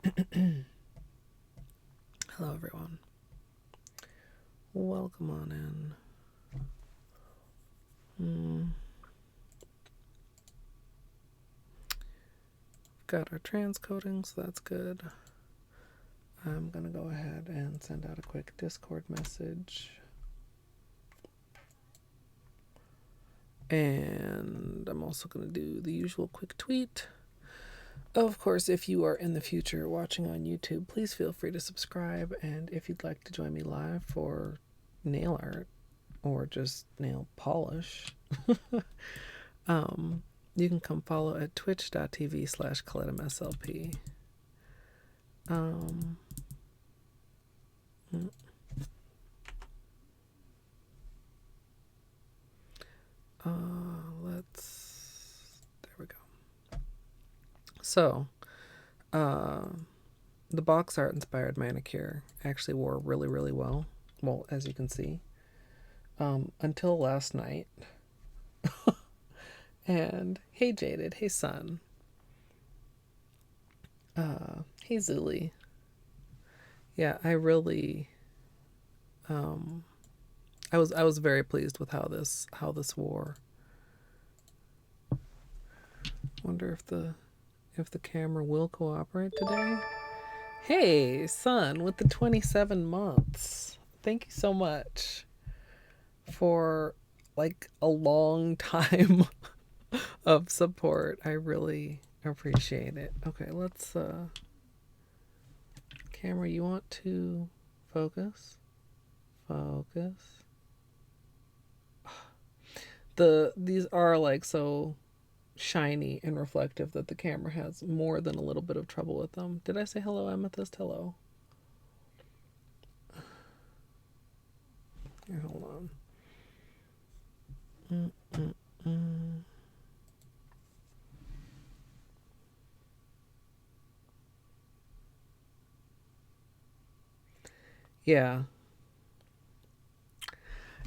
Hello, everyone. Welcome on in. Got our transcoding, so that's good. I'm gonna go ahead and send out a quick Discord message. And I'm also gonna do the usual quick tweet. Of course, if you are in the future watching on YouTube, please feel free to subscribe. And if you'd like to join me live for nail art or just nail polish, you can come follow at twitch.tv/Colette MSLP. There we go. So, the box art inspired manicure actually wore really, really well. Well, as you can see, until last night. And hey, Jaded. Hey, Sun. Hey, Zuli. Yeah, I really, I was very pleased with how this wore. Wonder if the camera will cooperate today. Hey, Sun, with the 27 months. Thank you so much for like a long time of support. I really appreciate it. Okay, let's camera, you want to focus? Focus. These are like so shiny and reflective that the camera has more than a little bit of trouble with them. Did I say hello, Amethyst? Hello. Here, hold on. Yeah.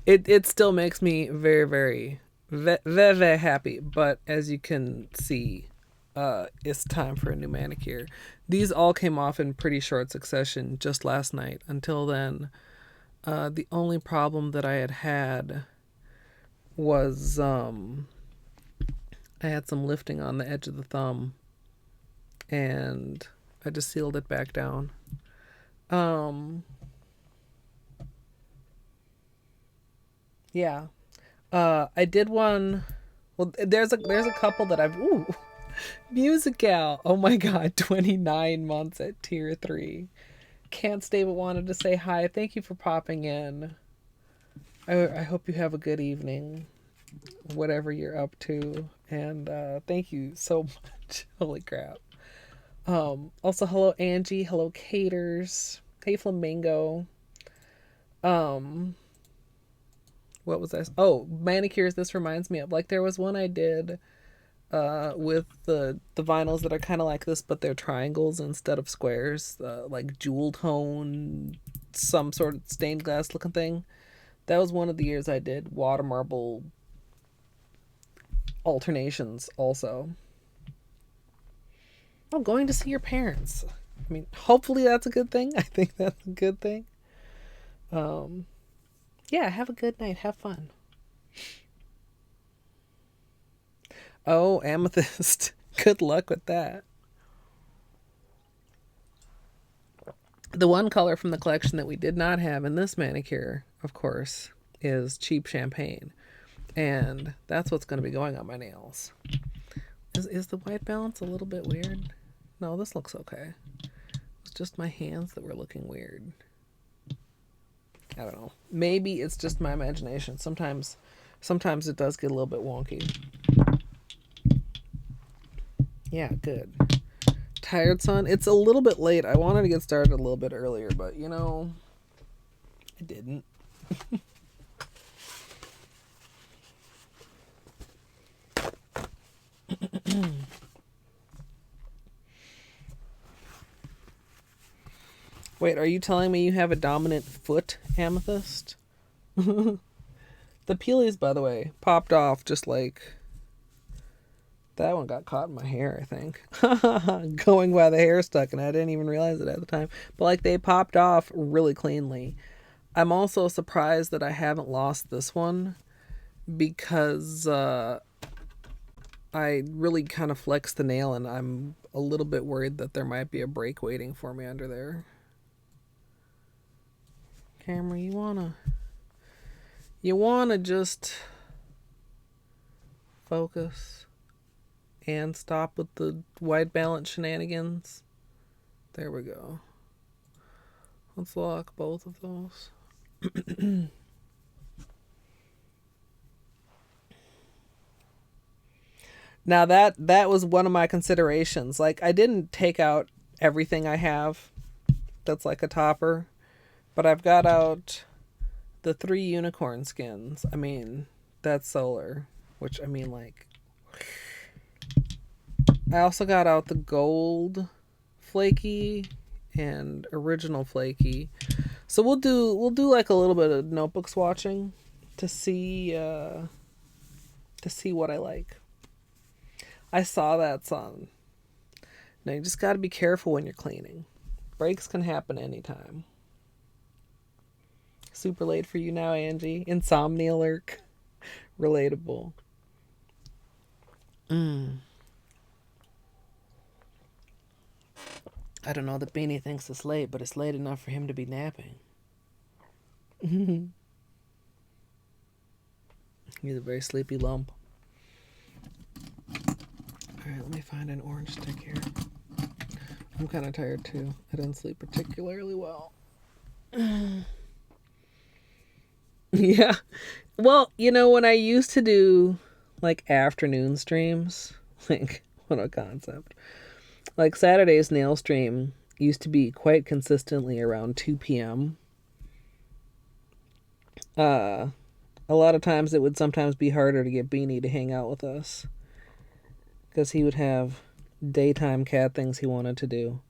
It still makes me very, very, very, very happy. But as you can see, it's time for a new manicure. These all came off in pretty short succession just last night. Until then, the only problem that I had was I had some lifting on the edge of the thumb, and I just sealed it back down. Yeah. I did one. Well, there's a couple that I've. Ooh, Musical. Oh my god, 29 months at tier 3. Can't stay but wanted to say hi. Thank you for popping in. I hope you have a good evening, whatever you're up to, and thank you so much. Holy crap. Also, hello Angie. Hello Caters. Hey Flamingo. What was I? Oh, manicures. This reminds me of, like, there was one I did with the vinyls that are kind of like this, but they're triangles instead of squares, like jewel tone, some sort of stained glass looking thing. That was one of the years I did water marble alternations also. I'm going to see your parents. I mean, hopefully that's a good thing. I think that's a good thing. Yeah, have a good night. Have fun. Oh, amethyst. Good luck with that. The one color from the collection that we did not have in this manicure, of course, is cheap champagne. And that's what's going to be going on my nails. Is the white balance a little bit weird? No, this looks okay. It's just my hands that were looking weird. I don't know. Maybe it's just my imagination. Sometimes it does get a little bit wonky. Yeah, good. Tired, son? It's a little bit late. I wanted to get started a little bit earlier, but you know, I didn't. Wait, are you telling me you have a dominant foot, Amethyst? The peelies, by the way, popped off just like That one got caught in my hair, I think. Going by the hair stuck, and I didn't even realize it at the time. But like they popped off really cleanly. I'm also surprised that I haven't lost this one because I really kind of flexed the nail, and I'm a little bit worried that there might be a break waiting for me under there. Camera, you wanna just focus and stop with the white balance shenanigans. There we go. Let's lock both of those. Now that was one of my considerations. Like I didn't take out everything I have that's like a topper, but I've got out the 3 unicorn skins. I mean, that's solar, which I mean like I also got out the gold Flakie and original Flakie. So we'll do like a little bit of notebook swatching to see what I like. I saw that song. Now you just got to be careful when you're cleaning. Breaks can happen anytime. Super late for you now, Angie. Insomnia lurk. Relatable. I don't know that Beanie thinks it's late, but it's late enough for him to be napping. He's a very sleepy lump. Alright, let me find an orange stick here. I'm kind of tired too. I didn't sleep particularly well. Yeah. Well, you know, when I used to do like afternoon streams, like what a concept. Like Saturday's nail stream used to be quite consistently around 2 p.m. A lot of times it would sometimes be harder to get Beanie to hang out with us because he would have daytime cat things he wanted to do.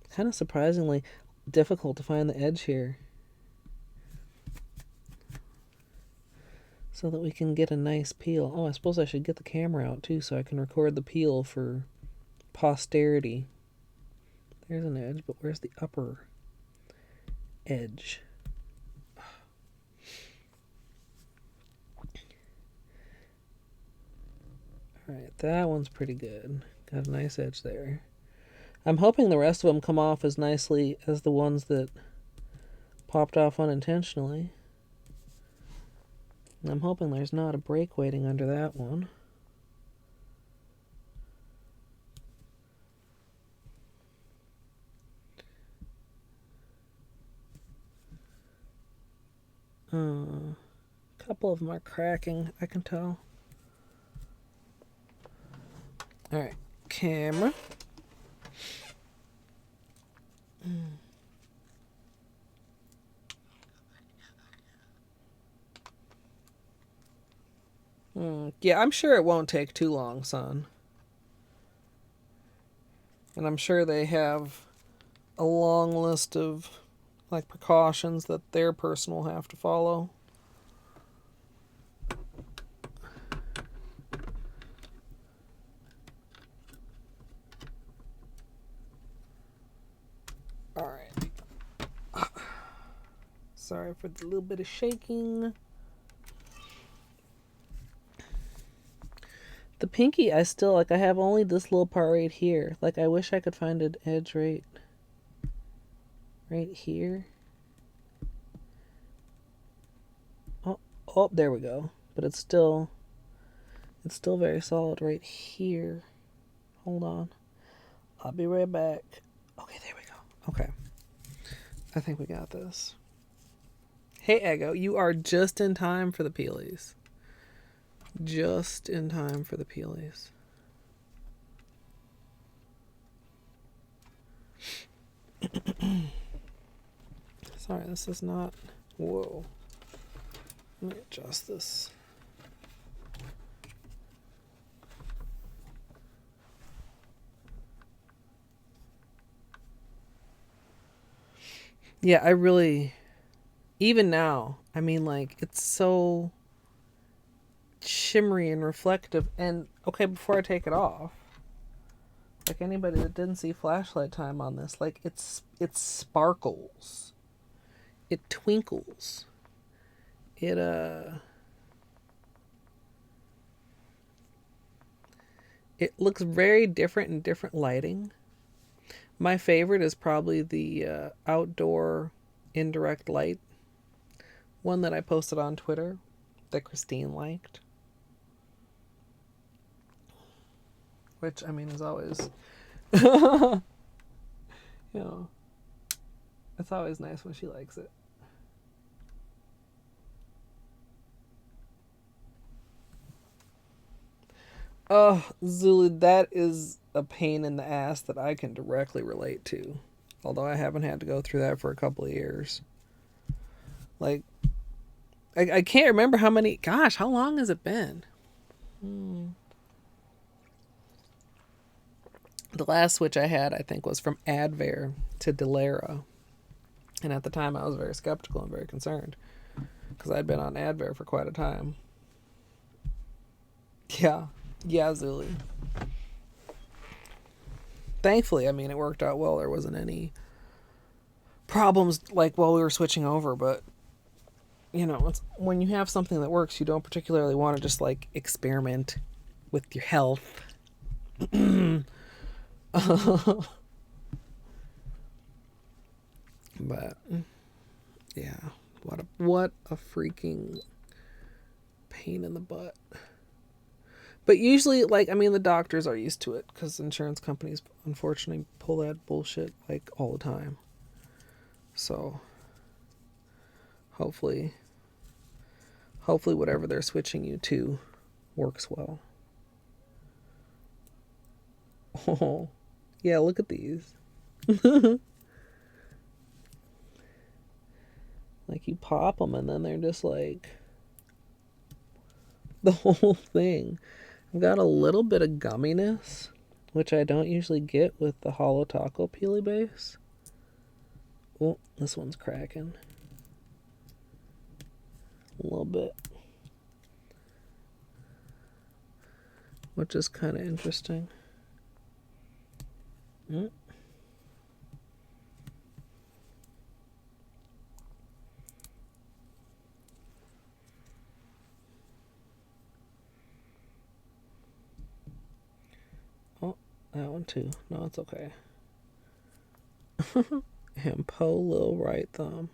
Kind of surprisingly difficult to find the edge here so that we can get a nice peel. Oh, I suppose I should get the camera out too so I can record the peel for posterity. There's an edge, but where's the upper edge? Alright, that one's pretty good. Got a nice edge there. I'm hoping the rest of them come off as nicely as the ones that popped off unintentionally. I'm hoping there's not a break waiting under that one. A couple of them are cracking, I can tell. Alright, camera. Yeah, I'm sure it won't take too long, son. And I'm sure they have a long list of like precautions that their person will have to follow. Alright. Sorry for the little bit of shaking. The pinky, I still, like, I have only this little part right here. Like, I wish I could find an edge right here. Oh, there we go. But it's still very solid right here. Hold on. I'll be right back. Okay, there we go. Okay. I think we got this. Hey, Ego, you are just in time for the peelies. Just in time for the peelies. Sorry, this is not... Whoa. Let me adjust this. Yeah, I really... Even now, I mean, like, it's so... shimmery and reflective. And okay, before I take it off, like anybody that didn't see flashlight time on this, like it sparkles, it twinkles, it it looks very different in different lighting. My favorite is probably the outdoor indirect light one that I posted on Twitter that Christine liked. Which, I mean, is always, you know, it's always nice when she likes it. Oh, Zulu, that is a pain in the ass that I can directly relate to. Although I haven't had to go through that for a couple of years. Like, I can't remember how many. Gosh, how long has it been? The last switch I had, I think, was from Advair to Delera. And at the time, I was very skeptical and very concerned. Because I'd been on Advair for quite a time. Yeah. Yeah, Zuli. Thankfully, I mean, it worked out well. There wasn't any problems, like, while we were switching over. But, you know, it's, when you have something that works, you don't particularly want to just, like, experiment with your health. But yeah, what a freaking pain in the butt. But usually, like, I mean, the doctors are used to it because insurance companies unfortunately pull that bullshit like all the time. So hopefully whatever they're switching you to works well. Oh yeah, look at these. Like, you pop them and then they're just like the whole thing. I've got a little bit of gumminess, which I don't usually get with the Holo Taco Peely base. Oh, this one's cracking. A little bit. Which is kind of interesting. Oh, that one too. No, it's okay. And Po Lil Right Thumb.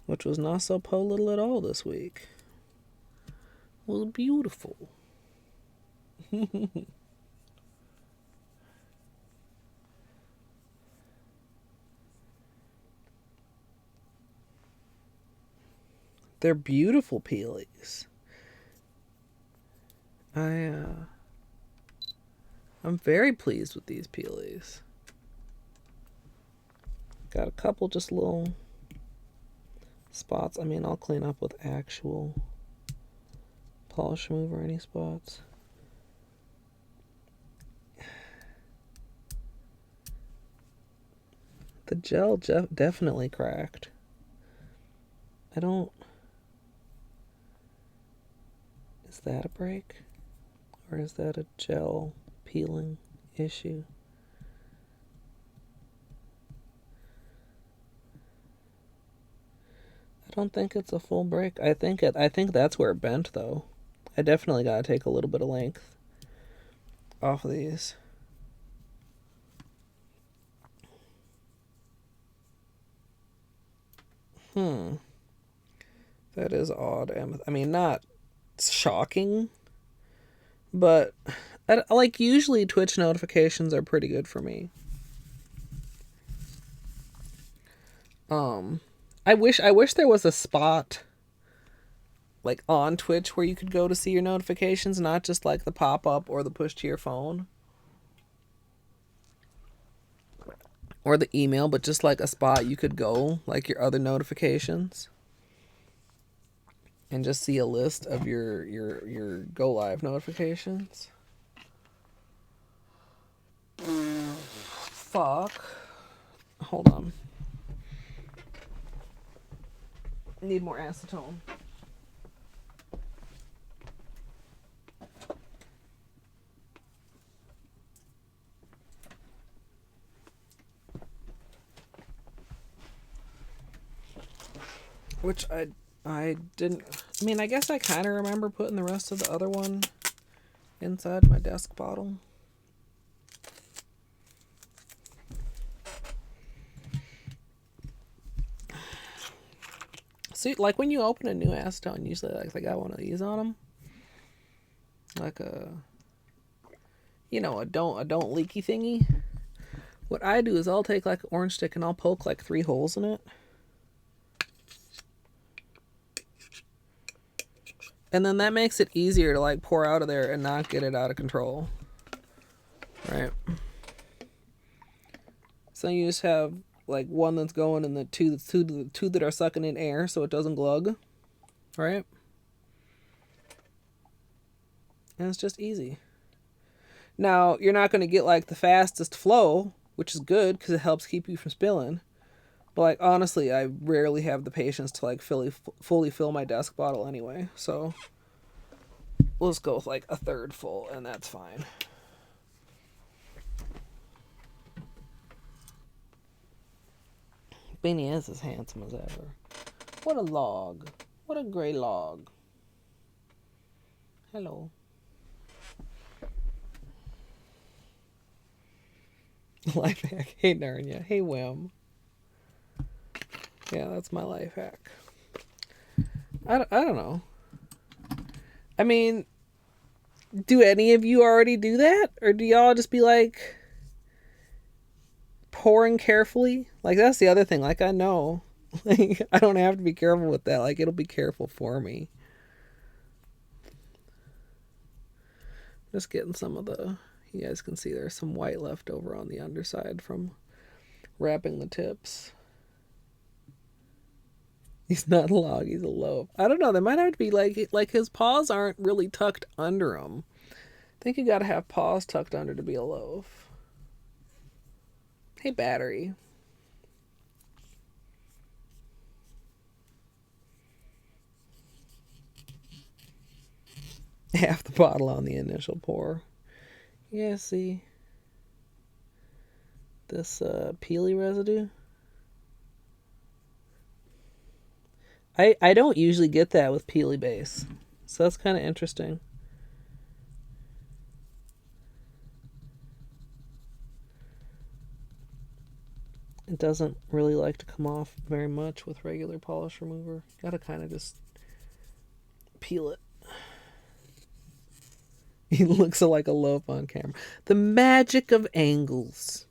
Which was not so Po Little at all this week. It was beautiful. They're beautiful peelies. I'm very pleased with these peelies. Got a couple just little spots. I mean, I'll clean up with actual polish remover any spots. The gel definitely cracked. I don't... Is that a break? Or is that a gel peeling issue? I don't think it's a full break. I think that's where it bent, though. I definitely gotta take a little bit of length off of these. That is odd. I mean, not shocking, but like, usually Twitch notifications are pretty good for me. I wish there was a spot like on Twitch where you could go to see your notifications, not just like the pop-up or the push to your phone or the email, but just like a spot you could go, like your other notifications, and just see a list of your go live notifications. Fuck. Hold on. Need more acetone. which I didn't. I mean, I guess I kind of remember putting the rest of the other one inside my desk bottle. See, like when you open a new acetone, usually like they got one of these on them, like a, you know, a don't leaky thingy. What I do is I'll take like an orange stick and I'll poke like 3 holes in it. And then that makes it easier to like pour out of there and not get it out of control. Right. So you just have like one that's going and the two that are sucking in air so it doesn't glug. Right? And it's just easy. Now, you're not going to get like the fastest flow, which is good because it helps keep you from spilling. But like honestly, I rarely have the patience to like fully fill my desk bottle anyway. So we'll just go with like a third full and that's fine. Beanie is as handsome as ever. What a log. What a gray log. Hello. Life hack. Hey, Narnia. Hey, Wim. Yeah, that's my life hack. I don't know. I mean, do any of you already do that? Or do y'all just be like pouring carefully? Like, that's the other thing. Like, I know. Like, I don't have to be careful with that. Like, it'll be careful for me. Just getting some of the... You guys can see there's some white left over on the underside from wrapping the tips. He's not a log, he's a loaf. I don't know, they might have to be like his paws aren't really tucked under him. I think you gotta have paws tucked under to be a loaf. Hey, battery. Half the bottle on the initial pour. Yeah, see this peely residue? I don't usually get that with peely base, so that's kind of interesting. It doesn't really like to come off very much with regular polish remover. Gotta kind of just peel it. He looks like a loaf on camera. The magic of angles.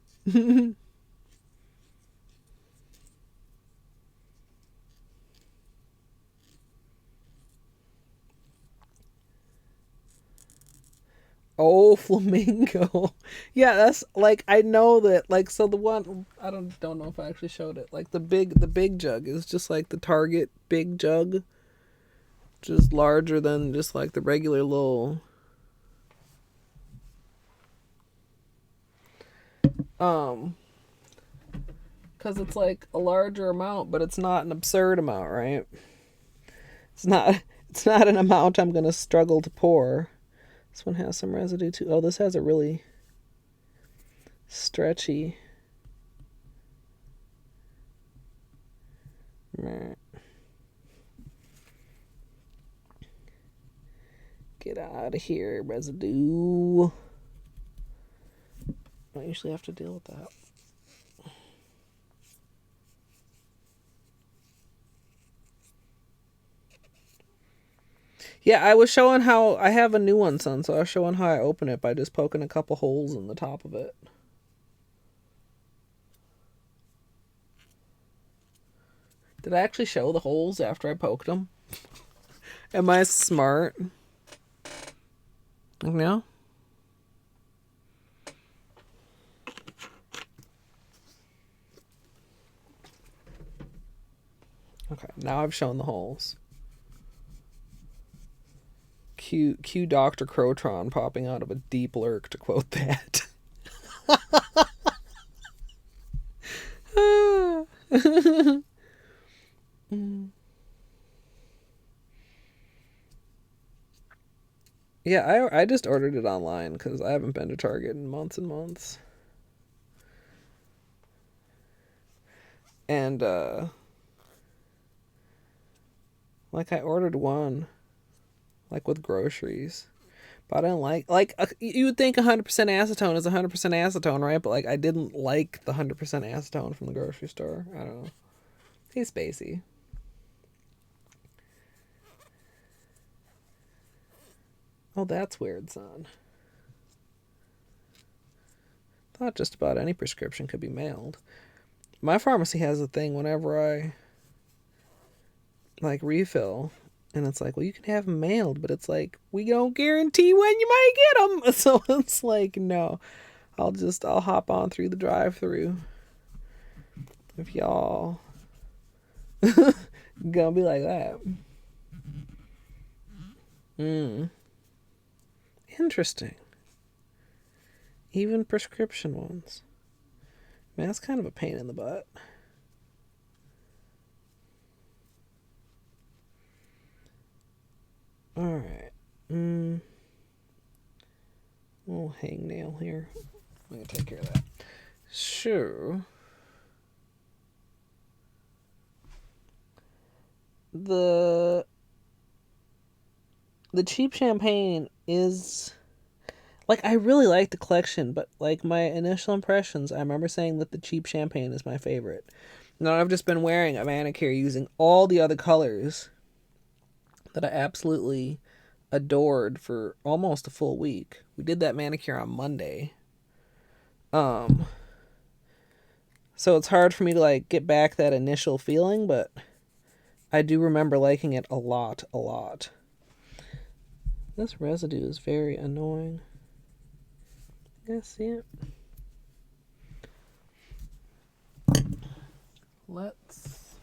Oh, flamingo. Yeah, that's like I know that like so the one I don't know if I actually showed it. Like the big jug is just like the Target big jug. Just larger than just like the regular little cuz it's like a larger amount, but it's not an absurd amount, right? It's not an amount I'm going to struggle to pour. This one has some residue too. Oh, this has a really stretchy. Get out of here, residue. I usually have to deal with that. Yeah, I was showing how I have a new one, son, so I was showing how I open it by just poking a couple holes in the top of it. Did I actually show the holes after I poked them? Am I smart? No? Okay, now I've shown the holes. Cue Dr. Crotron popping out of a deep lurk to quote that. Yeah, I just ordered it online because I haven't been to Target in months and months. And Like I ordered one, like with groceries. But I didn't you would think 100% acetone is 100% acetone, right? But like I didn't like the 100% acetone from the grocery store. I don't know. He's spacey. Oh, that's weird, son. Thought just about any prescription could be mailed. My pharmacy has a thing whenever I like refill, and it's like, well, you can have them mailed, but it's like we don't guarantee when you might get them. So it's like, no, I'll hop on through the drive-through. If y'all gonna be like that. Interesting. Even prescription ones. Man, that's kind of a pain in the butt. Alright. Little hangnail here. I'm gonna take care of that. Sure. The cheap champagne is like, I really like the collection, but like my initial impressions, I remember saying that the cheap champagne is my favorite. Now I've just been wearing a manicure using all the other colors that I absolutely adored for almost a full week. We did that manicure on Monday. So it's hard for me to like get back that initial feeling, but I do remember liking it a lot. This residue is very annoying. You guys see it? Let's...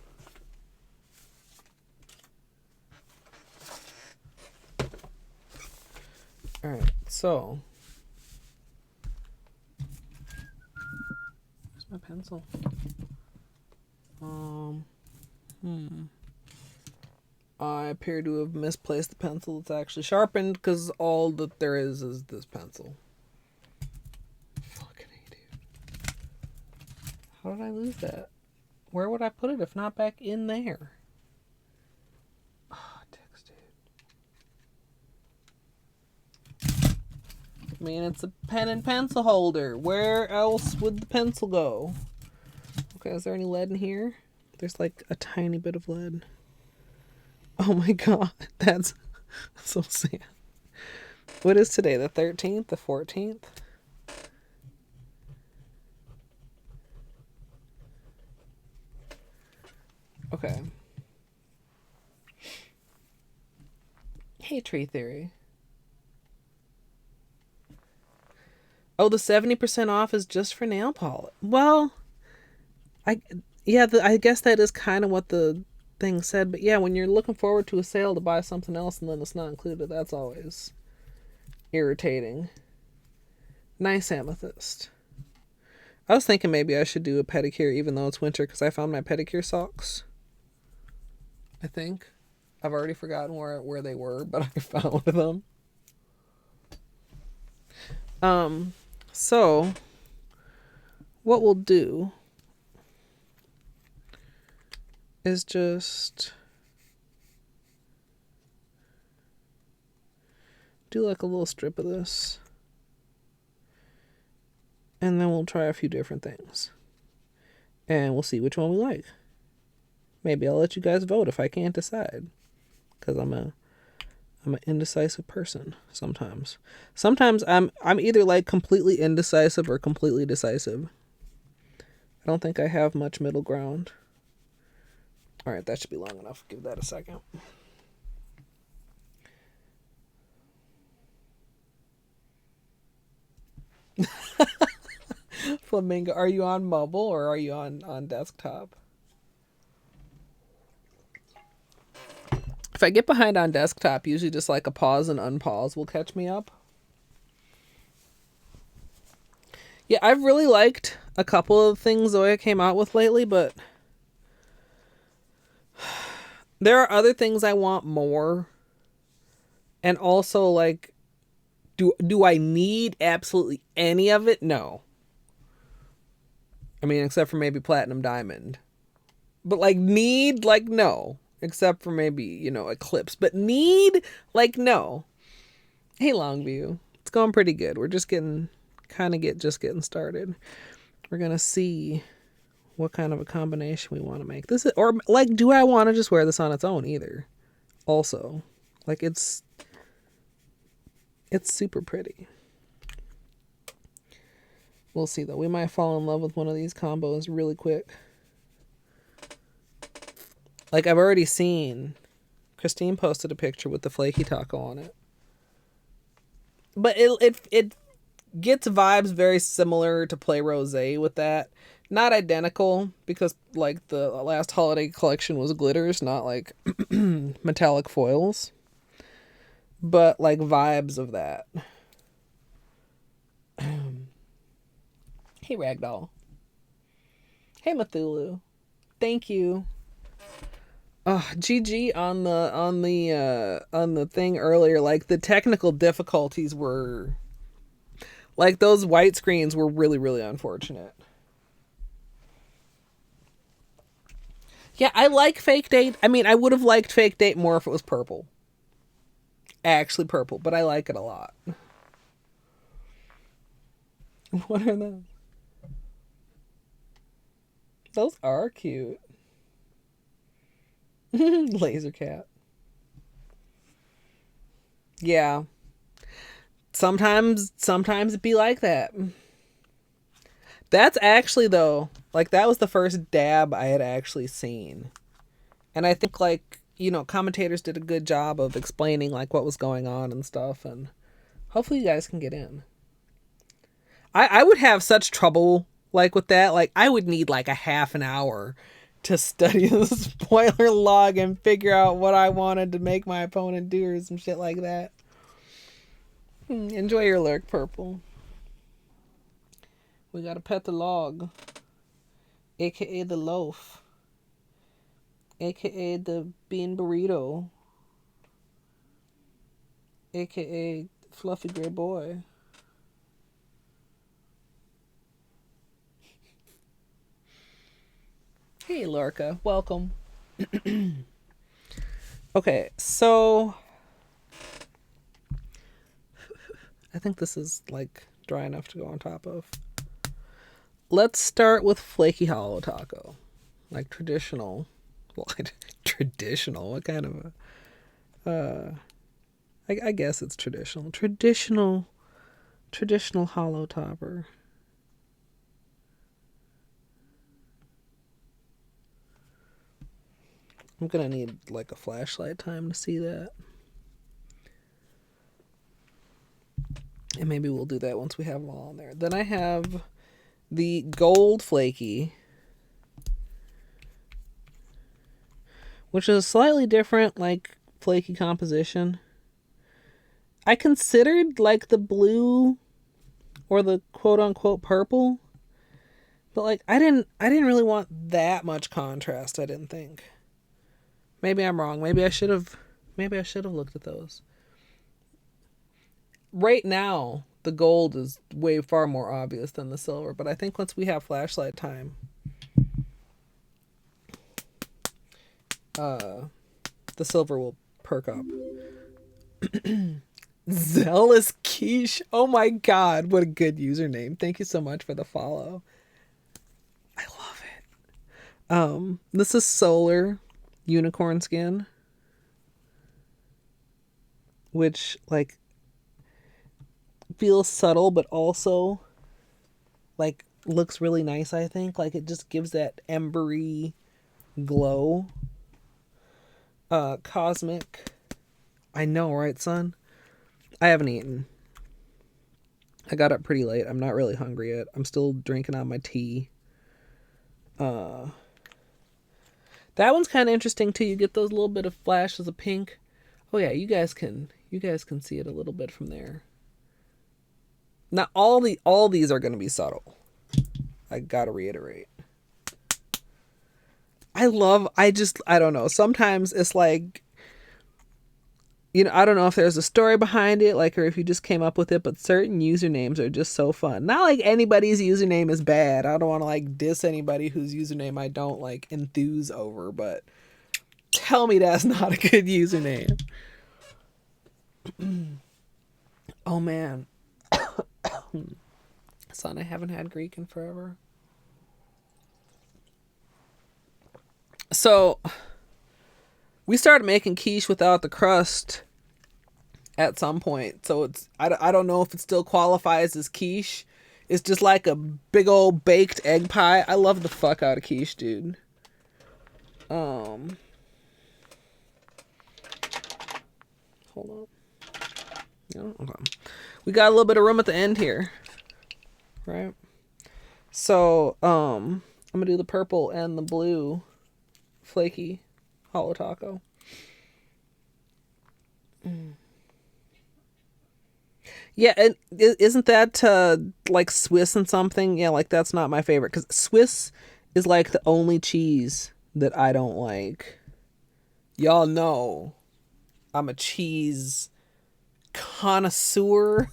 Alright, so... Where's my pencil? I appear to have misplaced the pencil that's actually sharpened, because all that there is this pencil. Fucking A, dude. How did I lose that? Where would I put it if not back in there? Oh, dicks, dude. I mean, it's a pen and pencil holder. Where else would the pencil go? Okay, is there any lead in here? There's like a tiny bit of lead. Oh my god, that's so sad. What is today, the 13th, the 14th? Okay. Hey, Tree Theory. Oh, the 70% off is just for nail polish. Well, I guess that is kind of what the thing said. But yeah, when you're looking forward to a sale to buy something else and then it's not included, that's always irritating. Nice amethyst. I was thinking maybe I should do a pedicure even though it's winter, because I found my pedicure socks. I think. I've already forgotten where they were, but I found them. So what we'll do is just do like a little strip of this, and then we'll try a few different things, and we'll see which one we like. Maybe I'll let you guys vote if I can't decide, because I'm an indecisive person sometimes. Sometimes I'm either like completely indecisive or completely decisive. I don't think I have much middle ground. All right, that should be long enough. Give that a second. Flamingo, are you on mobile or are you on desktop? If I get behind on desktop, usually just like a pause and unpause will catch me up. Yeah, I've really liked a couple of things Zoya came out with lately, but there are other things I want more. And also, like, do I need absolutely any of it? No. I mean, except for maybe Platinum Diamond. But, like, need? Like, no. except for maybe, you know, Eclipse. But need, like, no. Hey, Longview. It's going pretty good. We're just getting started. We're going to see what kind of a combination we want to make. This is, or like, do I want to just wear this on its own either? Also, like, it's super pretty. We'll see though. We might fall in love with one of these combos really quick. Like, I've already seen Christine posted a picture with the flaky taco on it. But it gets vibes very similar to Play Rosé with that. Not identical, because like the last holiday collection was glitters, not like metallic foils. But like vibes of that. Hey Ragdoll. Hey Mathulu. Thank you. GG on the thing earlier. Like, the technical difficulties were, like, those white screens were really, really unfortunate. Yeah, I like Fake Date. I mean, I would have liked Fake Date more if it was purple. Actually purple, but I like it a lot. What are those? Those are cute. Laser cat. Yeah. Sometimes it be like that. That's actually, though, like, that was the first dab I had actually seen. And I think, like, you know, commentators did a good job of explaining, like, what was going on and stuff. And hopefully you guys can get in. I would have such trouble, like, with that. Like, I would need, like, a half an hour to study the spoiler log and figure out what I wanted to make my opponent do or some shit like that. Enjoy your lurk, Purple. We gotta pet the log, aka the loaf, aka the bean burrito, aka fluffy gray boy. Hey, Lorca. Welcome. Okay, so I think this is, like, dry enough to go on top of. Let's start with Flaky Holo Taco. Like, traditional. Well, traditional? What kind of a... I guess it's traditional. Traditional Holo Topper. I'm gonna need, like, a flashlight time to see that. And maybe we'll do that once we have them all on there. Then I have the gold Flaky, which is a slightly different, like, flaky composition. I considered, like, the blue or the quote-unquote purple, but, like, I didn't really want that much contrast, I didn't think. Maybe I'm wrong. Maybe I should have looked at those. Right now, the gold is way far more obvious than the silver, but I think once we have flashlight time, the silver will perk up. Zealous Quiche. Oh my god, what a good username. Thank you so much for the follow. I love it. This is Solar Unicorn Skin, which, like, feels subtle but also, like, looks really nice. I think, like, it just gives that embery glow. Cosmic. I know, right, son? I haven't eaten. I got up pretty late. I'm not really hungry yet. I'm still drinking on my tea. That one's kind of interesting too. You get those little bit of flashes of pink. Oh yeah, you guys can see it a little bit from there. Now all these are going to be subtle. I got to reiterate. I don't know. Sometimes it's like, you know, I don't know if there's a story behind it, like, or if you just came up with it, but certain usernames are just so fun. Not like anybody's username is bad. I don't want to, like, diss anybody whose username I don't, like, enthuse over, but tell me that's not a good username. Oh man. Son, I haven't had Greek in forever. So we started making quiche without the crust at some point. So it's I don't know if it still qualifies as quiche. It's just like a big old baked egg pie. I love the fuck out of quiche, dude. Hold on. No, okay. We got a little bit of room at the end here. Right? So, I'm gonna do the purple and the blue flaky Holo taco. Yeah, and isn't that like Swiss and something? Yeah, like that's not my favorite because Swiss is like the only cheese that I don't like. Y'all know I'm a cheese connoisseur.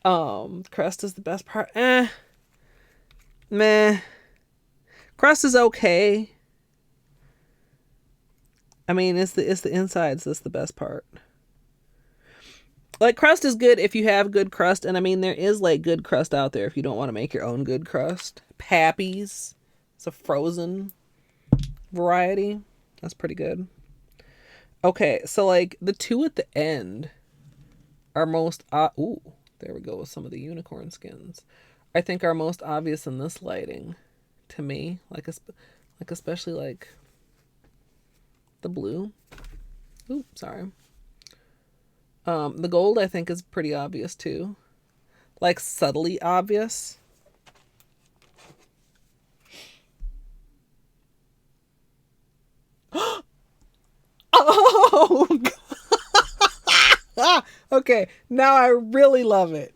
Crust is the best part. Meh. Crust is okay. I mean, it's the insides that's the best part. Like, crust is good if you have good crust, and I mean, there is like good crust out there if you don't want to make your own good crust. Pappy's, it's a frozen variety. That's pretty good. Okay, so like the two at the end are most ooh, there we go with some of the unicorn skins. I think are most obvious in this lighting to me, like especially like the blue. Ooh, sorry. The gold I think is pretty obvious too. Like subtly obvious. Oh God. Okay, now I really love it.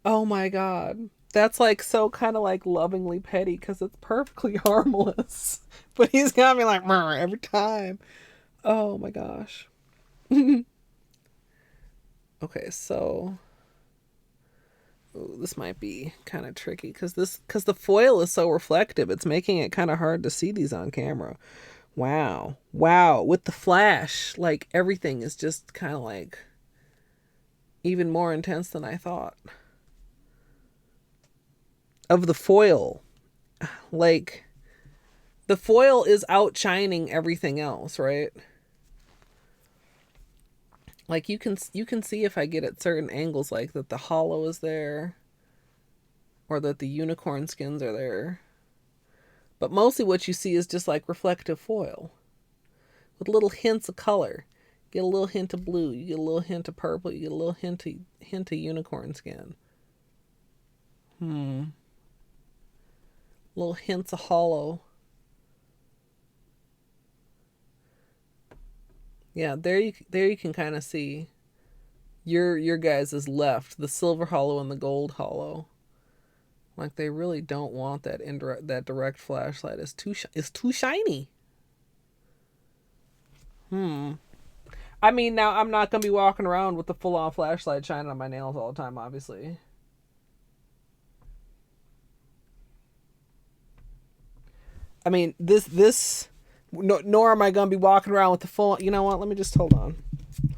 Oh my God. That's like so kind of like lovingly petty because it's perfectly harmless. But he's got me like every time. Oh my gosh. Okay, so this might be kind of tricky because the foil is so reflective. It's making it kind of hard to see these on camera. Wow. With the flash, like everything is just kind of like even more intense than I thought. Of the foil, like the foil is outshining everything else, right? Like you can see if I get at certain angles like that the holo is there or that the unicorn skins are there. But mostly what you see is just like reflective foil with little hints of color. You get a little hint of blue, you get a little hint of purple, you get a little hint of unicorn skin. Little hints of holo. Yeah, there you can kind of see your guys' left, the silver holo and the gold holo. Like they really don't want that direct flashlight. It's too shiny. I mean, now I'm not gonna be walking around with the full-on flashlight shining on my nails all the time, obviously. I mean, nor am I gonna be walking around with the full. You know what? Let me just hold on.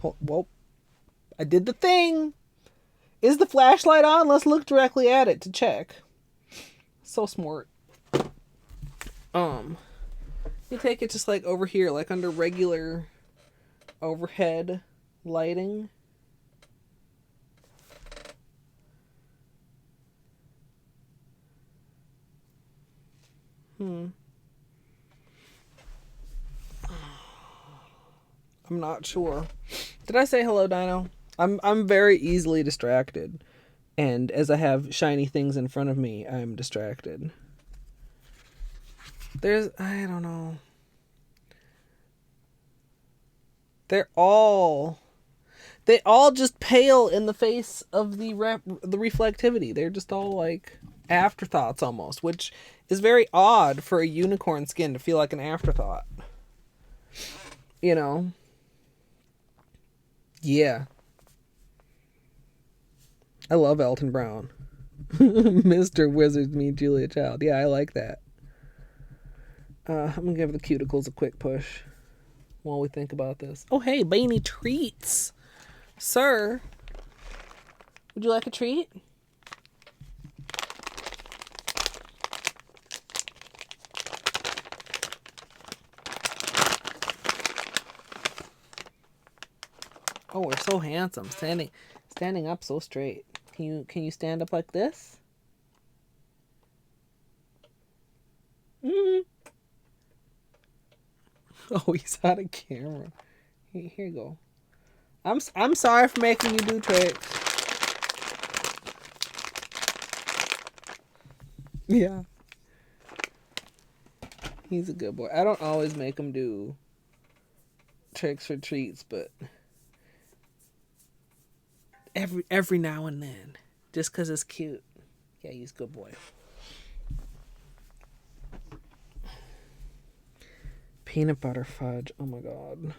Whoa, I did the thing. Is the flashlight on? Let's look directly at it to check. So smart. You take it just like over here, like under regular overhead lighting. I'm not sure. Did I say hello, Dino? I'm very easily distracted. And as I have shiny things in front of me, I'm distracted. I don't know. They all just pale in the face of the reflectivity. They're just all like afterthoughts almost, which is very odd for a unicorn skin to feel like an afterthought. You know? Yeah. I love Elton Brown. Mr. Wizards meet Julia Child. Yeah, I like that. I'm gonna give the cuticles a quick push while we think about this. Oh, hey, Beanie treats. Sir, would you like a treat? Oh, we're so handsome. Standing up so straight. Can you stand up like this? Mm-hmm. Oh, he's out of camera. Here you go. I'm sorry for making you do tricks. Yeah. He's a good boy. I don't always make him do tricks or treats, but every now and then, just 'cause it's cute. Yeah, he's a good boy. Peanut butter fudge. Oh my god.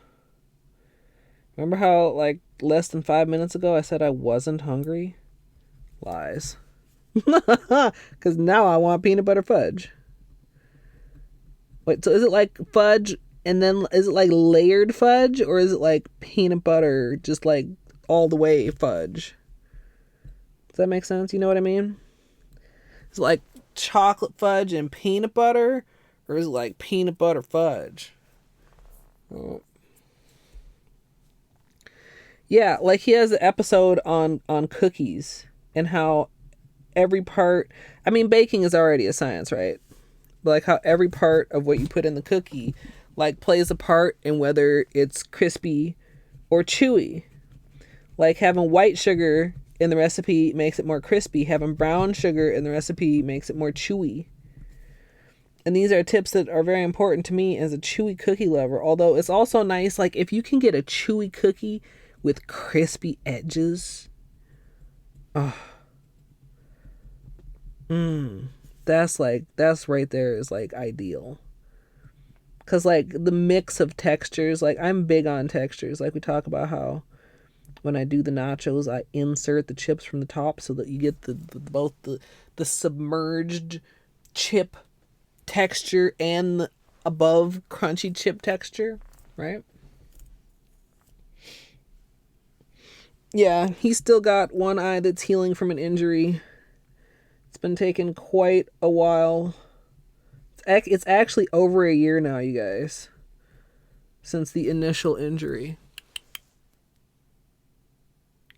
Remember how, like, less than 5 minutes ago I said I wasn't hungry? Lies. Because now I want peanut butter fudge. Wait, so is it like fudge and then is it like layered fudge? Or is it like peanut butter, just like all the way fudge? Does that make sense? You know what I mean? Is it like chocolate fudge and peanut butter? Or is it like peanut butter fudge? Oh. Yeah, like he has an episode on cookies and how every part, I mean, baking is already a science, right? But like how every part of what you put in the cookie like plays a part in whether it's crispy or chewy. Like having white sugar in the recipe makes it more crispy. Having brown sugar in the recipe makes it more chewy. And these are tips that are very important to me as a chewy cookie lover. Although it's also nice, like if you can get a chewy cookie with crispy edges. Oh. That's right there is like ideal. Cause like the mix of textures, like I'm big on textures. Like we talk about how when I do the nachos, I insert the chips from the top so that you get both the submerged chip texture and the above crunchy chip texture, right? Yeah, he's still got one eye that's healing from an injury. It's been taking quite a while. It's actually over a year now, you guys, since the initial injury.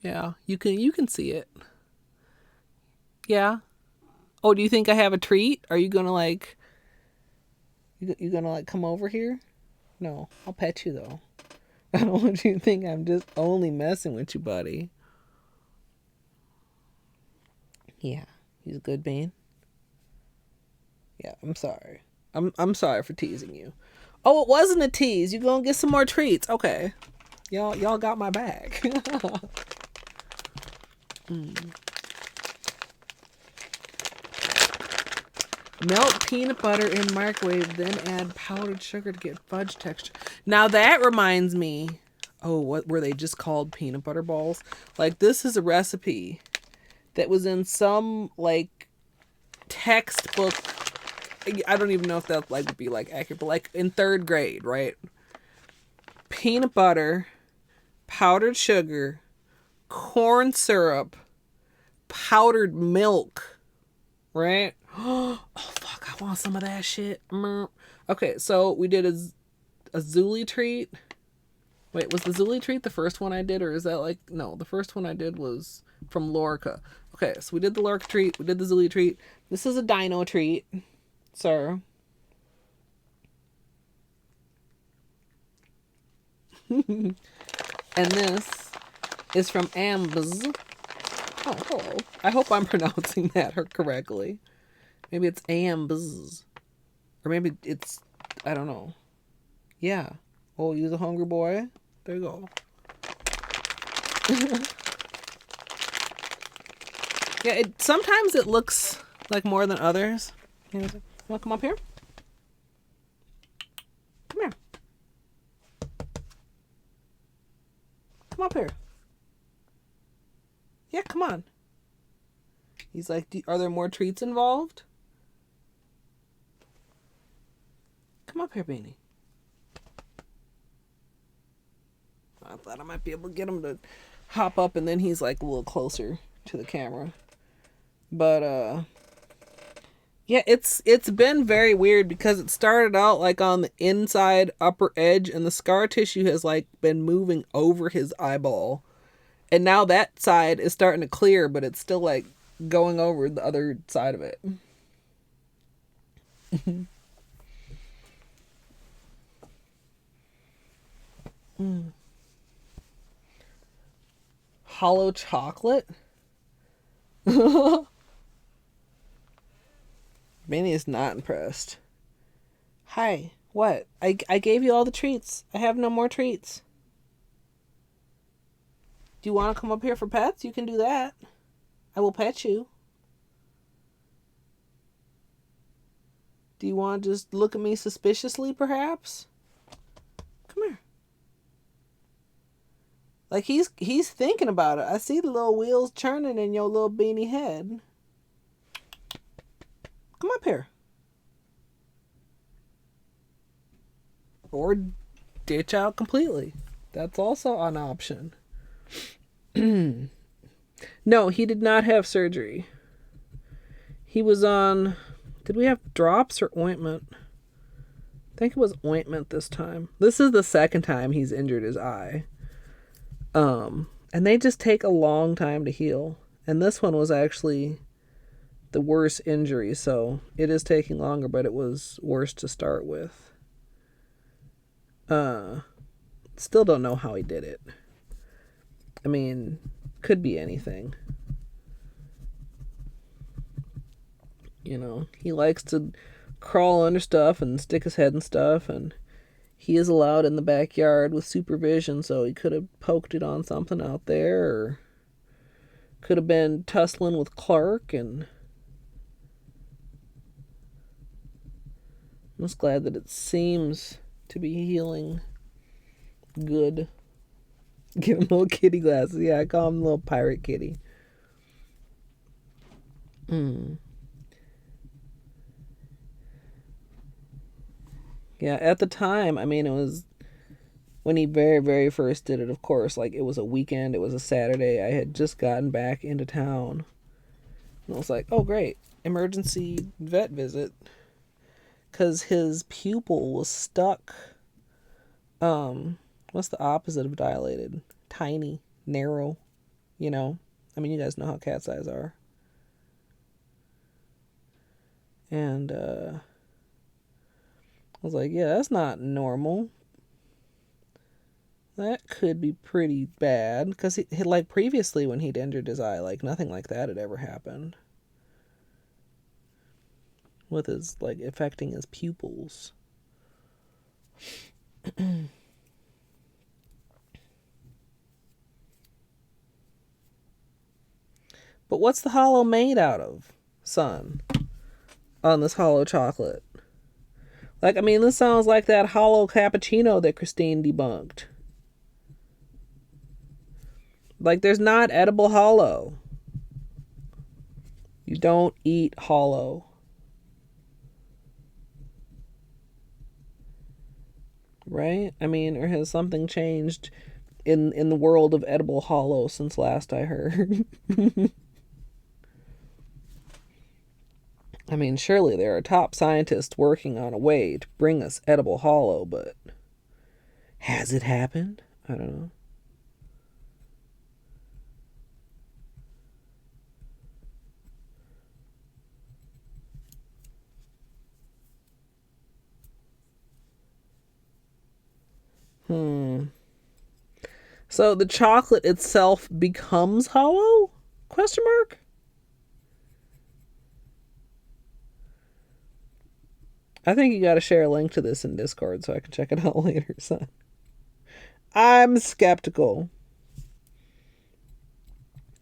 Yeah, you can see it. Yeah. Oh, do you think I have a treat? Are you gonna like? You gonna like come over here? No, I'll pet you though. I don't want you to think I'm just only messing with you, buddy. Yeah, he's a good man. Yeah, I'm sorry. I'm sorry for teasing you. Oh, it wasn't a tease. You gonna get some more treats? Okay. Y'all got my back. Melt peanut butter in microwave, then add powdered sugar to get fudge texture. Now that reminds me. Oh, what were they just called? Peanut butter balls? Like this is a recipe that was in some like textbook. I don't even know if that like would be like accurate, but like in 3rd grade, right? Peanut butter, powdered sugar, corn syrup, powdered milk, right? Oh fuck, I want some of that shit. Okay, so we did a Zuli treat. Wait, was the Zuli treat the first one I did, or is that like no? The first one I did was from Lorca. Okay, so we did the Lorca treat, we did the Zuli treat. This is a dino treat, sir. And this is from Ambs. Oh, hello. I hope I'm pronouncing that correctly. Maybe it's Ambs. Or maybe it's, I don't know. Yeah. Oh, you're a hungry boy? There you go. Yeah, sometimes it looks like more than others. You want to come up here? Come here. Come up here. Yeah, come on. He's like, are there more treats involved? Come up here, Beanie. I thought I might be able to get him to hop up, and then he's like a little closer to the camera. But yeah, it's been very weird because it started out like on the inside upper edge, and the scar tissue has like been moving over his eyeball, and now that side is starting to clear, but it's still like going over the other side of it. Holo chocolate? Manny is not impressed. Hi, what? I gave you all the treats. I have no more treats. Do you want to come up here for pets? You can do that. I will pet you. Do you want to just look at me suspiciously, perhaps? Come here. Like, he's thinking about it. I see the little wheels churning in your little beanie head. Come up here. Or ditch out completely. That's also an option. No, he did not have surgery. He was on... Did we have drops or ointment? I think it was ointment this time. This is the second time he's injured his eye. And they just take a long time to heal. And this one was actually the worst injury, so it is taking longer, but it was worse to start with. Still don't know how he did it. I mean, could be anything. You know, he likes to crawl under stuff and stick his head in stuff, and he is allowed in the backyard with supervision, so he could have poked it on something out there, or could have been tussling with Clark, and I'm just glad that it seems to be healing good. Give him little kitty glasses. Yeah, I call him little pirate kitty. Yeah, at the time, I mean, it was when he very, very first did it, of course. Like, it was a weekend. It was a Saturday. I had just gotten back into town. And I was like, oh, great. Emergency vet visit. Because his pupil was stuck. What's the opposite of dilated? Tiny, narrow, you know. I mean, you guys know how cat's eyes are. And I was like, yeah, that's not normal. That could be pretty bad. Because he, like, previously when he'd injured his eye, like, nothing like that had ever happened. With his, like, affecting his pupils. But what's the Holo made out of, son? On this Holo chocolate. Like, I mean, this sounds like that Holo cappuccino that Christine debunked. Like, there's not edible Holo. You don't eat Holo. Right? I mean, or has something changed in the world of edible Holo since last I heard? I mean, surely there are top scientists working on a way to bring us edible Holo, but has it happened? I don't know. So the chocolate itself becomes Holo? Question mark? I think you gotta share a link to this in Discord so I can check it out later, son. I'm skeptical.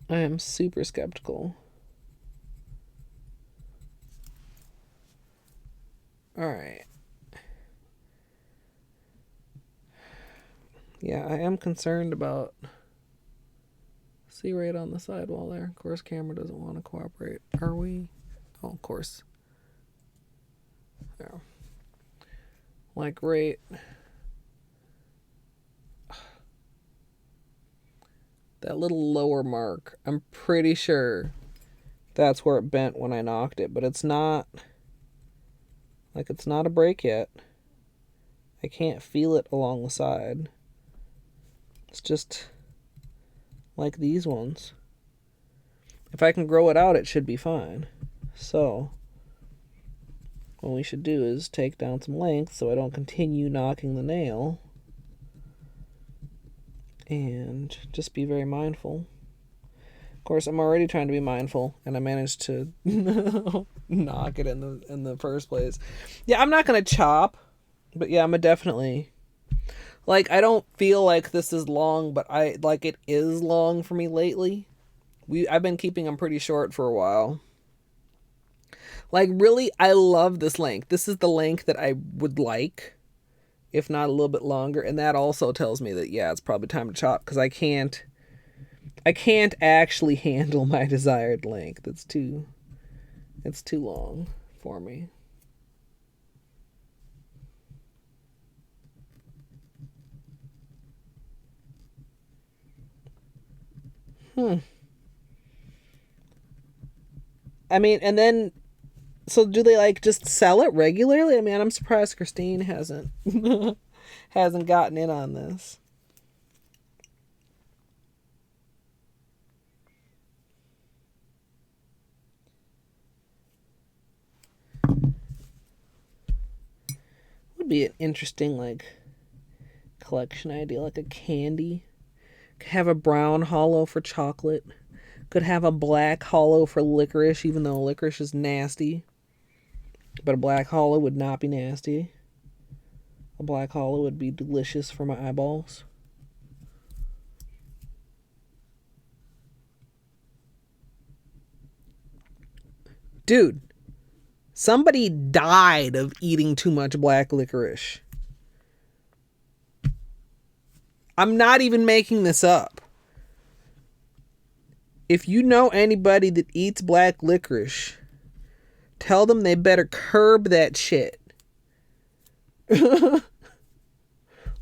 I am super skeptical. Alright. Yeah, I am concerned about... See right on the sidewall there? Of course, camera doesn't want to cooperate. Are we? Oh, of course. Yeah. Like right, that little lower mark. I'm pretty sure that's where it bent when I knocked it, but it's not, like, it's not a break yet. I can't feel it along the side. It's just like these ones. If I can grow it out, it should be fine. So what we should do is take down some length so I don't continue knocking the nail, and just be very mindful. Of course, I'm already trying to be mindful, and I managed to knock it in the first place. Yeah, I'm not gonna chop, but yeah, I'm definitely, like, I don't feel like this is long, but I like it is long for me lately. I've been keeping them pretty short for a while. Like, really, I love this length. This is the length that I would like, if not a little bit longer, and that also tells me that, yeah, it's probably time to chop, because I can't actually handle my desired length. It's too long for me. I mean, and then, so do they like just sell it regularly? I mean, I'm surprised Christine hasn't gotten in on this. Would be an interesting, like, collection idea, like a candy. Could have a brown Holo for chocolate. Could have a black Holo for licorice, even though licorice is nasty. But a black Holo would not be nasty. A black Holo would be delicious for my eyeballs. Dude, somebody died of eating too much black licorice. I'm not even making this up. If you know anybody that eats black licorice, tell them they better curb that shit.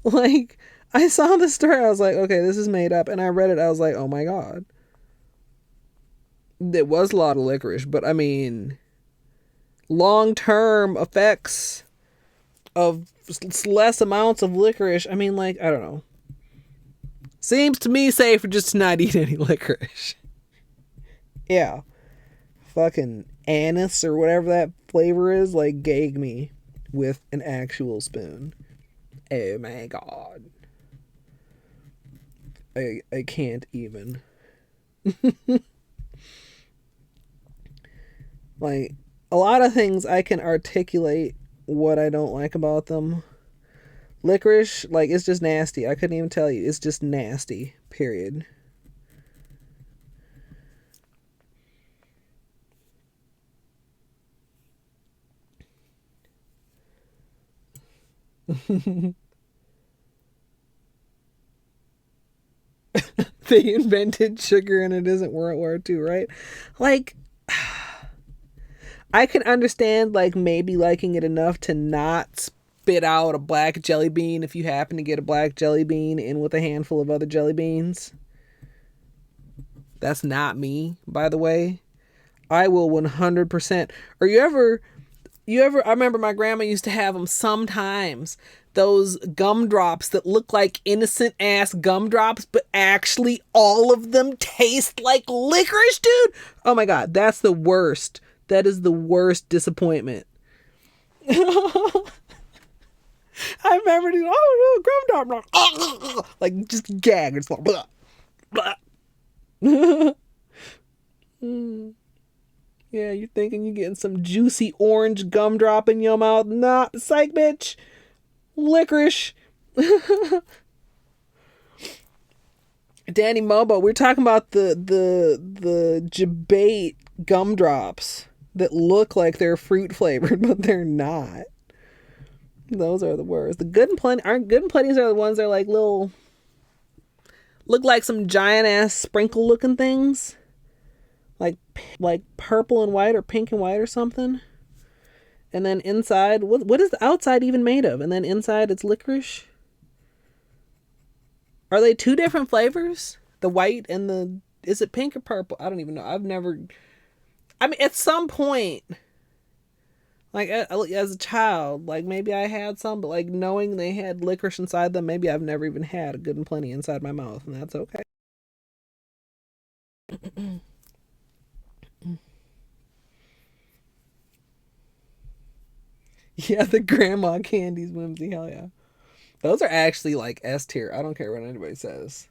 Like, I saw the story, I was like, okay, this is made up, and I read it, I was like, oh my god. There was a lot of licorice, but I mean, long-term effects of less amounts of licorice, I mean, like, I don't know. Seems to me safer just to not eat any licorice. Yeah. Fucking anise or whatever that flavor is, like, gag me with an actual spoon. Oh my god. I can't even. Like, a lot of things I can articulate what I don't like about them. Licorice, like, it's just nasty. I couldn't even tell you. It's just nasty. Period. They invented sugar and it isn't World War II, right? Like, I can understand, like, maybe liking it enough to not spit out a black jelly bean if you happen to get a black jelly bean in with a handful of other jelly beans. That's not me, by the way. I will 100%. Or you ever, I remember my grandma used to have them sometimes. Those gumdrops that look like innocent ass gumdrops, but actually all of them taste like licorice, dude. Oh my god, that's the worst. That is the worst disappointment. I remember, oh no, gumdrop, like just gag. It's like blah, blah. Yeah, you're thinking you're getting some juicy orange gumdrop in your mouth? Nah, psych, bitch. Licorice. Danny Mobo, we're talking about the Jabate gumdrops that look like they're fruit flavored, but they're not. Those are the worst. The Good and Plenty are the ones that are like little, look like some giant ass sprinkle looking things, like purple and white or pink and white or something. And then inside, what is the outside even made of? And then inside it's licorice. Are they two different flavors? The white and the, is it pink or purple? I don't even know. I've never, I mean, at some point, like as a child, like maybe I had some, but like knowing they had licorice inside them, maybe I've never even had a good and plenty inside my mouth, and that's okay. Yeah, the grandma candies, whimsy, hell yeah. Those are actually like S tier. I don't care what anybody says.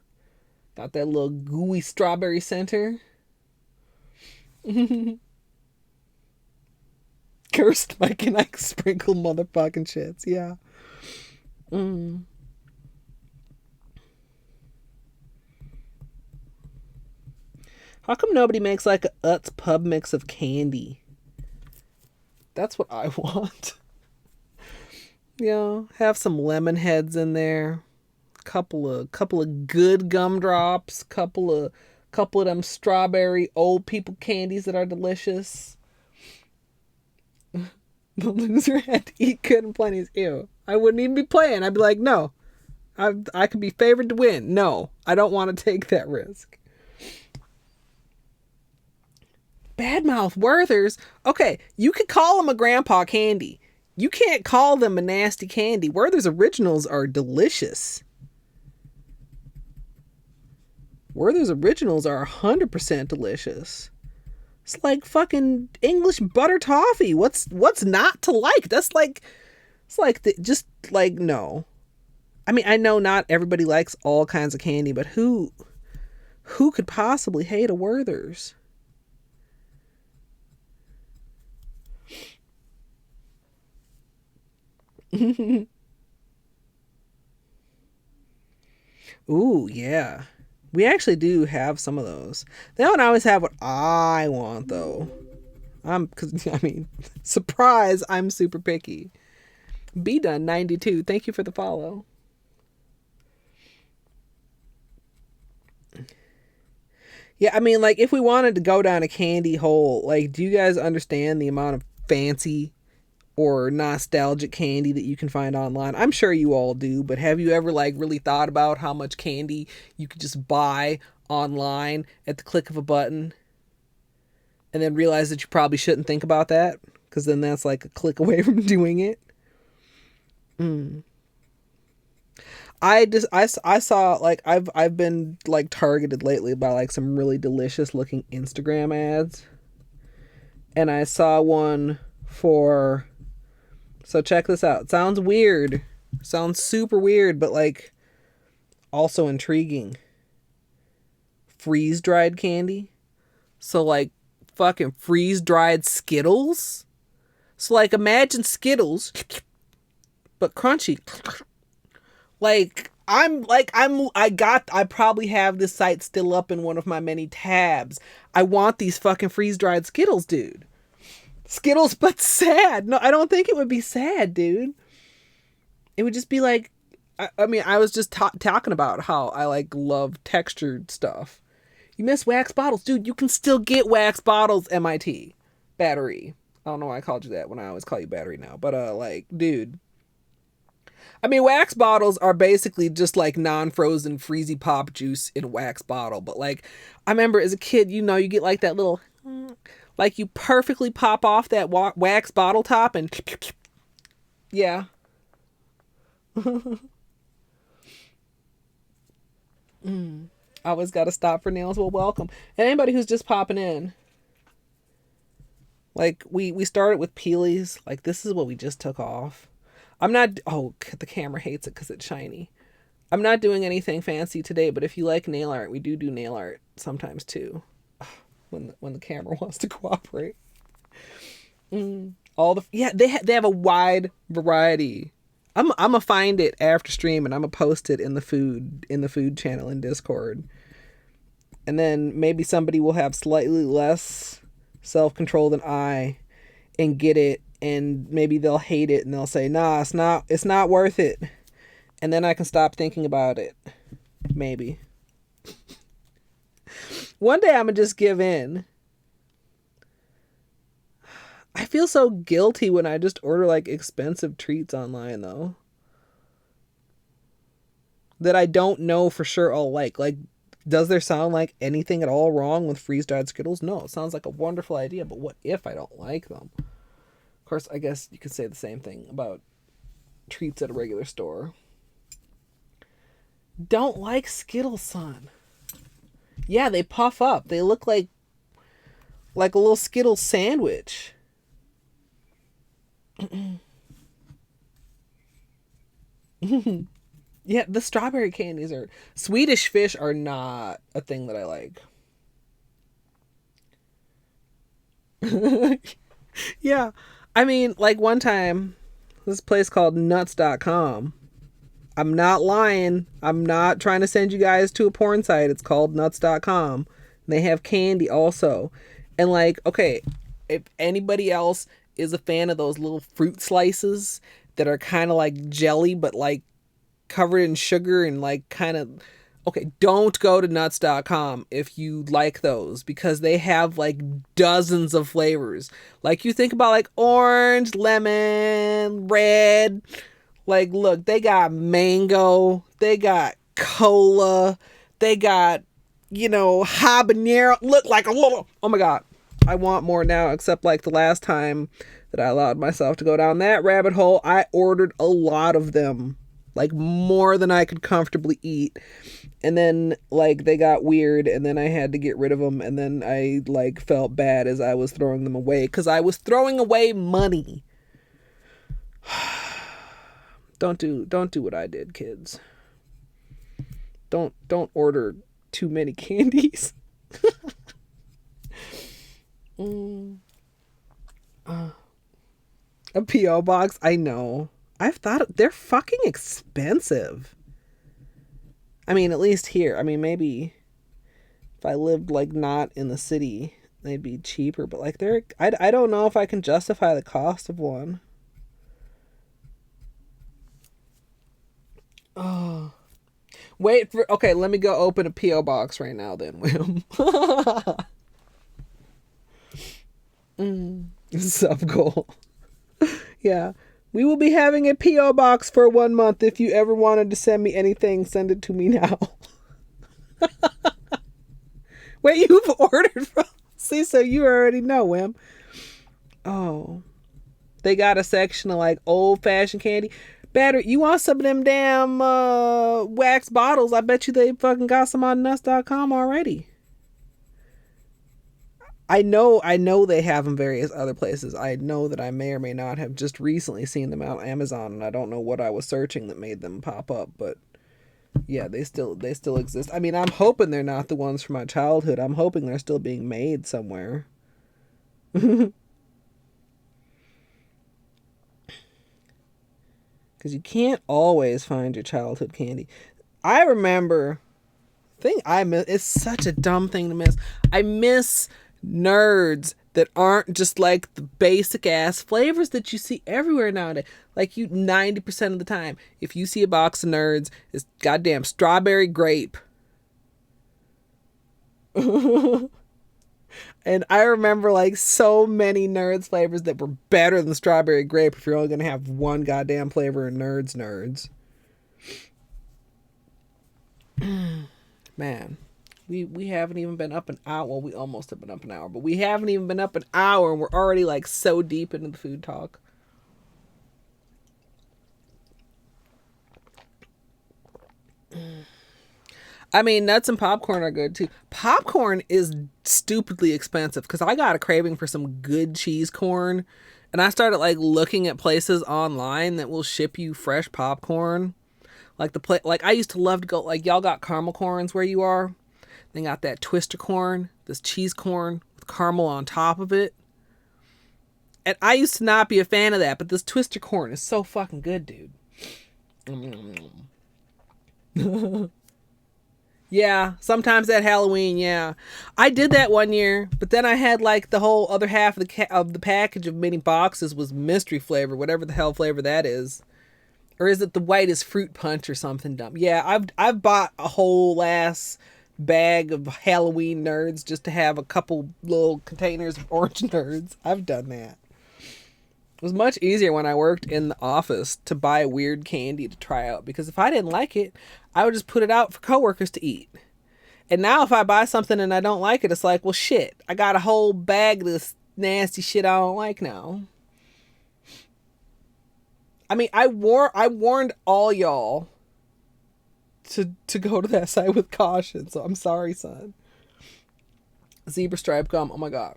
Got that little gooey strawberry center. Cursed Mike and Ike sprinkle motherfucking shits. Yeah. Mm. How come nobody makes like a Utz pub mix of candy? That's what I want. Yeah, have some lemon heads in there. Couple of good gumdrops. Couple of them strawberry old people candies that are delicious. The loser had to eat good and plenty. Ew. I wouldn't even be playing. I'd be like, no. I could be favored to win. No, I don't want to take that risk. Badmouth Werthers. Okay, you could call them a grandpa candy. You can't call them a nasty candy. Werther's Originals are delicious. Werther's Originals are 100% delicious. It's like fucking English butter toffee. What's not to like? That's like, it's like just like no. I mean, I know not everybody likes all kinds of candy, but who could possibly hate a Werther's? Ooh, yeah. We actually do have some of those. They don't always have what I want though. Cause I mean, surprise, I'm super picky. B done 92. Thank you for the follow. Yeah, I mean, like if we wanted to go down a candy hole, like, do you guys understand the amount of fancy or nostalgic candy that you can find online? I'm sure you all do, but have you ever like really thought about how much candy you could just buy online at the click of a button and then realize that you probably shouldn't think about that because then that's like a click away from doing it? Mm. I saw like I've been like targeted lately by like some really delicious looking Instagram ads, and I saw one for, so check this out. It sounds weird. Sounds super weird, but like also intriguing. Freeze dried candy. So like fucking freeze dried Skittles. So like imagine Skittles, but crunchy. I probably have this site still up in one of my many tabs. I want these fucking freeze dried Skittles, dude. Skittles, but sad. No, I don't think it would be sad, dude. It would just be like, I mean, I was just talking about how I like love textured stuff. You miss wax bottles, dude. You can still get wax bottles. MIT battery. I don't know why I called you that when I always call you battery now, but like, dude. I mean, wax bottles are basically just like non-frozen freezy pop juice in a wax bottle. But like, I remember as a kid, you know, you get like that little, like you perfectly pop off that wax bottle top and yeah. Always got to stop for nails. Well, welcome. And anybody who's just popping in. Like we started with peelies. Like this is what we just took off. I'm not, oh, the camera hates it because it's shiny. I'm not doing anything fancy today, but if you like nail art, we do nail art sometimes too. When the camera wants to cooperate. All the, yeah, they have a wide variety. I'm gonna find it after stream and I'm gonna post it in the food channel in Discord. And then maybe somebody will have slightly less self-control than I and get it, and maybe they'll hate it and they'll say, nah, it's not worth it. And then I can stop thinking about it. Maybe. One day I'm gonna just give in. I feel so guilty when I just order like expensive treats online though. That I don't know for sure I'll like. Like, does there sound like anything at all wrong with freeze-dried Skittles? No, it sounds like a wonderful idea, but what if I don't like them? Of course, I guess you could say the same thing about treats at a regular store. Don't like Skittles, son. Yeah, they puff up. They look like a little Skittles sandwich. Yeah, the strawberry candies are... Swedish fish are not a thing that I like. Yeah. I mean, like one time, this place called nuts.com. I'm not lying. I'm not trying to send you guys to a porn site. It's called nuts.com. They have candy also. And like, okay, if anybody else is a fan of those little fruit slices that are kind of like jelly, but like covered in sugar and like kind of... Okay, don't go to nuts.com if you like those, because they have like dozens of flavors. Like you think about like orange, lemon, red. Like, look, they got mango, they got cola, they got, habanero. Look, like a little... Oh my God, I want more now, except like the last time that I allowed myself to go down that rabbit hole, I ordered a lot of them. Like more than I could comfortably eat. And then like they got weird and then I had to get rid of them. And then I like felt bad as I was throwing them away, because I was throwing away money. Don't do what I did, kids. Don't order too many candies. A P.O. box, I know. I've thought they're fucking expensive. I mean, at least here. I mean, maybe if I lived like not in the city, they'd be cheaper. But like I don't know if I can justify the cost of one. Oh, wait for... Okay, let me go open a P.O. box right now then, William. Sub goal. Yeah. We will be having a P.O. box for 1 month. If you ever wanted to send me anything, send it to me now. Wait, you've ordered from... See, so you already know, Wim. Oh. They got a section of like old-fashioned candy. Battery, you want some of them damn wax bottles? I bet you they fucking got some on nuts.com already. I know they have them various other places. I know that I may or may not have just recently seen them out on Amazon, and I don't know what I was searching that made them pop up, but yeah, they still exist. I mean, I'm hoping they're not the ones from my childhood. I'm hoping they're still being made somewhere. Because you can't always find your childhood candy. I remember... thing I miss... It's such a dumb thing to miss. I miss nerds that aren't just like the basic ass flavors that you see everywhere nowadays. Like 90% of the time, if you see a box of nerds, it's goddamn strawberry grape. And I remember like so many nerds flavors that were better than strawberry grape if you're only going to have one goddamn flavor of nerds. Man. We haven't even been up an hour. Well, we almost have been up an hour, but we haven't even been up an hour and we're already like so deep into the food talk. I mean, nuts and popcorn are good too. Popcorn is stupidly expensive because I got a craving for some good cheese corn, and I started like looking at places online that will ship you fresh popcorn. Like like I used to love to go, like, y'all got caramel corns where you are. They got that twister corn, this cheese corn with caramel on top of it. And I used to not be a fan of that, but this twister corn is so fucking good, dude. Yeah, sometimes at Halloween, yeah. I did that one year, but then I had like the whole other half of the package of mini boxes was mystery flavor, whatever the hell flavor that is. Or is it the whitest fruit punch or something dumb? Yeah, I've bought a whole ass bag of Halloween nerds just to have a couple little containers of orange nerds. I've done that. It was much easier when I worked in the office to buy weird candy to try out, because if I didn't like it, I would just put it out for coworkers to eat. And now if I buy something and I don't like it, it's like, well, shit, I got a whole bag of this nasty shit I don't like now. I mean, I warned all y'all to go to that site with caution, so I'm sorry, son. Zebra stripe gum, oh my god.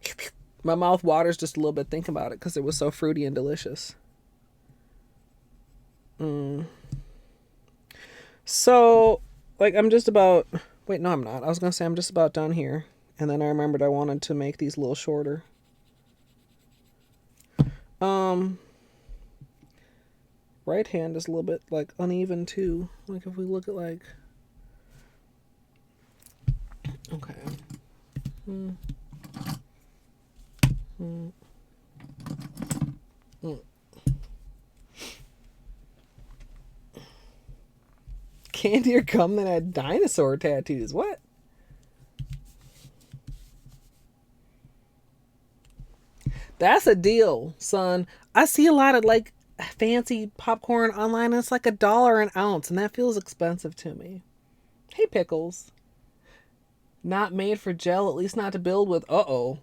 My mouth waters just a little bit thinking about it because it was so fruity and delicious. So, like, I'm just about... Wait, no, I'm not. I was going to say I'm just about done here. And then I remembered I wanted to make these a little shorter. Right hand is a little bit, like, uneven, too. Like, if we look at, like... Okay. Candy or gum that had dinosaur tattoos. What? That's a deal, son. I see a lot of like fancy popcorn online and it's like $1 an ounce, and that feels expensive to me. Hey, Pickles. Not made for gel, at least not to build with. Uh-oh.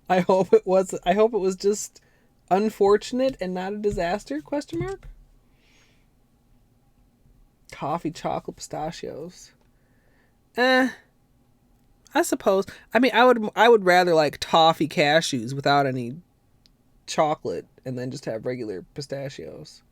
I hope it was just unfortunate and not a disaster? Question mark. Toffee chocolate pistachios. I suppose. I mean, I would rather like toffee cashews without any chocolate and then just have regular pistachios.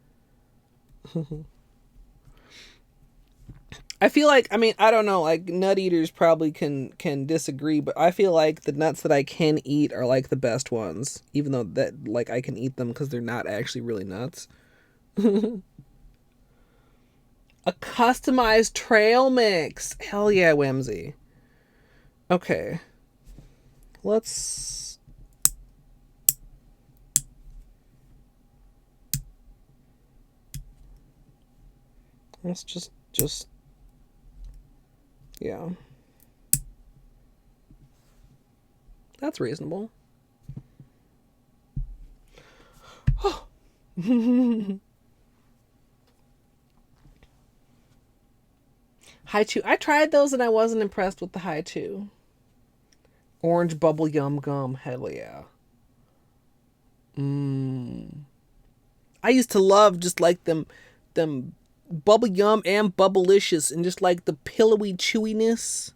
I feel like, I mean, I don't know, like nut eaters probably can disagree, but I feel like the nuts that I can eat are like the best ones, even though that like I can eat them because they're not actually really nuts. A customized trail mix. Hell yeah, Whimsy. Okay. Let's just yeah. That's reasonable. High chew. I tried those and I wasn't impressed with the high chew. Orange bubble yum gum. Hell yeah. I used to love just like them bubble yum and bubblicious and just like the pillowy chewiness.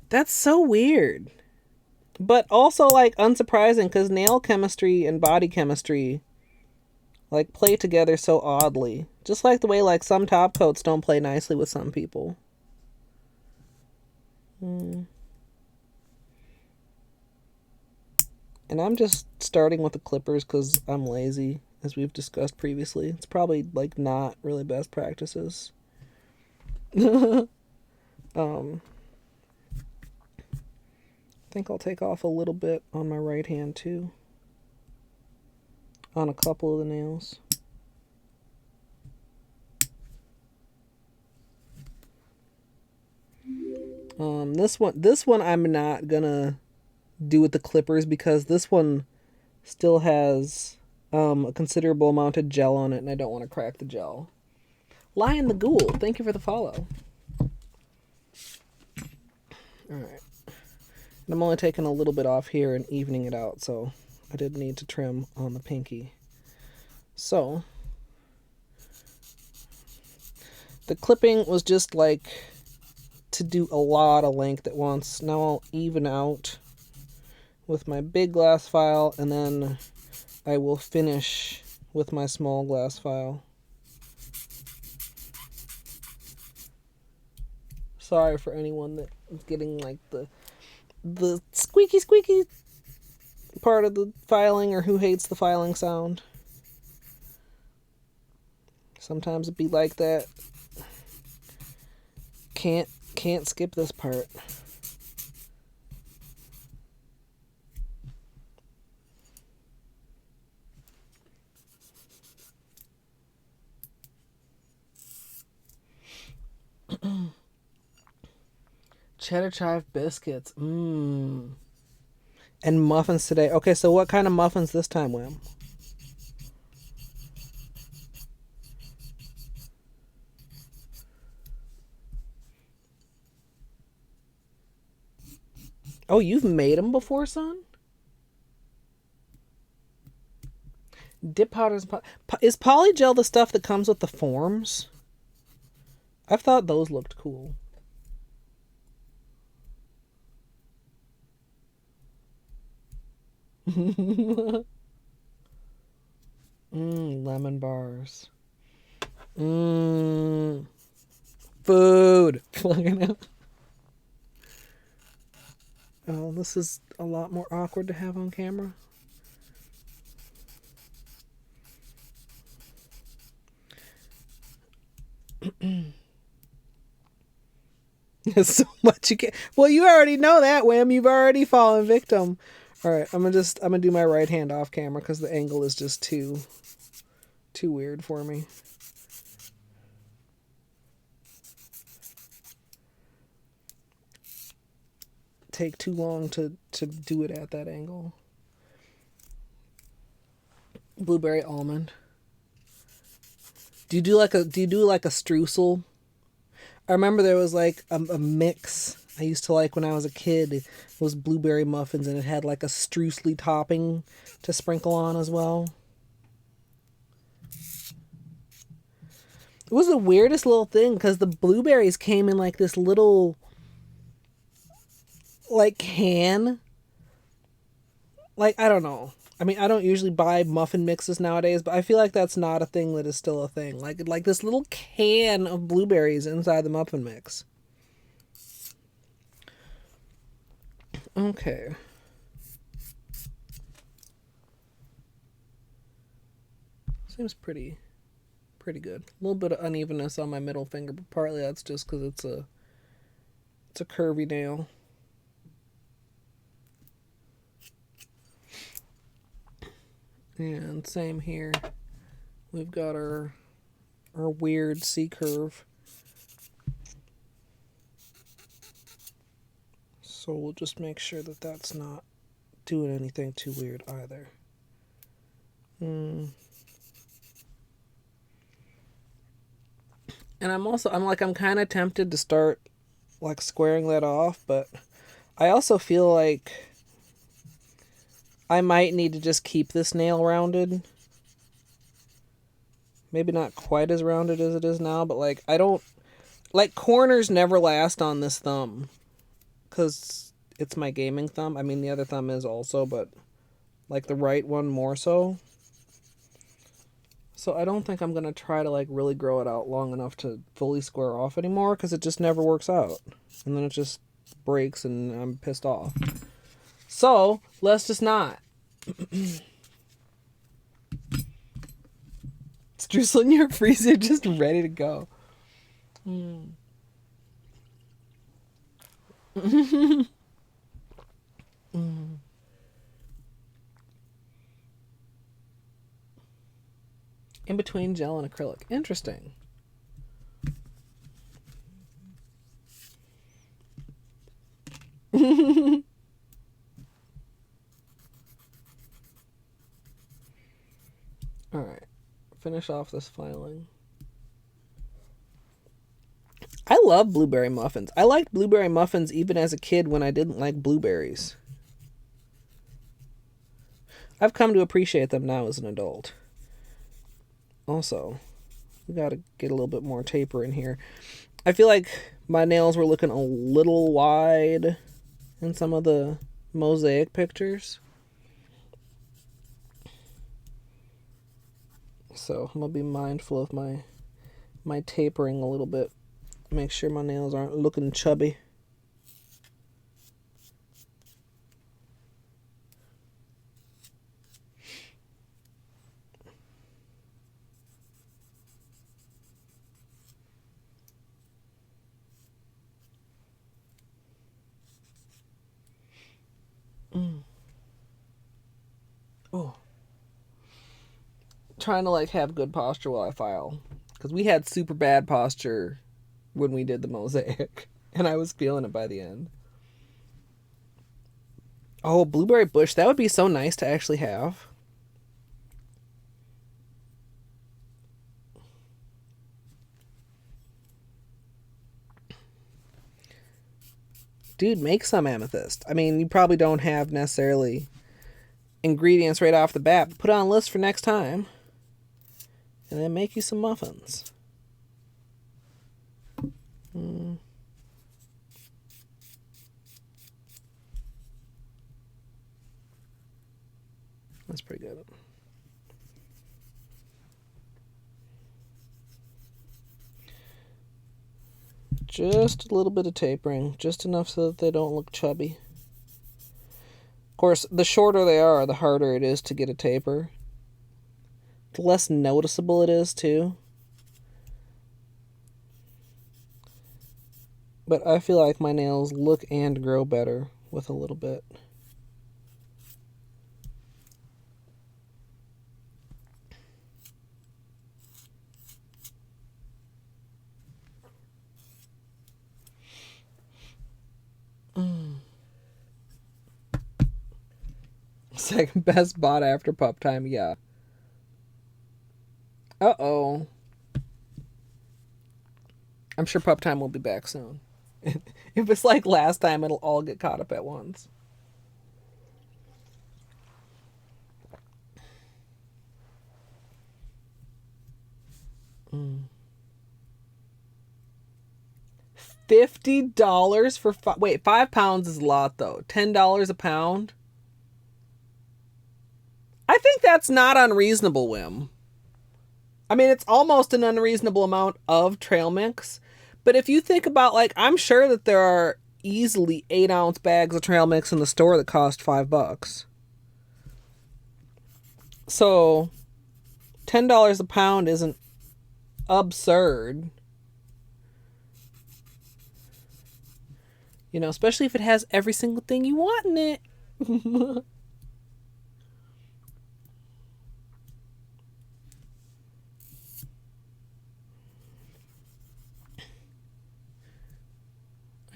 That's so weird. But also like unsurprising because nail chemistry and body chemistry like play together so oddly. Just like the way like some top coats don't play nicely with some people. And I'm just starting with the clippers because I'm lazy, as we've discussed previously. It's probably like not really best practices. I think I'll take off a little bit on my right hand too. On a couple of the nails. This one I'm not gonna do with the clippers because this one still has a considerable amount of gel on it and I don't want to crack the gel. Lion the Ghoul, thank you for the follow. Alright. And I'm only taking a little bit off here and evening it out, so I did need to trim on the pinky. So, the clipping was just like to do a lot of length at once. Now I'll even out with my big glass file and then I will finish with my small glass file. Sorry for anyone that is getting like the squeaky part of the filing or who hates the filing sound. Sometimes it be like that. Can't skip this part. Cheddar chive biscuits. Mmm. And muffins today. Okay, so what kind of muffins this time, Wham? Oh, you've made them before, son? Dip powders. Is polygel the stuff that comes with the forms? I've thought those looked cool. Lemon bars. Food. Oh, this is a lot more awkward to have on camera. There's so much you can. Well, you already know that, Wham. You've already fallen victim. All right, I'm gonna do my right hand off camera because the angle is just too weird for me. Take too long to do it at that angle. Blueberry almond. Do you do like a streusel? I remember there was like a mix I used to like when I was a kid. It was blueberry muffins and it had like a streusel topping to sprinkle on as well. It was the weirdest little thing because the blueberries came in like this little like can. Like, I don't know. I mean, I don't usually buy muffin mixes nowadays, but I feel like that's not a thing that is still a thing. Like this little can of blueberries inside the muffin mix. Okay. Seems pretty good. A little bit of unevenness on my middle finger, but partly that's just because it's a curvy nail. And same here. We've got our weird C curve. So we'll just make sure that that's not doing anything too weird either. And I'm kind of tempted to start like squaring that off, but I also feel like I might need to just keep this nail rounded. Maybe not quite as rounded as it is now, but like I don't like corners never last on this thumb because it's my gaming thumb. I mean, the other thumb is also, but like the right one more so. So I don't think I'm going to try to like really grow it out long enough to fully square off anymore because it just never works out. And then it just breaks and I'm pissed off. So let's just not. Streusel in your freezer just ready to go. In between gel and acrylic. Interesting. Alright. Finish off this filing. I love blueberry muffins. I liked blueberry muffins even as a kid when I didn't like blueberries. I've come to appreciate them now as an adult. Also, we gotta get a little bit more taper in here. I feel like my nails were looking a little wide in some of the mosaic pictures. So I'm gonna be mindful of my tapering a little bit. Make sure my nails aren't looking chubby. Oh. Trying to like have good posture while I file. Because we had super bad posture when we did the mosaic. And I was feeling it by the end. Oh, blueberry bush. That would be so nice to actually have. Dude, make some amethyst. I mean, you probably don't have necessarily ingredients right off the bat, but put it on a list for next time. And then make you some muffins. That's pretty good. Just a little bit of tapering, just enough so that they don't look chubby. Of course, the shorter they are, the harder it is to get a taper. The less noticeable it is, too. But I feel like my nails look and grow better with a little bit. Second best bought after pup time, yeah. Uh-oh. I'm sure pup time will be back soon. If it's like last time, it'll all get caught up at once. $50 for wait, 5 pounds is a lot though. $10 a pound. I think that's not unreasonable, Wim. I mean, it's almost an unreasonable amount of trail mix. But if you think about, like, I'm sure that there are easily 8-ounce bags of trail mix in the store that cost $5. So, $10 a pound isn't absurd. You know, especially if it has every single thing you want in it.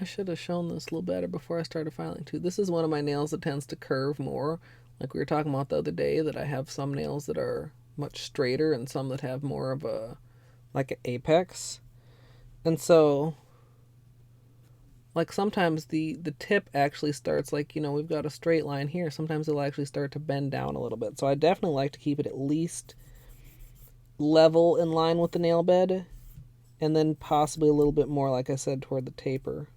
I should have shown this a little better before I started filing too. This is one of my nails that tends to curve more. Like we were talking about the other day, that I have some nails that are much straighter and some that have more of a, like an apex. And so, like sometimes the tip actually starts, like, you know, we've got a straight line here. Sometimes it'll actually start to bend down a little bit. So I definitely like to keep it at least level in line with the nail bed. And then possibly a little bit more, like I said, toward the taper.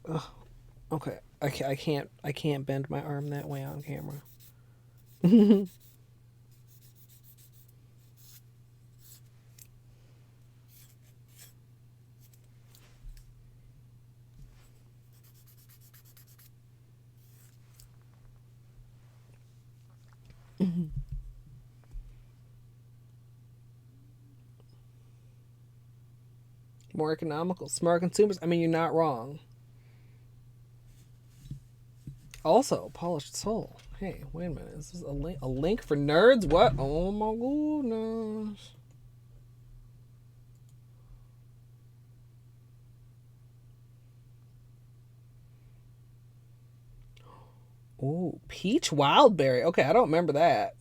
Ugh. Okay, I can't bend my arm that way on camera. More economical, smart consumers. I mean, you're not wrong. Also, polished sole. Hey, wait a minute. Is this a link for nerds? What? Oh my goodness. Oh, peach wildberry. Okay, I don't remember that.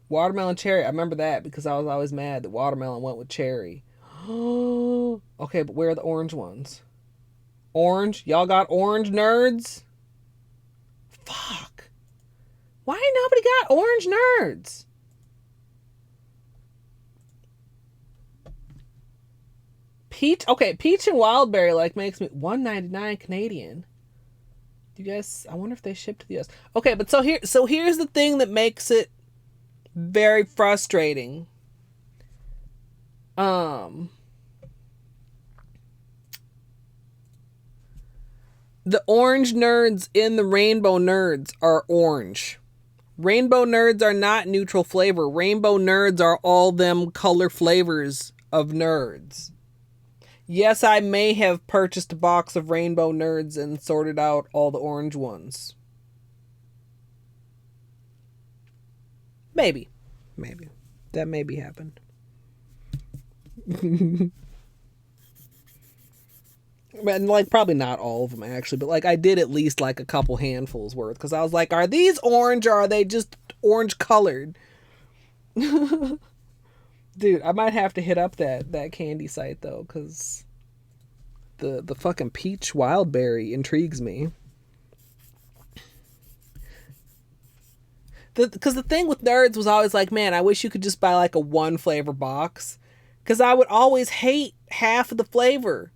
Watermelon cherry. I remember that because I was always mad that watermelon went with cherry. Okay, but where are the orange ones? Orange? Y'all got orange, nerds? Fuck. Why ain't nobody got orange, nerds? Peach? Okay, peach and wildberry like makes me $1.99 Canadian. You guys, I wonder if they ship to the US. Okay, but so here's the thing that makes it very frustrating. The orange nerds in the rainbow nerds are orange. Rainbow nerds are not neutral flavor. Rainbow nerds are all them color flavors of nerds. Yes, I may have purchased a box of rainbow nerds and sorted out all the orange ones. Maybe. That maybe happened. And like probably not all of them actually, but like I did at least like a couple handfuls worth because I was like, are these orange or are they just orange colored? Dude, I might have to hit up that candy site though, because the fucking peach wildberry intrigues me. Because the thing with Nerds was always like, man, I wish you could just buy like a one flavor box, because I would always hate half of the flavor.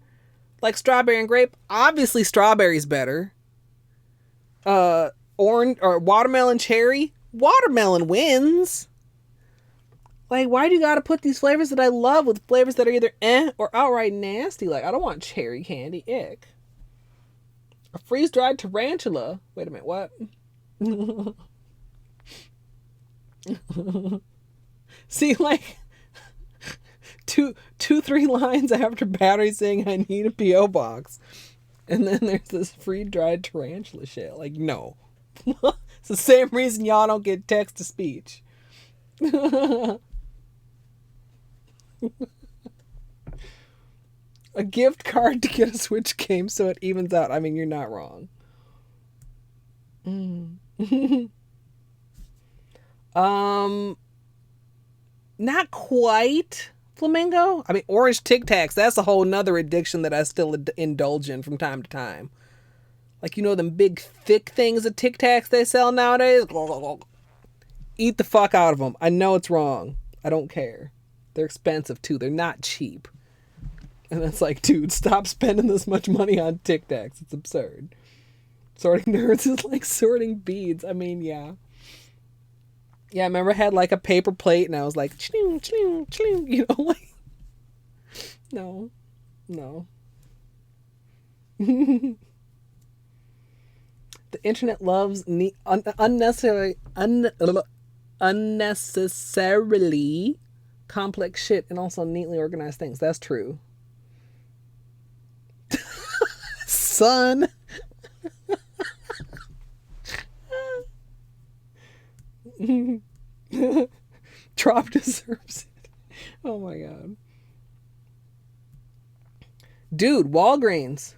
Like strawberry and grape, obviously strawberry's better. Orange or watermelon cherry, watermelon wins. Like, why do you gotta put these flavors that I love with flavors that are either or outright nasty? Like, I don't want cherry candy, ick. A freeze-dried tarantula. Wait a minute, what? See, like, three lines after Battery saying I need a P.O. box. And then there's this free-dried tarantula shit. Like, no. It's the same reason y'all don't get text-to-speech. A gift card to get a Switch game so it evens out. I mean, you're not wrong. Not quite Flamingo. I mean, orange Tic Tacs, that's a whole nother addiction that I still indulge in from time to time. Like, you know them big thick things of Tic Tacs they sell nowadays? Eat the fuck out of them. I know it's wrong. I don't care. They're expensive too. They're not cheap. And it's like, dude, stop spending this much money on Tic Tacs. It's absurd. Sorting Nerds is like sorting beads. I mean, yeah. Yeah, I remember I had like a paper plate and I was like, chling, chling, chling, you know, like, no. The internet loves unnecessarily complex shit and also neatly organized things. That's true. Son. Trop deserves it. Oh my god. Dude, Walgreens.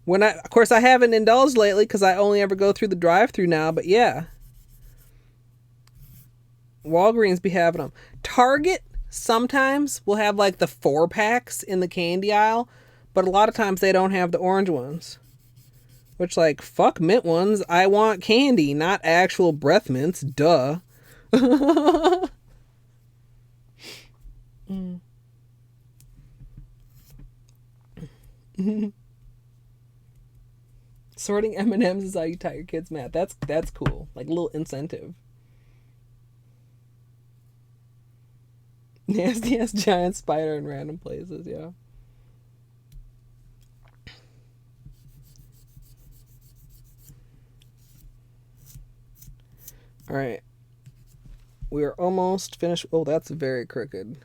Of course I haven't indulged lately because I only ever go through the drive-thru now, but yeah. Walgreens be having them. Target sometimes will have like the 4-packs in the candy aisle, but a lot of times they don't have the orange ones. Which, like, fuck mint ones. I want candy, not actual breath mints. Duh. Sorting M&Ms is how you tie your kids' mat. That's cool. Like a little incentive. Nasty ass giant spider in random places, yeah. Alright. We are almost finished. Oh, that's very crooked.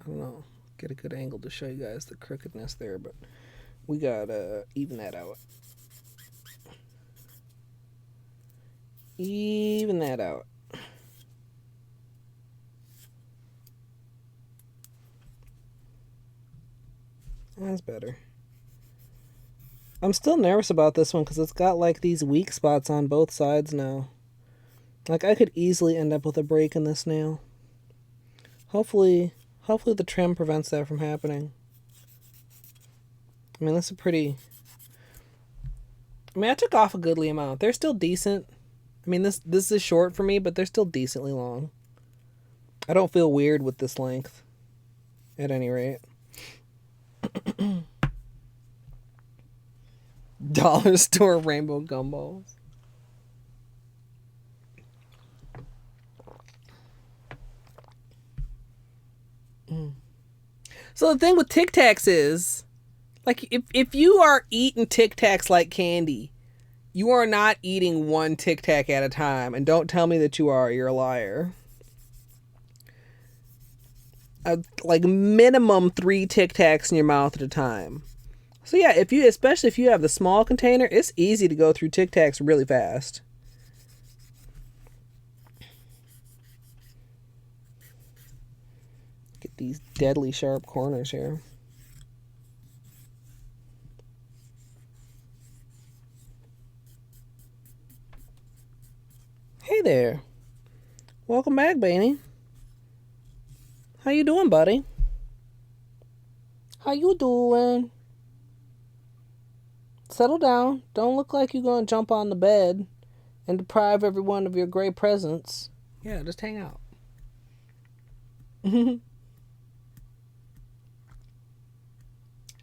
I don't know. Get a good angle to show you guys the crookedness there, but we gotta even that out. Even that out. That's better. I'm still nervous about this one because it's got like these weak spots on both sides now. Like, I could easily end up with a break in this nail. Hopefully the trim prevents that from happening. I mean, that's a pretty... I mean, I took off a goodly amount. They're still decent. I mean, this is short for me, but they're still decently long. I don't feel weird with this length. At any rate. Dollar store rainbow gumballs. So the thing with Tic Tacs is, like, if you are eating Tic Tacs like candy, you are not eating one Tic Tac at a time. And don't tell me that you are. You're a liar. Like minimum 3 Tic Tacs in your mouth at a time. So yeah, especially if you have the small container, it's easy to go through Tic Tacs really fast. these deadly sharp corners here. Hey there. Welcome back, Beanie. How you doing, buddy? How you doing? Settle down. Don't look like you're going to jump on the bed and deprive everyone of your great presence. Yeah, just hang out.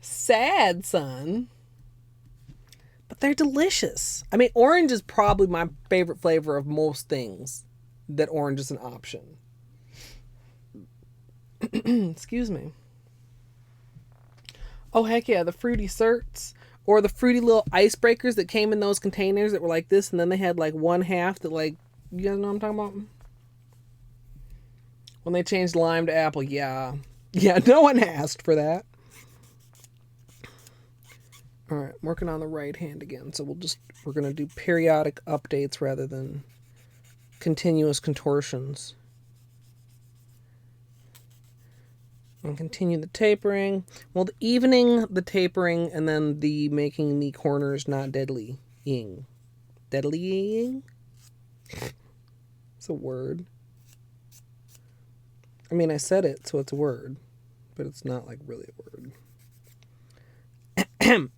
Sad, son. But they're delicious. I mean, orange is probably my favorite flavor of most things that orange is an option. Excuse me. Oh, heck yeah, the fruity certs. Or the fruity little icebreakers that came in those containers that were like this, and then they had like one half that, like, you guys know what I'm talking about? When they changed lime to apple, yeah. Yeah, no one asked for that. Alright, I'm working on the right hand again, so we're going to do periodic updates rather than continuous contortions. And continue the tapering. Well, the evening, the tapering, and then the making the corners not deadly-ing. Deadly-ing? It's a word. I mean, I said it, so it's a word. But it's not, like, really a word.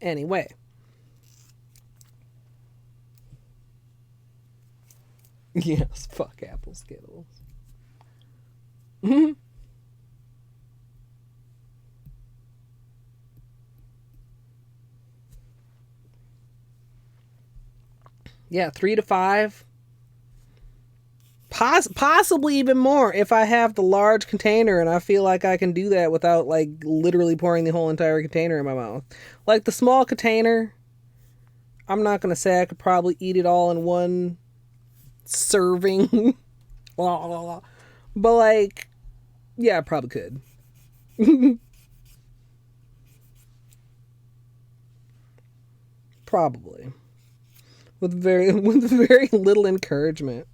Anyway. Yes, fuck apple Skittles. Yeah, 3 to 5. Possibly even more if I have the large container and I feel like I can do that without, like, literally pouring the whole entire container in my mouth. Like, the small container, I'm not going to say I could probably eat it all in one serving. But, like, yeah, I probably could. Probably. With very little encouragement.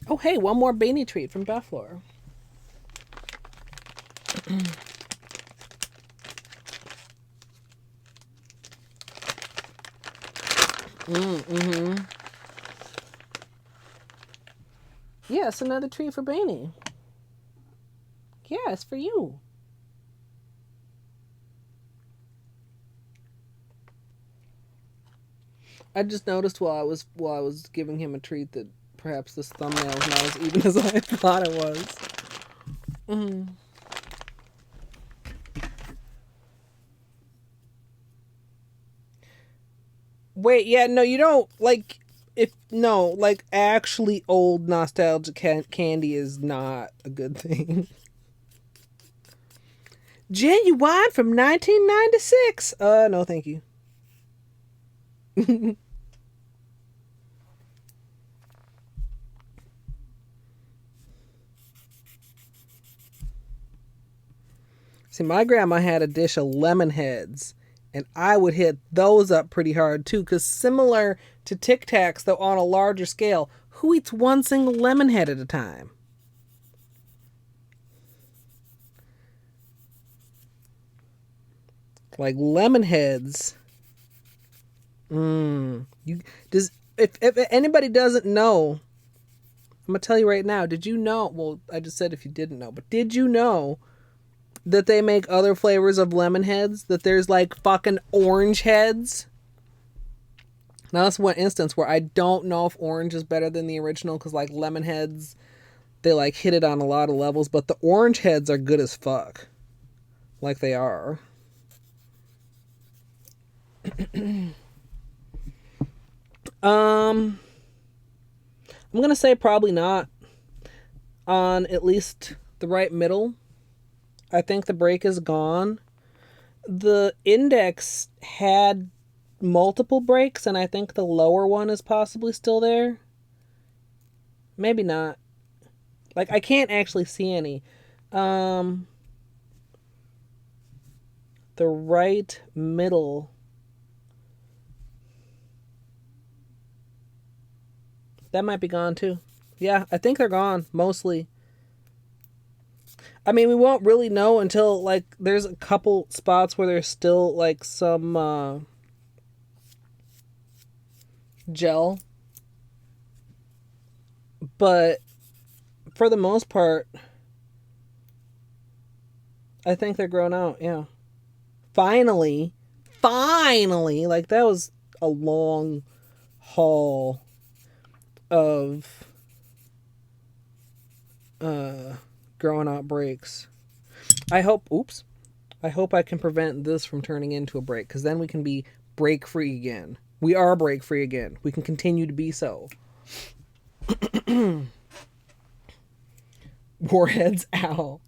Oh, hey, one more beanie treat from Buffalo. Yes, another treat for Beanie. Yes, for you. I just noticed while I was giving him a treat that perhaps this thumbnail is not as even as I thought it was. Wait, yeah, no, you don't, like, like, actually old nostalgic candy is not a good thing. Genuine from 1996. No, thank you. See, my grandma had a dish of lemon heads, and I would hit those up pretty hard too, because similar to Tic Tacs, though on a larger scale, who eats one single lemon head at a time? Like, lemon heads. If anybody doesn't know, I'm gonna tell you right now. Did you know? Well, I just said if you didn't know, but did you know that they make other flavors of lemon heads? That there's, like, fucking orange heads. Now that's one instance where I don't know if orange is better than the original, because, like, lemon heads, they, like, hit it on a lot of levels, but the orange heads are good as fuck. Like, they are. I'm gonna say probably not. On at least the right middle, I think the break is gone. The index had multiple breaks, and I think the lower one is possibly still there. Maybe not. Like, I can't actually see any. The right middle, that might be gone too. Yeah, I think they're gone, mostly. I mean, we won't really know until, like, there's a couple spots where there's still, like, some, gel. But, for the most part, I think they're grown out, yeah. Finally, like, that was a long haul of, growing out breaks. I hope I can prevent this from turning into a break, because then we can be break free again. We are break free again. We can continue to be so. Warheads owl.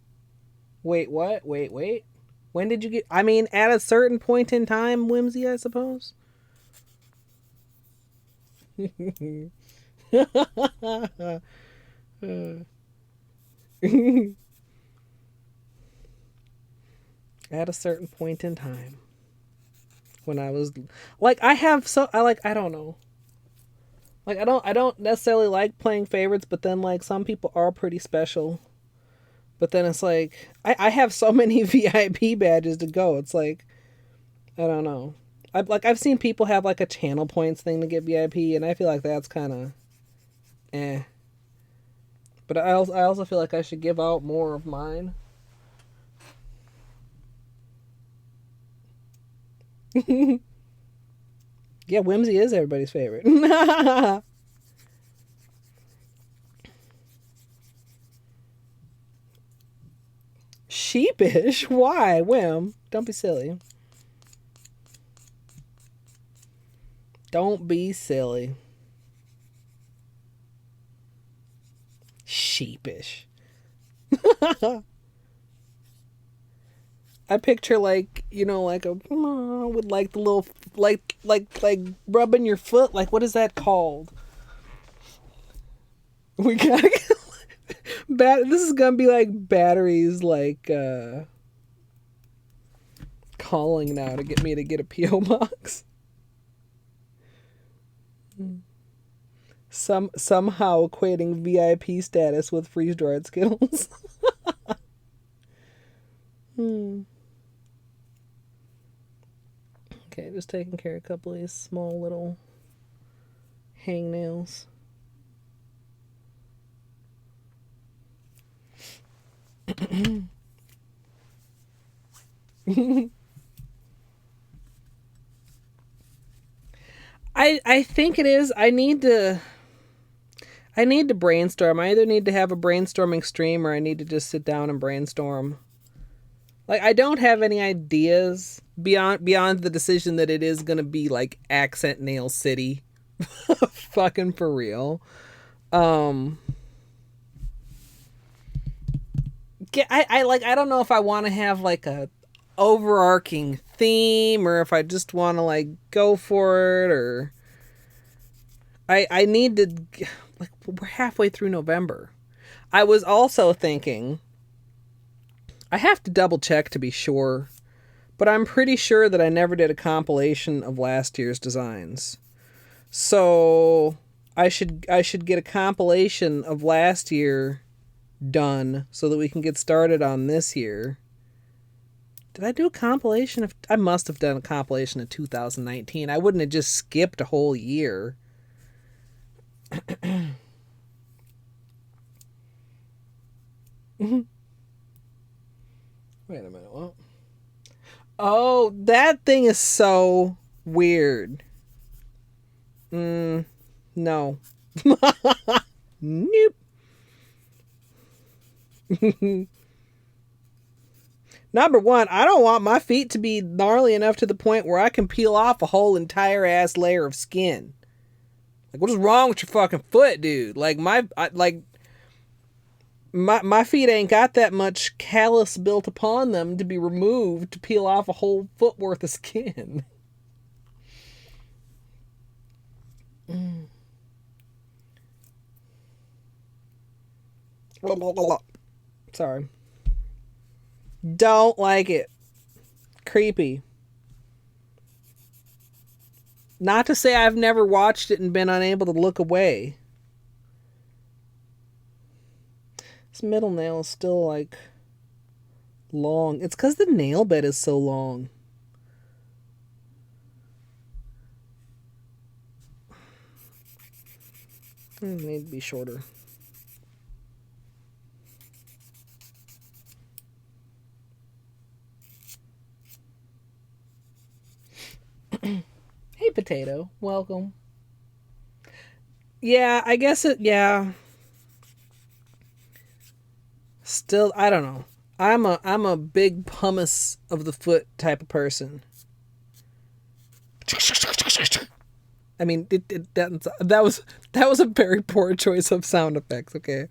Wait, what? Wait. When did you get... I mean, at a certain point in time, Whimsy, I suppose? At a certain point in time. When I was... Like, I don't know. Like, I don't necessarily like playing favorites, but then, like, some people are pretty special. But then it's like, I have so many VIP badges to go. It's like, I don't know. I've seen people have, like, a channel points thing to get VIP, and I feel like that's kind of, eh. But I also feel like I should give out more of mine. Yeah, Whimsy is everybody's favorite. Sheepish? Why? Whim? Don't be silly. Don't be silly. Sheepish. I picture, like, you know, like a with, like, the little, like rubbing your foot. Like, what is that called? We gotta get this is gonna be like batteries, like, calling now to get me to get a P.O. box. Somehow equating VIP status with freeze dried Skittles. Okay, just taking care of a couple of these small little hangnails. I think it is. I need to brainstorm. I either need to have a brainstorming stream, or I need to just sit down and brainstorm. Like, I don't have any ideas beyond the decision that it is going to be, like, Accent Nail City. Fucking for real. I don't know if I want to have, like, a overarching theme, or if I just want to, like, go for it, or I need to, like, we're halfway through November. I was also thinking, I have to double check to be sure, but I'm pretty sure that I never did a compilation of last year's designs. So I should get a compilation of last year done so that we can get started on this year. Did I do a compilation of... I must have done a compilation of 2019. I wouldn't have just skipped a whole year. Wait a minute. What? Oh, that thing is so weird. No. Nope. Number one, I don't want my feet to be gnarly enough to the point where I can peel off a whole entire ass layer of skin. Like, what is wrong with your fucking foot, dude? Like, my feet ain't got that much callus built upon them to be removed to peel off a whole foot worth of skin. Sorry. Don't like it. Creepy. Not to say I've never watched it and been unable to look away. This middle nail is still like long. It's because the nail bed is so long. It need to be shorter. Hey, Potato. Welcome. Yeah, I guess it, yeah. Still, I don't know. I'm a big pumice of the foot type of person. I mean, that was a very poor choice of sound effects. Okay.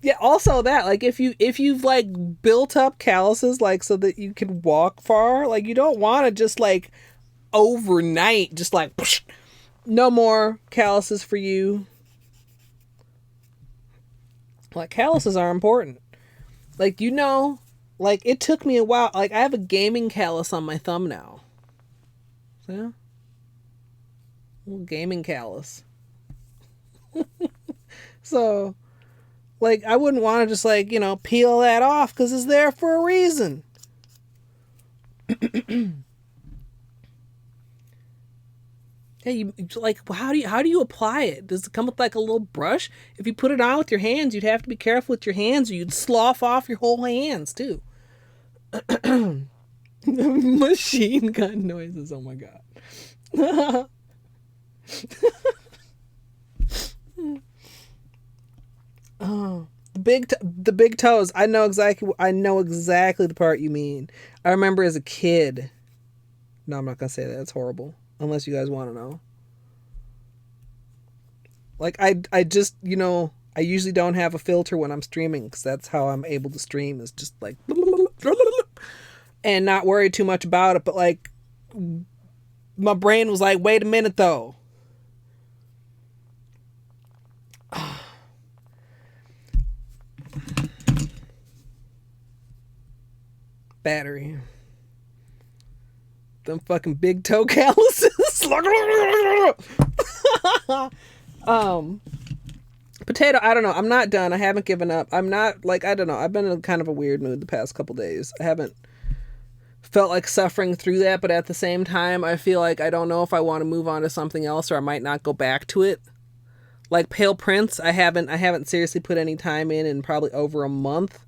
Yeah. Also, that like if you've like built up calluses like so that you can walk far, like you don't want to just like overnight just like no more calluses for you. Like calluses are important. Like like it took me a while. Like I have a gaming callus on my thumb now. Yeah. Little gaming callus. So, like, I wouldn't want to just, like, peel that off because it's there for a reason. Hey, like, how do you apply it? Does it come with, like, a little brush? If you put it on with your hands, you'd have to be careful with your hands or you'd slough off your whole hands, too. Machine gun noises, oh my god. Oh, the big toes. I know exactly the part you mean. I remember as a kid. No, I'm not gonna say that. It's horrible. Unless you guys want to know. Like I just I usually don't have a filter when I'm streaming because that's how I'm able to stream is just like and not worry too much about it. But like my brain was like, wait a minute though. Battery. Them fucking big toe calluses. Potato, I don't know. I'm not done. I haven't given up. I'm not like I don't know. I've been in kind of a weird mood the past couple days. I haven't felt like suffering through that, but at the same time, I feel like I don't know if I want to move on to something else or I might not go back to it. Like Pale Prince, I haven't seriously put any time in probably over a month.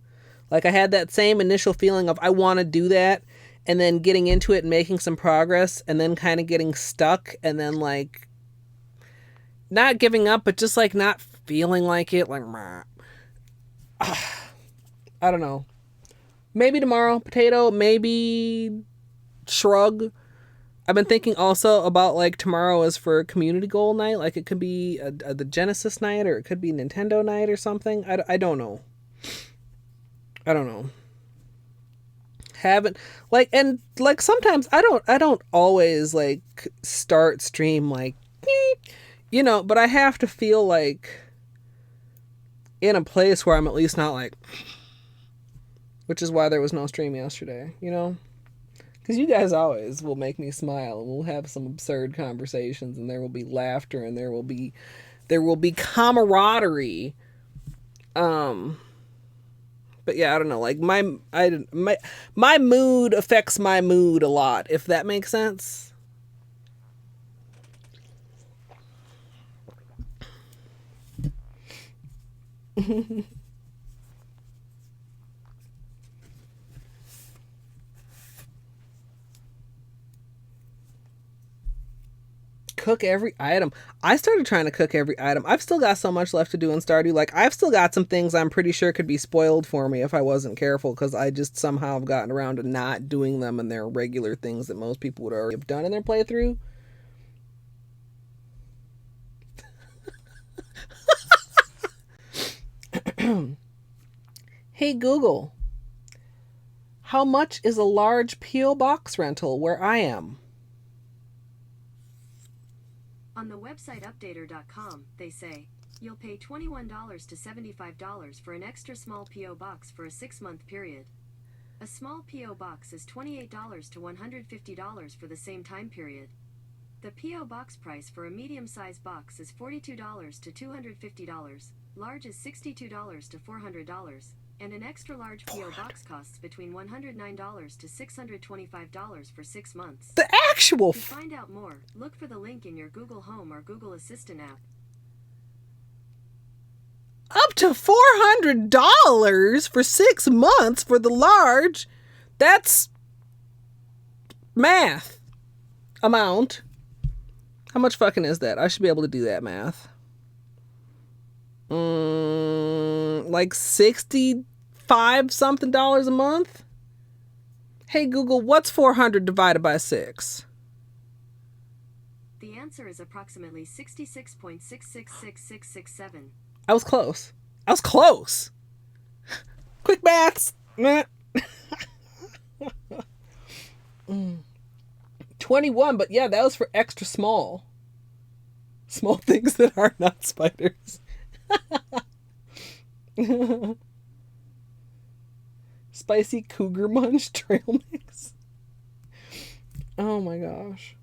Like I had that same initial feeling of I want to do that and then getting into it and making some progress and then kind of getting stuck and then like not giving up but just like not feeling like it like I don't know. Maybe tomorrow, Potato, maybe shrug. I've been thinking also about like tomorrow is for community goal night. Like it could be the Genesis night or it could be Nintendo night or something. I don't know. I don't know. Haven't like and like sometimes I don't always like start stream like but I have to feel like in a place where I'm at least not like which is why there was no stream yesterday, because you guys always will make me smile and we'll have some absurd conversations and there will be laughter and there will be camaraderie. But yeah, I don't know. Like my mood affects my mood a lot, if that makes sense. Cook every item. I started trying to cook every item. I've still got so much left to do in Stardew. Like, I've still got some things I'm pretty sure could be spoiled for me if I wasn't careful, because I just somehow have gotten around to not doing them, and they're regular things that most people would already have done in their playthrough. Hey, Google. How much is a large P.O. box rental where I am? On the website updater.com, they say, you'll pay $21 to $75 for an extra small P.O. box for a 6-month period. A small P.O. box is $28 to $150 for the same time period. The P.O. box price for a medium-sized box is $42 to $250, large is $62 to $400, and an extra large P.O. box costs between $109 to $625 for 6 months. The actual... To find out more, look for the link in your Google Home or Google Assistant app. Up to $400 for 6 months for the large. That's math amount. How much fucking is that? I should be able to do that math. Like 65 something dollars a month? Hey Google, what's 400 divided by 6? The answer is approximately 66.666667. I was close. Quick maths. 21, but yeah, that was for extra small. Small things that are not spiders. Spicy cougar munch trail mix. Oh my gosh.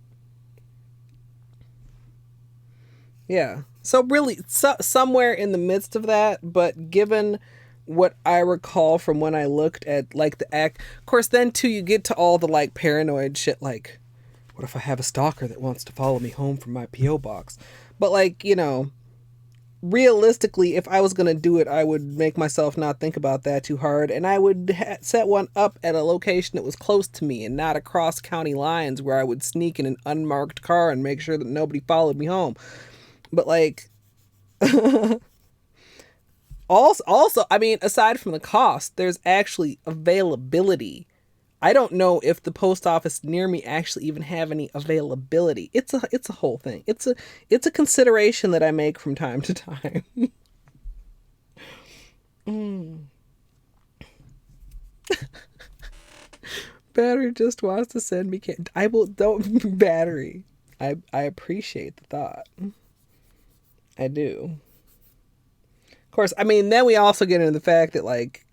Yeah. So really, somewhere in the midst of that, but given what I recall from when I looked at like the act, of course, then too, you get to all the like paranoid shit, like, what if I have a stalker that wants to follow me home from my P.O. box? But like, you know, realistically, if I was going to do it, I would make myself not think about that too hard. And I would set one up at a location that was close to me and not across county lines where I would sneak in an unmarked car and make sure that nobody followed me home. But like, also, I mean, aside from the cost, there's actually availability. I don't know if the post office near me actually even have any availability. It's a whole thing. It's a consideration that I make from time to time. Battery just wants to send me I will don't battery. I appreciate the thought. I do. Of course, I mean, then we also get into the fact that, like,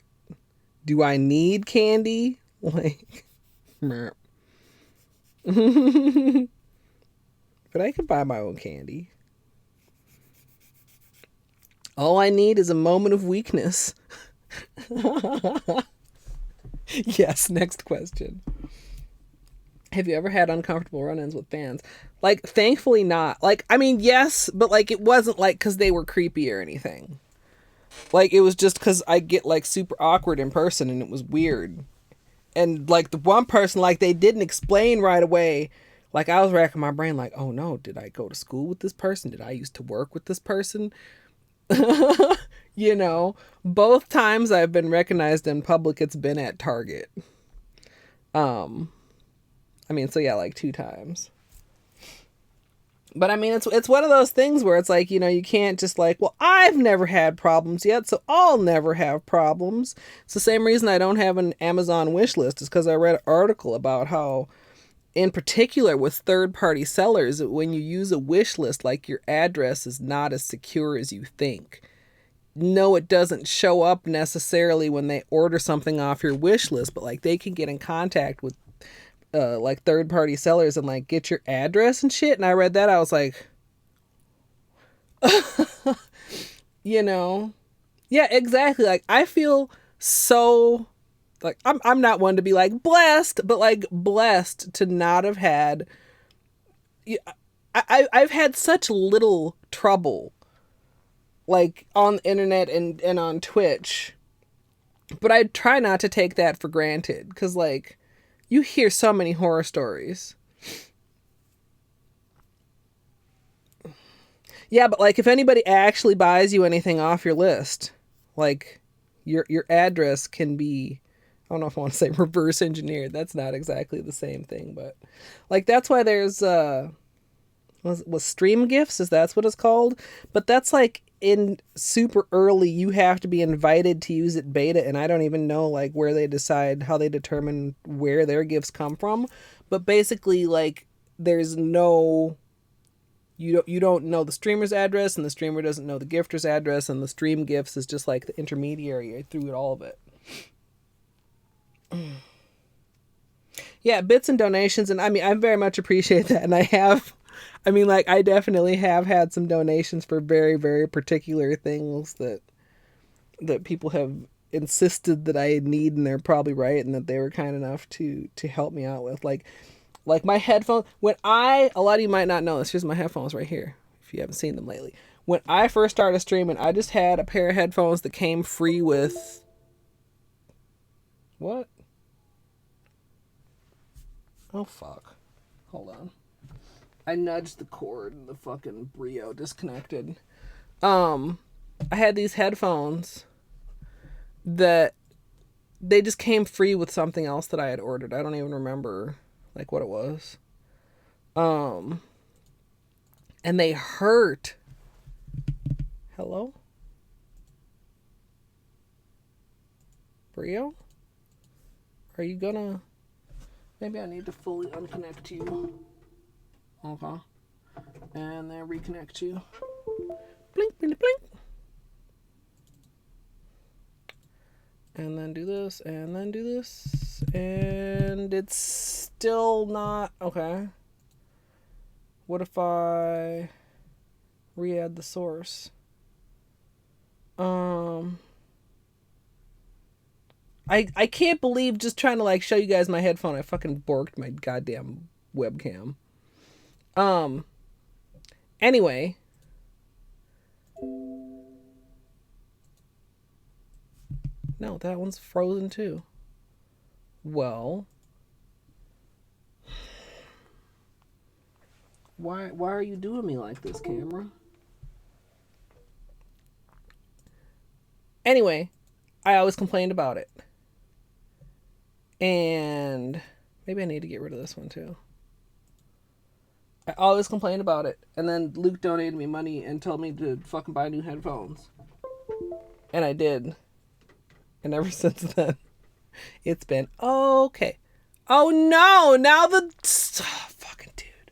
do I need candy? Like, but I can buy my own candy. All I need is a moment of weakness. Yes, next question. Have you ever had uncomfortable run-ins with fans? Like, thankfully not. Like, I mean, yes, but like, it wasn't like because they were creepy or anything. Like, it was just because I get like super awkward in person and it was weird. And like the one person, like, they didn't explain right away. Like, I was racking my brain like, oh no, did I go to school with this person? Did I used to work with this person? You know, both times I've been recognized in public, it's been at Target. I mean, so yeah, like 2 times. But I mean, it's one of those things where it's like, you know, you can't just like, well, I've never had problems yet, so I'll never have problems. It's the same reason I don't have an Amazon wish list, is because I read an article about how, in particular with third-party sellers, when you use a wish list, like, your address is not as secure as you think. No, it doesn't show up necessarily when they order something off your wish list, but like they can get in contact with like third-party sellers and like get your address and shit. And I read that, I was like, you know, yeah, exactly. Like, I feel so like I'm not one to be like blessed, but like blessed to not have had. I've had such little trouble, like, on the internet and on Twitch, but I try not to take that for granted, because like, you hear so many horror stories. Yeah, but like, if anybody actually buys you anything off your list, like, your address can be, I don't know if I want to say reverse engineered. That's not exactly the same thing, but like, that's why there's was stream gifts, is that's what it's called? But that's like in super early, you have to be invited to use it beta, and I don't even know like where they decide, how they determine where their gifts come from. But basically, like, there's no, you don't know the streamer's address, and the streamer doesn't know the gifter's address, and the stream gifts is just like the intermediary through all of it. Yeah, bits and donations, and I mean, I very much appreciate that, and I have I mean, like, I definitely have had some donations for very, very particular things that people have insisted that I need, and they're probably right, and that they were kind enough to help me out with. Like my headphones. A lot of you might not know this. Here's my headphones right here. If you haven't seen them lately, when I first started streaming, I just had a pair of headphones that came free with what? Oh fuck! Hold on. I nudged the cord and the fucking Brio disconnected. I had these headphones that they just came free with something else that I had ordered. I don't even remember like what it was. And they hurt. Hello? Brio? Are you gonna... Maybe I need to fully unconnect you. Okay. And then reconnect you. Blink, blink, blink. And then do this, and then do this. And it's still not... Okay. What if I re-add the source? I can't believe, just trying to like show you guys my headphone, I fucking borked my goddamn webcam. Anyway. No, that one's frozen too. Well, why are you doing me like this, camera? Anyway, I always complained about it. And maybe I need to get rid of this one too. I always complained about it. And then Luke donated me money and told me to fucking buy new headphones. And I did. And ever since then, it's been okay. Oh no! Now the... Oh, fucking dude.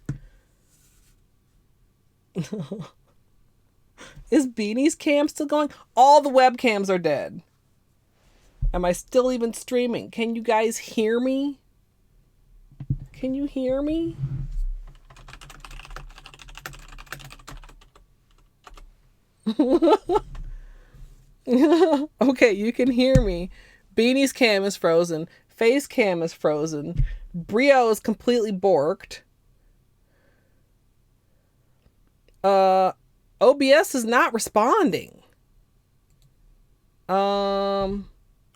Is Beanie's cam still going? All the webcams are dead. Am I still even streaming? Can you guys hear me? Can you hear me? Okay, you can hear me. Beanie's cam is frozen. Face cam is frozen. Brio is completely borked. OBS is not responding.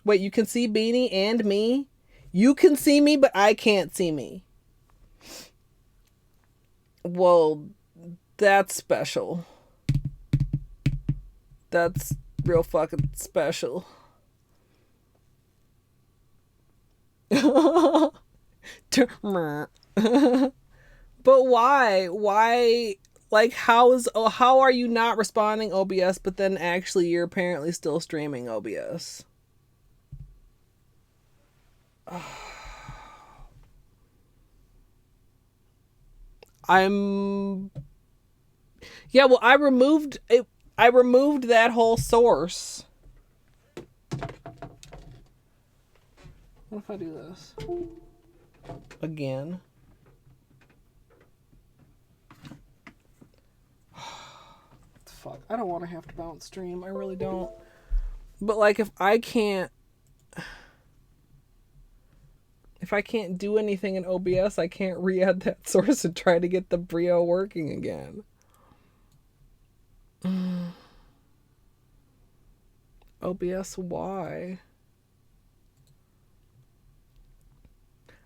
Wait, you can see Beanie and me? You can see me, but I can't see me. Well, that's special. That's real fucking special. But why? Why? Like, how are you not responding OBS, but then actually you're apparently still streaming OBS? Yeah, well, I removed it. I removed that whole source. What if I do this again? Fuck, I don't want to have to bounce stream. I really don't. But like, if I can't do anything in OBS, I can't re-add that source and try to get the Brio working again. OBS, why?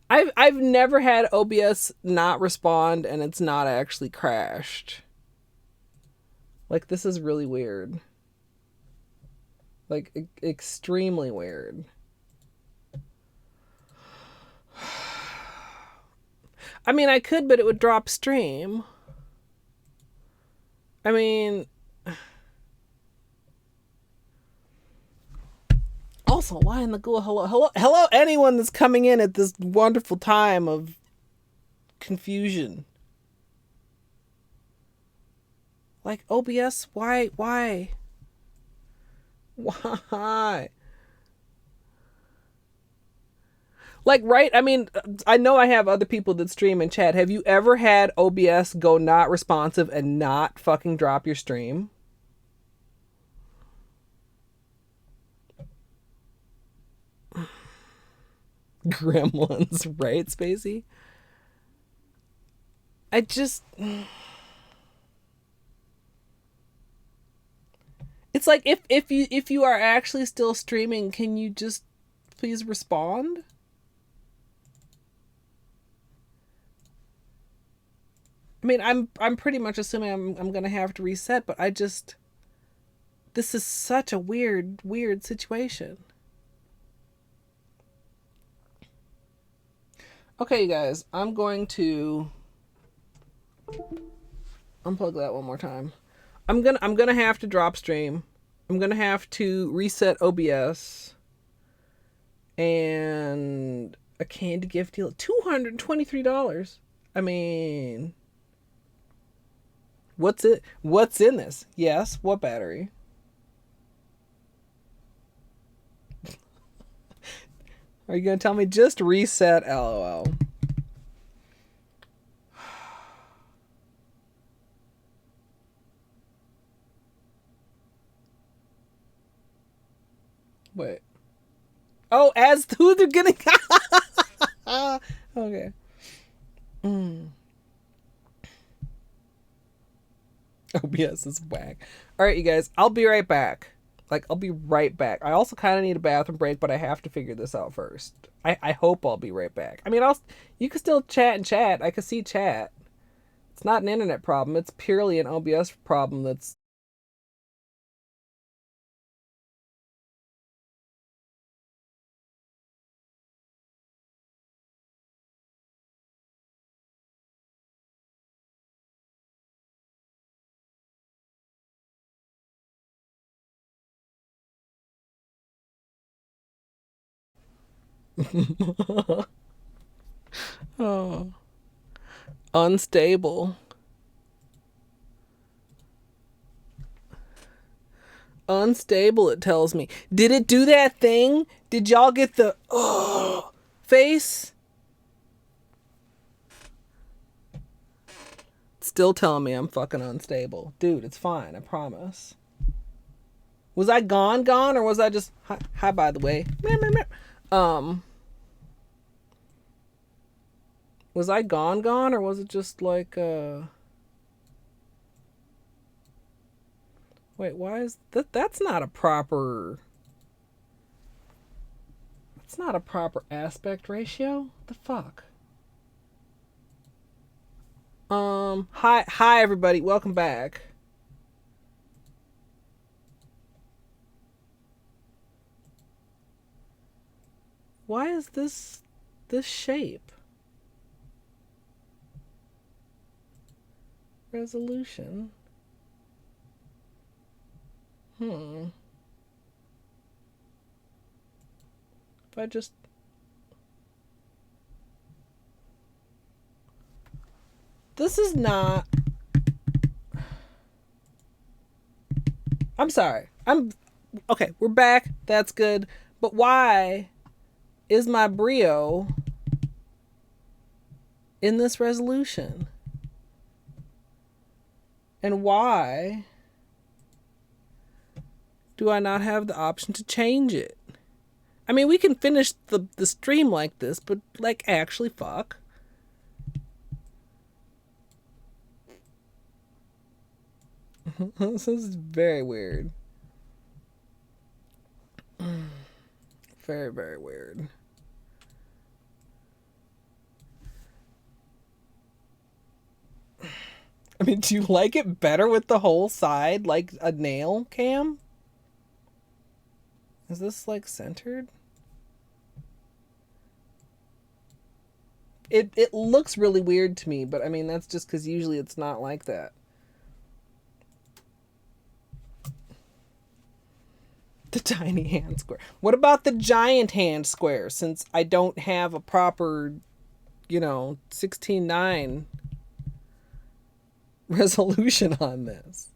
I've never had OBS not respond and it's not actually crashed. Like, this is really weird. Like, extremely weird. I mean, I could, but it would drop stream. I mean... Also, why in the ghoul? Hello, anyone that's coming in at this wonderful time of confusion. Like, OBS, why? Why? Like, right? I mean, I know I have other people that stream and chat. Have you ever had OBS go not responsive and not fucking drop your stream? Gremlins, right, Spacey? I just, it's like if you are actually still streaming, can you just please respond? I mean, I'm pretty much assuming I'm gonna have to reset, but I just, this is such a weird situation. Okay, you guys, I'm going to unplug that one more time. I'm gonna have to drop stream. I'm gonna have to reset OBS and a candy gift deal, $223. I mean, what's it? What's in this? Yes, what battery? Are you gonna tell me just reset? LOL. Wait. Oh, as who they're getting? Okay. OBS is whack. All right, you guys. I'll be right back. Like, I'll be right back. I also kind of need a bathroom break, but I have to figure this out first. I hope I'll be right back. I mean, you can still chat and chat. I can see chat. It's not an internet problem. It's purely an OBS problem that's oh, unstable. Unstable, it tells me. Did it do that thing? Did y'all get the face? It's still telling me I'm fucking unstable. Dude, it's fine, I promise. Was I gone, or was I just hi by the way? Was I gone, or was it just like wait, why is that's not a proper aspect ratio? The fuck? Hi everybody, welcome back. Why is this shape? Resolution. If I just this is not I'm sorry. Okay, we're back. That's good. But why is my Brio in this resolution? And why do I not have the option to change it? I mean, we can finish the stream like this, but like actually fuck. This is very weird. Very, very weird. I mean, do you like it better with the whole side, like a nail cam? Is this like centered? It looks really weird to me, but I mean that's just because usually it's not like that. The tiny hand square. What about the giant hand square? Since I don't have a proper, 16:9 resolution on this.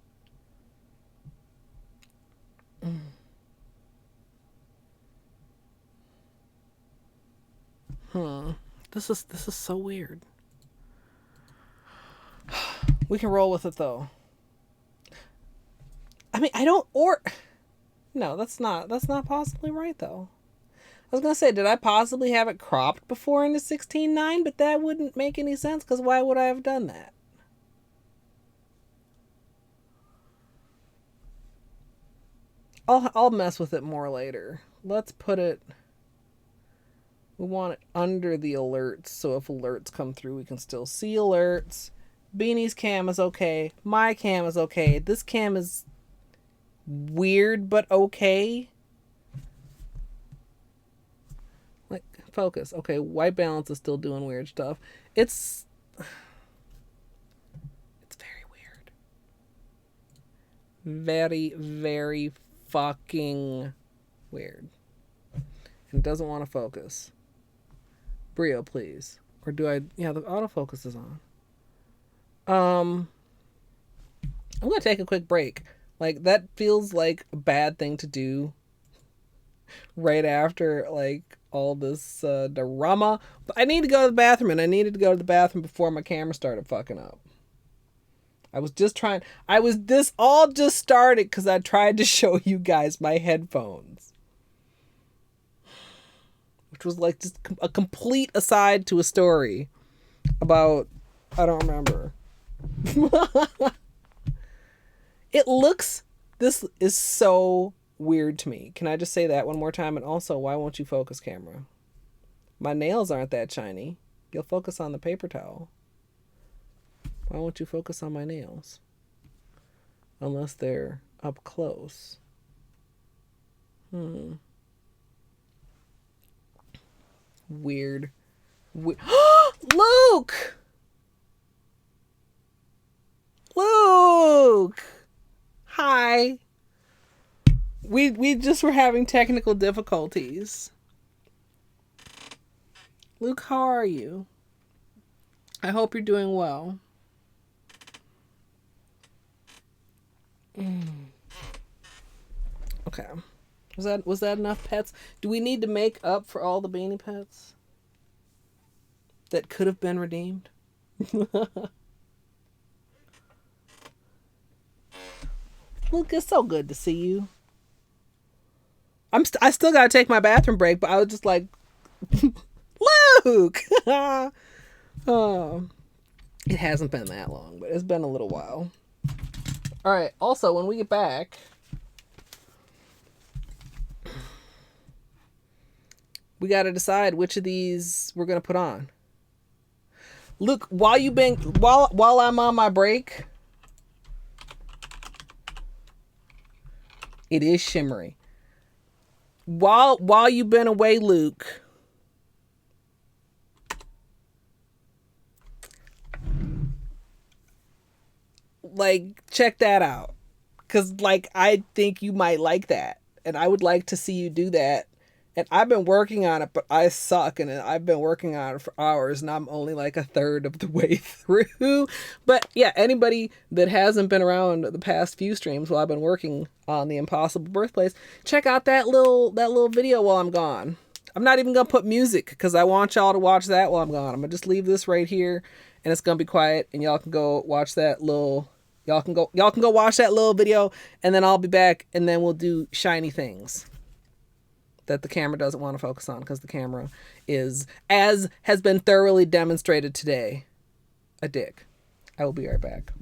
This is so weird. We can roll with it though. I mean, I don't or no, that's not possibly right though. I was gonna say, did I possibly have it cropped before into 16:9? But that wouldn't make any sense because why would I have done that? I'll mess with it more later. Let's put it. We want it under the alerts, so if alerts come through, we can still see alerts. Beanie's cam is okay. My cam is okay. This cam is weird but okay. Like focus. Okay, white balance is still doing weird stuff. It's very weird. Very, very fucking weird. And doesn't want to focus. Brio, please. Or do I? Yeah, the autofocus is on. I'm gonna take a quick break. Like that feels like a bad thing to do right after like all this drama. But I need to go to the bathroom, and I needed to go to the bathroom before my camera started fucking up. This all just started because I tried to show you guys my headphones, which was like just a complete aside to a story about, I don't remember. This is so weird to me. Can I just say that one more time? And also, why won't you focus, camera? My nails aren't that shiny. You'll focus on the paper towel. Why won't you focus on my nails? Unless they're up close. Weird. Luke! Luke! Hi. We just were having technical difficulties. Luke, how are you? I hope you're doing well. Okay. Was that enough pets? Do we need to make up for all the beanie pets that could have been redeemed? Luke, it's so good to see you. I still gotta take my bathroom break, but I was just like, Luke. Oh, it hasn't been that long, but it's been a little while. All right. Also, when we get back, we got to decide which of these we're gonna put on. Luke, while I'm on my break, it is shimmery. While you've been away, Luke, like check that out, cause like I think you might like that, and I would like to see you do that. And I've been working on it, but I suck, and I've been working on it for hours, and I'm only like a third of the way through. But yeah, anybody that hasn't been around the past few streams while I've been working on the Impossible Birthplace, check out that little video while I'm gone. I'm not even gonna put music because I want y'all to watch that while I'm gone. I'm gonna just leave this right here, and it's gonna be quiet, and y'all can go watch that little. Y'all can go watch that little video, and then I'll be back, and then we'll do shiny things that the camera doesn't want to focus on because the camera is, as has been thoroughly demonstrated today, a dick. I will be right back.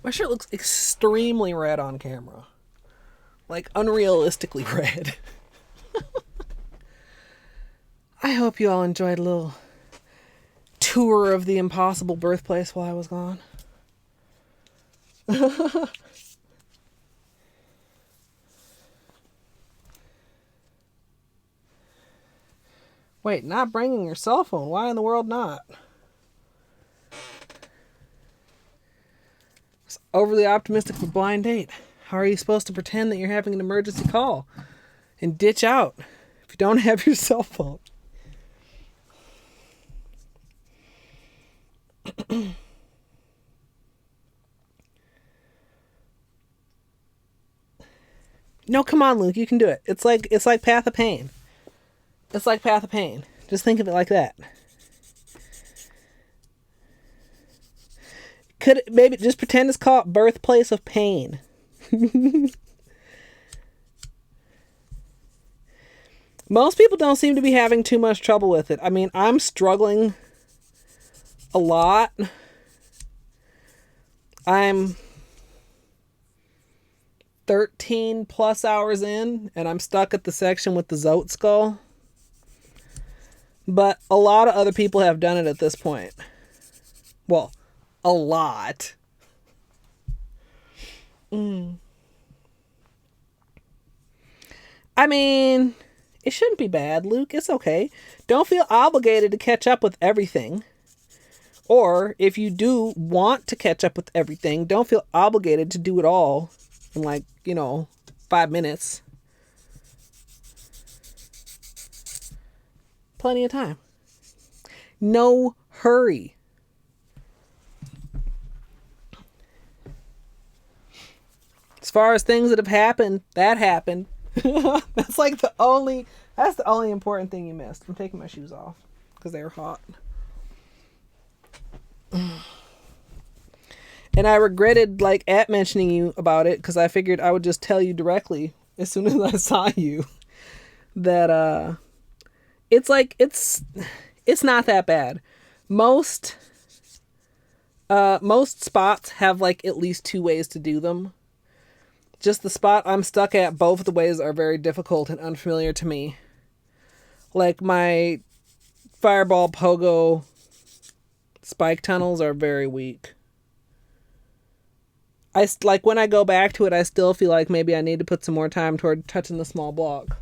My shirt looks extremely red on camera. Like, unrealistically red. I hope you all enjoyed a little tour of the impossible birthplace while I was gone. Wait, not bringing your cell phone? Why in the world not? It's overly optimistic for blind date. How are you supposed to pretend that you're having an emergency call and ditch out if you don't have your cell phone? No, come on, Luke, you can do it. It's like Path of Pain. It's like Path of Pain. Just think of it like that. Could it, maybe just pretend it's called Birthplace of Pain. Most people don't seem to be having too much trouble with it. I mean, I'm struggling a lot. I'm 13 plus hours in, and I'm stuck at the section with the Zote skull. But a lot of other people have done it at this point. Well, a lot. I mean, it shouldn't be bad, Luke. It's okay. Don't feel obligated to catch up with everything. Or if you do want to catch up with everything, don't feel obligated to do it all in 5 minutes. Plenty of time. No hurry. As far as things that have happened, that happened. That's the only important thing you missed. I'm taking my shoes off because they were hot. And I regretted at mentioning you about it because I figured I would just tell you directly as soon as I saw you that it's not that bad. Most spots have at least 2 ways to do them. Just the spot I'm stuck at, both of the ways are very difficult and unfamiliar to me. My fireball pogo spike tunnels are very weak. When I go back to it, I still feel like maybe I need to put some more time toward touching the small block.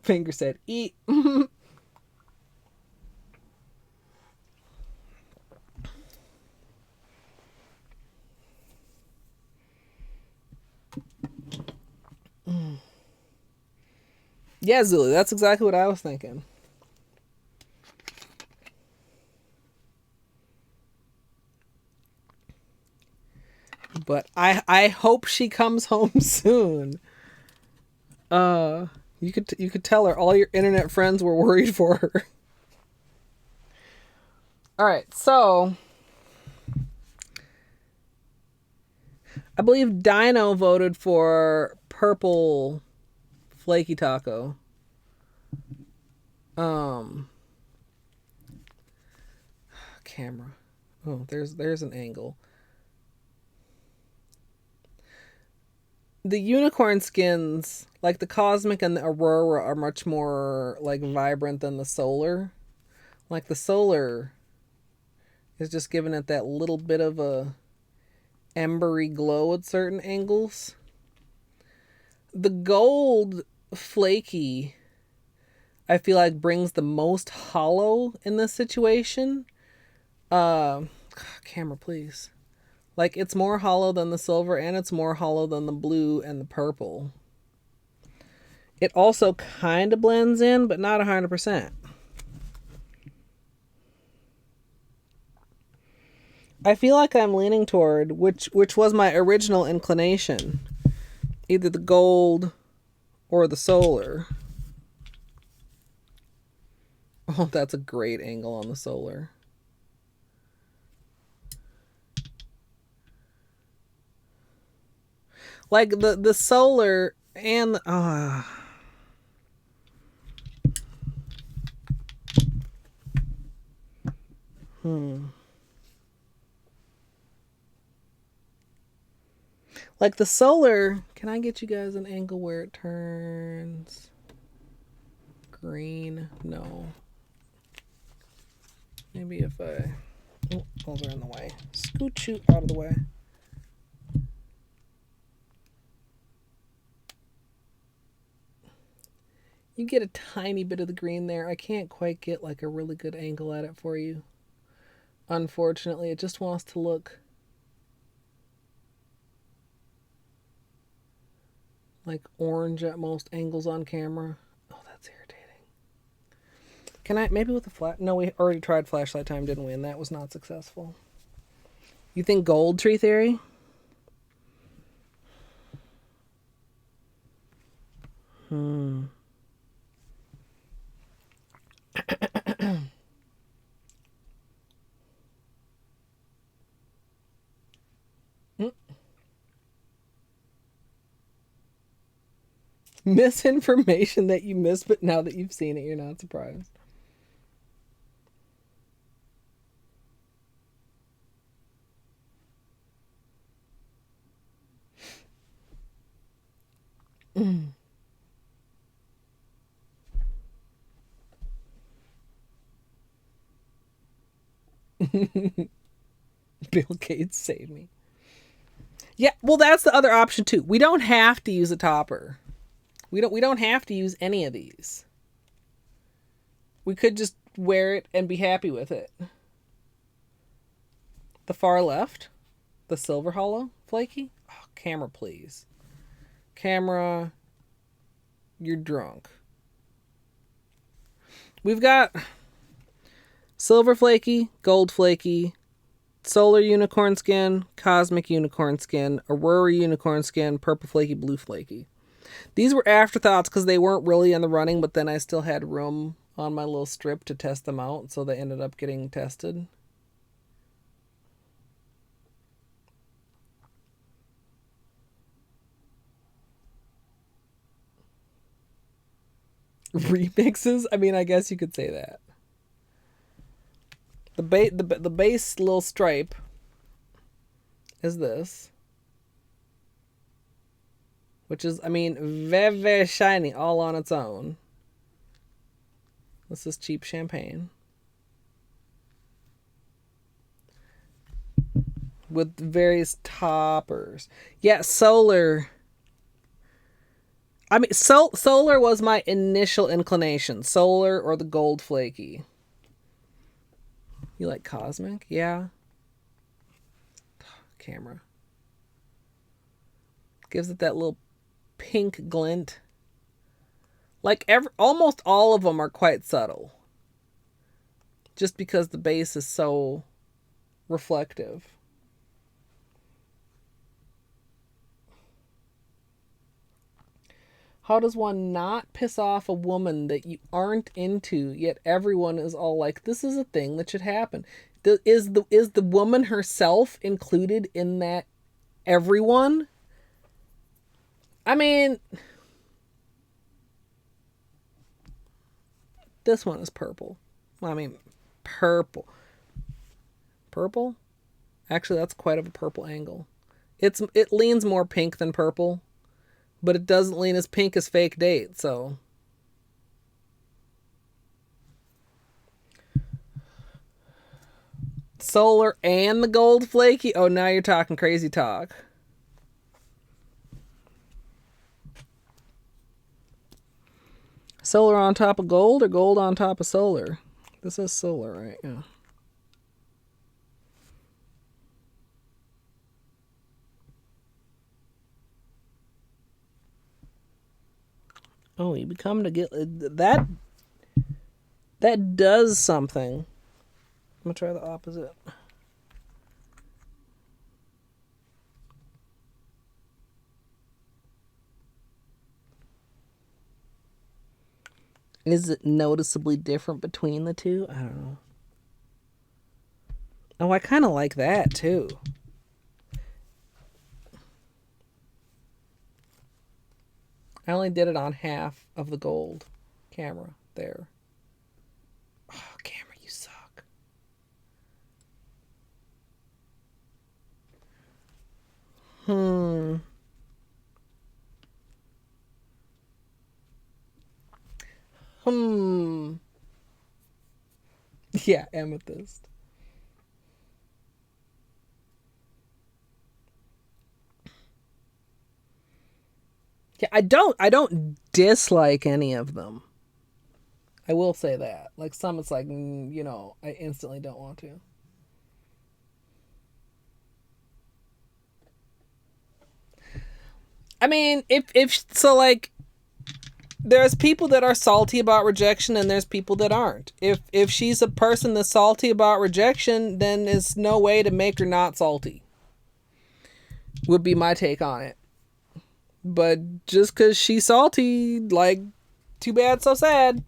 Finger said, eat. Yeah, Zuli, that's exactly what I was thinking. But I hope she comes home soon. You could tell her all your internet friends were worried for her. All right, so I believe Dino voted for purple flaky taco. Camera. Oh, there's an angle. The unicorn skins, the cosmic and the aurora, are much more vibrant than the solar. The solar is just giving it that little bit of a embery glow at certain angles. The gold flaky, I feel brings the most hollow in this situation. Camera, please. It's more hollow than the silver, and it's more hollow than the blue and the purple. It also kind of blends in, but not 100%. I feel like I'm leaning toward, which was my original inclination, either the gold or the solar. Oh, that's a great angle on the solar. The solar and Like the solar, can I get you guys an angle where it turns green? No. Maybe if I... Oh, those are in the way. Scoot you out of the way. You get a tiny bit of the green there. I can't quite get like a really good angle at it for you. Unfortunately, it just wants to look like orange at most angles on camera. Oh, that's irritating. Can I, maybe with the flash? No, we already tried flashlight time, didn't we? And that was not successful. You think gold, tree theory? Misinformation that you missed, but now that you've seen it, you're not surprised. Bill Gates saved me. Yeah, well, that's the other option too. We don't have to use a topper. We don't have to use any of these. We could just wear it and be happy with it. The far left, the silver hollow flaky. Oh, camera, please. Camera, you're drunk. We've got silver flaky, gold flaky, solar unicorn skin, cosmic unicorn skin, aurora unicorn skin, purple flaky, blue flaky. These were afterthoughts because they weren't really in the running, but then I still had room on my little strip to test them out, so they ended up getting tested. Remixes? I mean, I guess you could say that. The base little stripe is this. Which is, I mean, very, very shiny all on its own. This is cheap champagne. With various toppers. Yeah, solar. I mean, solar was my initial inclination. Solar or the gold flaky. You like cosmic? Yeah. Camera. Gives it that little pink glint. Like almost all of them are quite subtle. Just because the base is so reflective. How does one not piss off a woman that you aren't into, yet everyone is all like, this is a thing that should happen? Is the woman herself included in that everyone? I mean, this one is purple. I mean, purple. Purple? Actually, that's quite of a purple angle. It leans more pink than purple, but it doesn't lean as pink as Fake Date, so. Solar and the gold flaky? Oh, now you're talking crazy talk. Solar on top of gold or gold on top of solar? This is solar, right? Yeah. Oh, you become to get that. That does something. I'm gonna try the opposite. Is it noticeably different between the two? I don't know. Oh, I kind of like that too. I only did it on half of the gold camera there. Oh, camera, you suck. Hmm. Hmm. Yeah, amethyst. Yeah, I don't dislike any of them. I will say that. Like some it's like, I instantly don't want to. I mean, if so like there's people that are salty about rejection and there's people that aren't. If she's a person that's salty about rejection, then there's no way to make her not salty. Would be my take on it. But just cuz she's salty, like too bad so sad.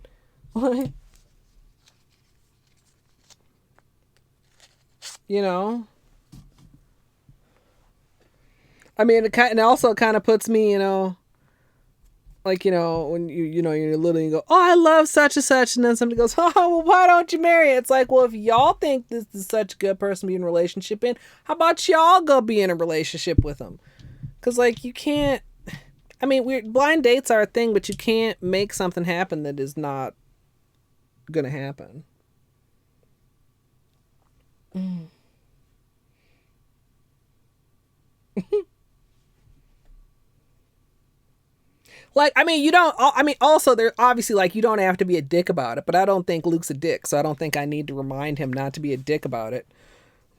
you know. I mean, it also kind of puts me, like when you're little and you go, oh, I love such and such, and then somebody goes, oh, well, why don't you marry it? It's like, well, if y'all think this is such a good person to be in a relationship in, how about y'all go be in a relationship with them? Because like you can't. I mean, blind dates are a thing, but you can't make something happen that is not gonna happen. Mm. Like, I mean, you don't. I mean, also, there obviously like you don't have to be a dick about it, but I don't think Luke's a dick, so I don't think I need to remind him not to be a dick about it.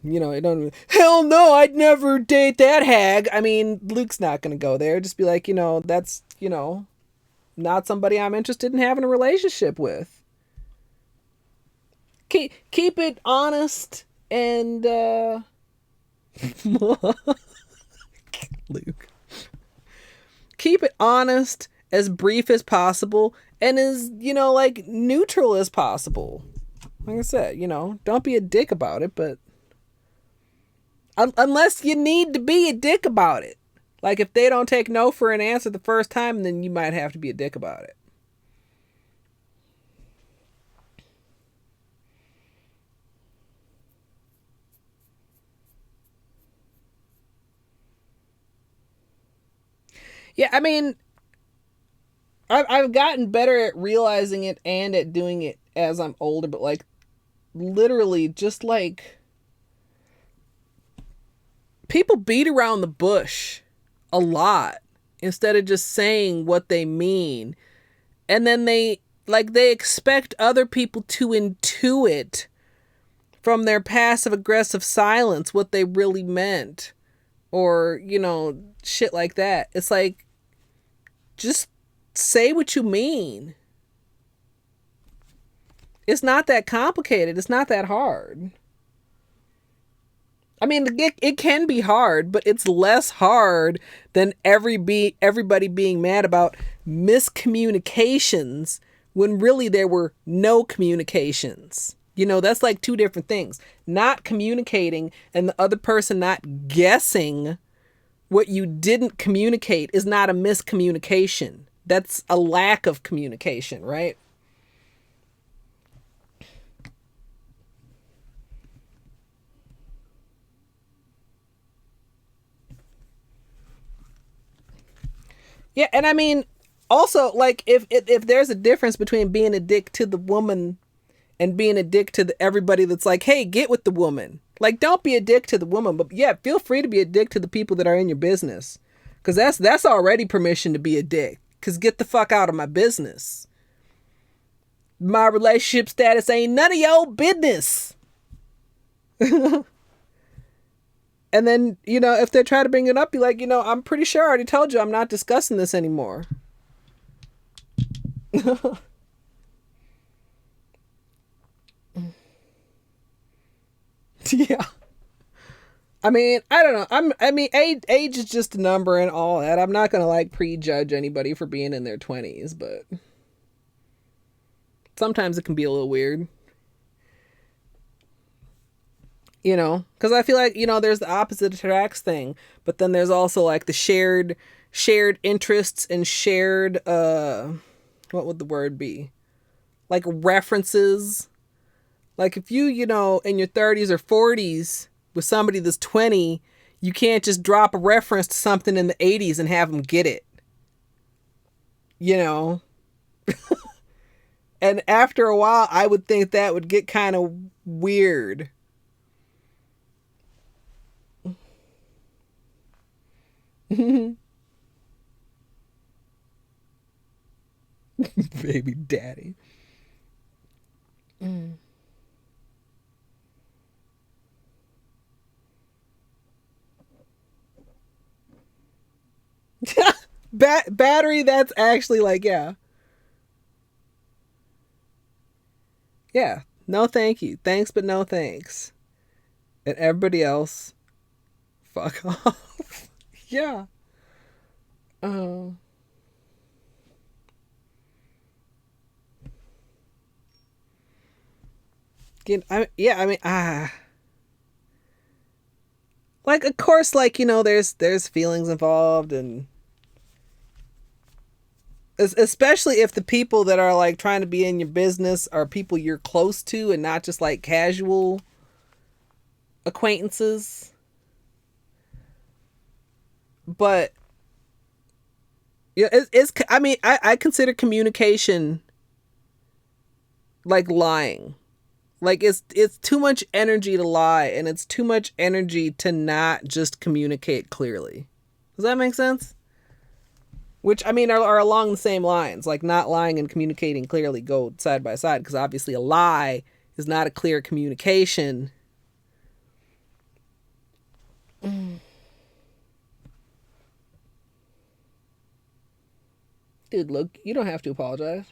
It don't. Hell no, I'd never date that hag. I mean, Luke's not gonna go there. Just be like, that's not somebody I'm interested in having a relationship with. Keep it honest and Luke. Keep it honest, as brief as possible, and as, like neutral as possible. Like I said, don't be a dick about it, but unless you need to be a dick about it. Like if they don't take no for an answer the first time, then you might have to be a dick about it. Yeah, I mean, I've gotten better at realizing it and at doing it as I'm older, but like literally just like people beat around the bush a lot instead of just saying what they mean. And then they expect other people to intuit from their passive aggressive silence what they really meant, or shit like that. It's like, just say what you mean. It's not that complicated. It's not that hard. I mean, it can be hard, but it's less hard than everybody being mad about miscommunications when really there were no communications. That's like two different things. Not communicating and the other person not guessing what you didn't communicate is not a miscommunication. That's a lack of communication, right? Yeah, and I mean, also like if there's a difference between being a dick to the woman and being a dick to everybody that's like, hey, get with the woman. Like, don't be a dick to the woman, but yeah, feel free to be a dick to the people that are in your business, because that's already permission to be a dick. Because get the fuck out of my business. My relationship status ain't none of your business. And then, if they try to bring it up, be like, I'm pretty sure I already told you I'm not discussing this anymore. Yeah. I mean, I don't know. Age is just a number and all that. I'm not going to like prejudge anybody for being in their 20s, but sometimes it can be a little weird. Because I feel like, there's the opposite attracts thing, but then there's also like the shared interests and shared, what would the word be? Like references. Like if you, in your 30s or 40s with somebody that's 20, You can't just drop a reference to something in the 80s and have them get it. You know? And after a while, I would think that would get kind of weird. Baby daddy. Battery, that's actually like, yeah. Yeah. No thank you. Thanks, but no thanks. And everybody else, fuck off. Yeah. Yeah, I mean, like, of course, like, there's feelings involved, and especially if the people that are like trying to be in your business are people you're close to and not just like casual acquaintances. But yeah, it's I mean, I consider communication like lying. Like, it's too much energy to lie, and it's too much energy to not just communicate clearly. Does that make sense? Which, I mean, are along the same lines. Like, not lying and communicating clearly go side by side, because obviously a lie is not a clear communication. Dude, look, you don't have to apologize.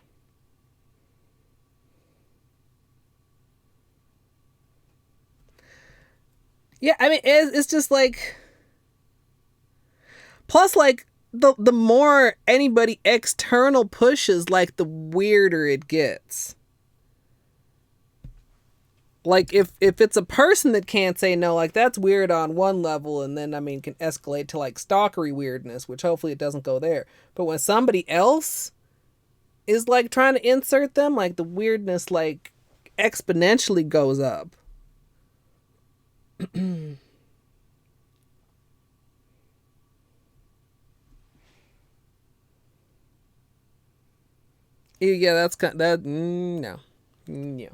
Yeah, I mean, it's just like... Plus, like, the more anybody external pushes, like, the weirder it gets. Like, if it's a person that can't say no, like, that's weird on one level, and then, I mean, can escalate to, like, stalkery weirdness, which hopefully it doesn't go there. But when somebody else is, like, trying to insert them, like, the weirdness, like, exponentially goes up. Yeah, that's kind of, that, no. No.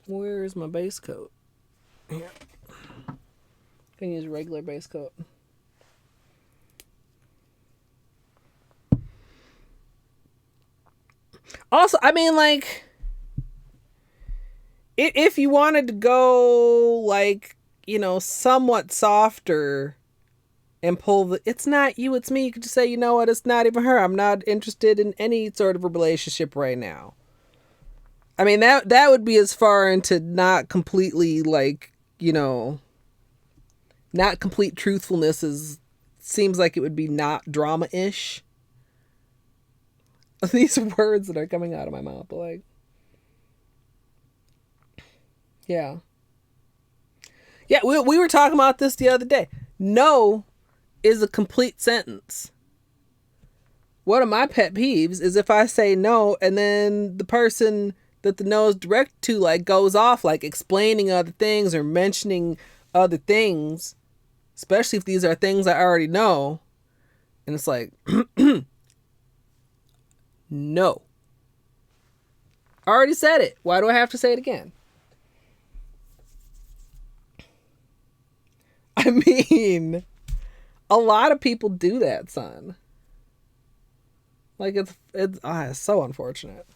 Where's my base coat? Here. Can use a regular base coat. Also, I mean, like, if you wanted to go, like, somewhat softer and pull the, it's not you, it's me, you could just say, you know what, it's not even her. I'm not interested in any sort of a relationship right now. I mean, that would be as far into not completely, like, not complete truthfulness as seems like it would be not drama-ish. These words that are coming out of my mouth, like, yeah. Yeah, we were talking about this the other day. No is a complete sentence. One of my pet peeves is if I say no and then the person that the no is directed to, like, goes off, like, explaining other things or mentioning other things, especially if these are things I already know, and it's like, no. I already said it. Why do I have to say it again? I mean, a lot of people do that, son. Like, it's so unfortunate.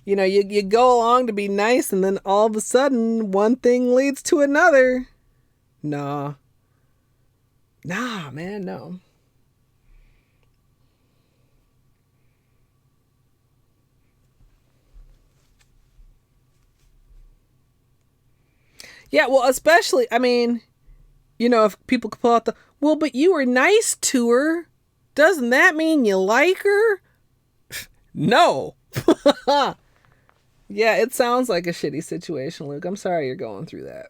You go along to be nice, and then all of a sudden, one thing leads to another. Nah, man, no. Yeah, well, especially, I mean, if people could pull out well, but you were nice to her. Doesn't that mean you like her? No. Yeah, it sounds like a shitty situation, Luke. I'm sorry you're going through that.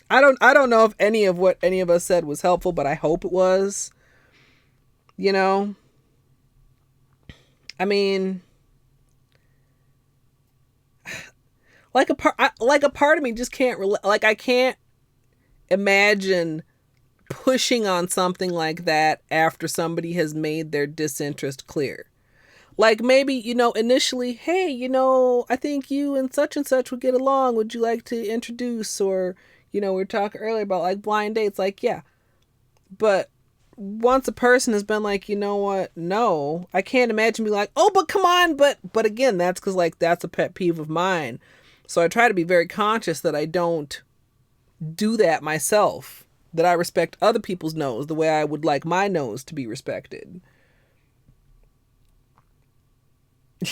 I don't know if any of what any of us said was helpful, but I hope it was. I mean, like a part of me just can't like I can't imagine pushing on something like that after somebody has made their disinterest clear. Like maybe, initially, hey, I think you and such would get along. Would you like to introduce? Or, we were talking earlier about like blind dates. Like, yeah. But once a person has been like, you know what? No, I can't imagine being like, oh, but come on. But again, that's because like that's a pet peeve of mine. So I try to be very conscious that I don't do that myself, that I respect other people's no's the way I would like my no's to be respected.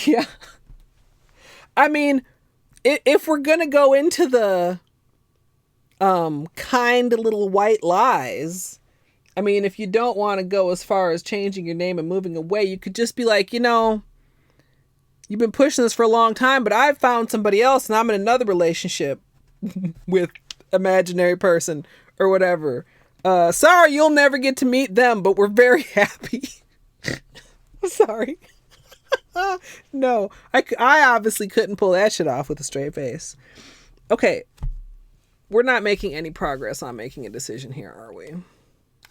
Yeah. I mean, if we're going to go into the kind little white lies, I mean, if you don't want to go as far as changing your name and moving away, you could just be like, you've been pushing this for a long time, but I've found somebody else and I'm in another relationship with imaginary person or whatever. Sorry, you'll never get to meet them, but we're very happy. Sorry. No, I obviously couldn't pull that shit off with a straight face. Okay, we're not making any progress on making a decision here, are we?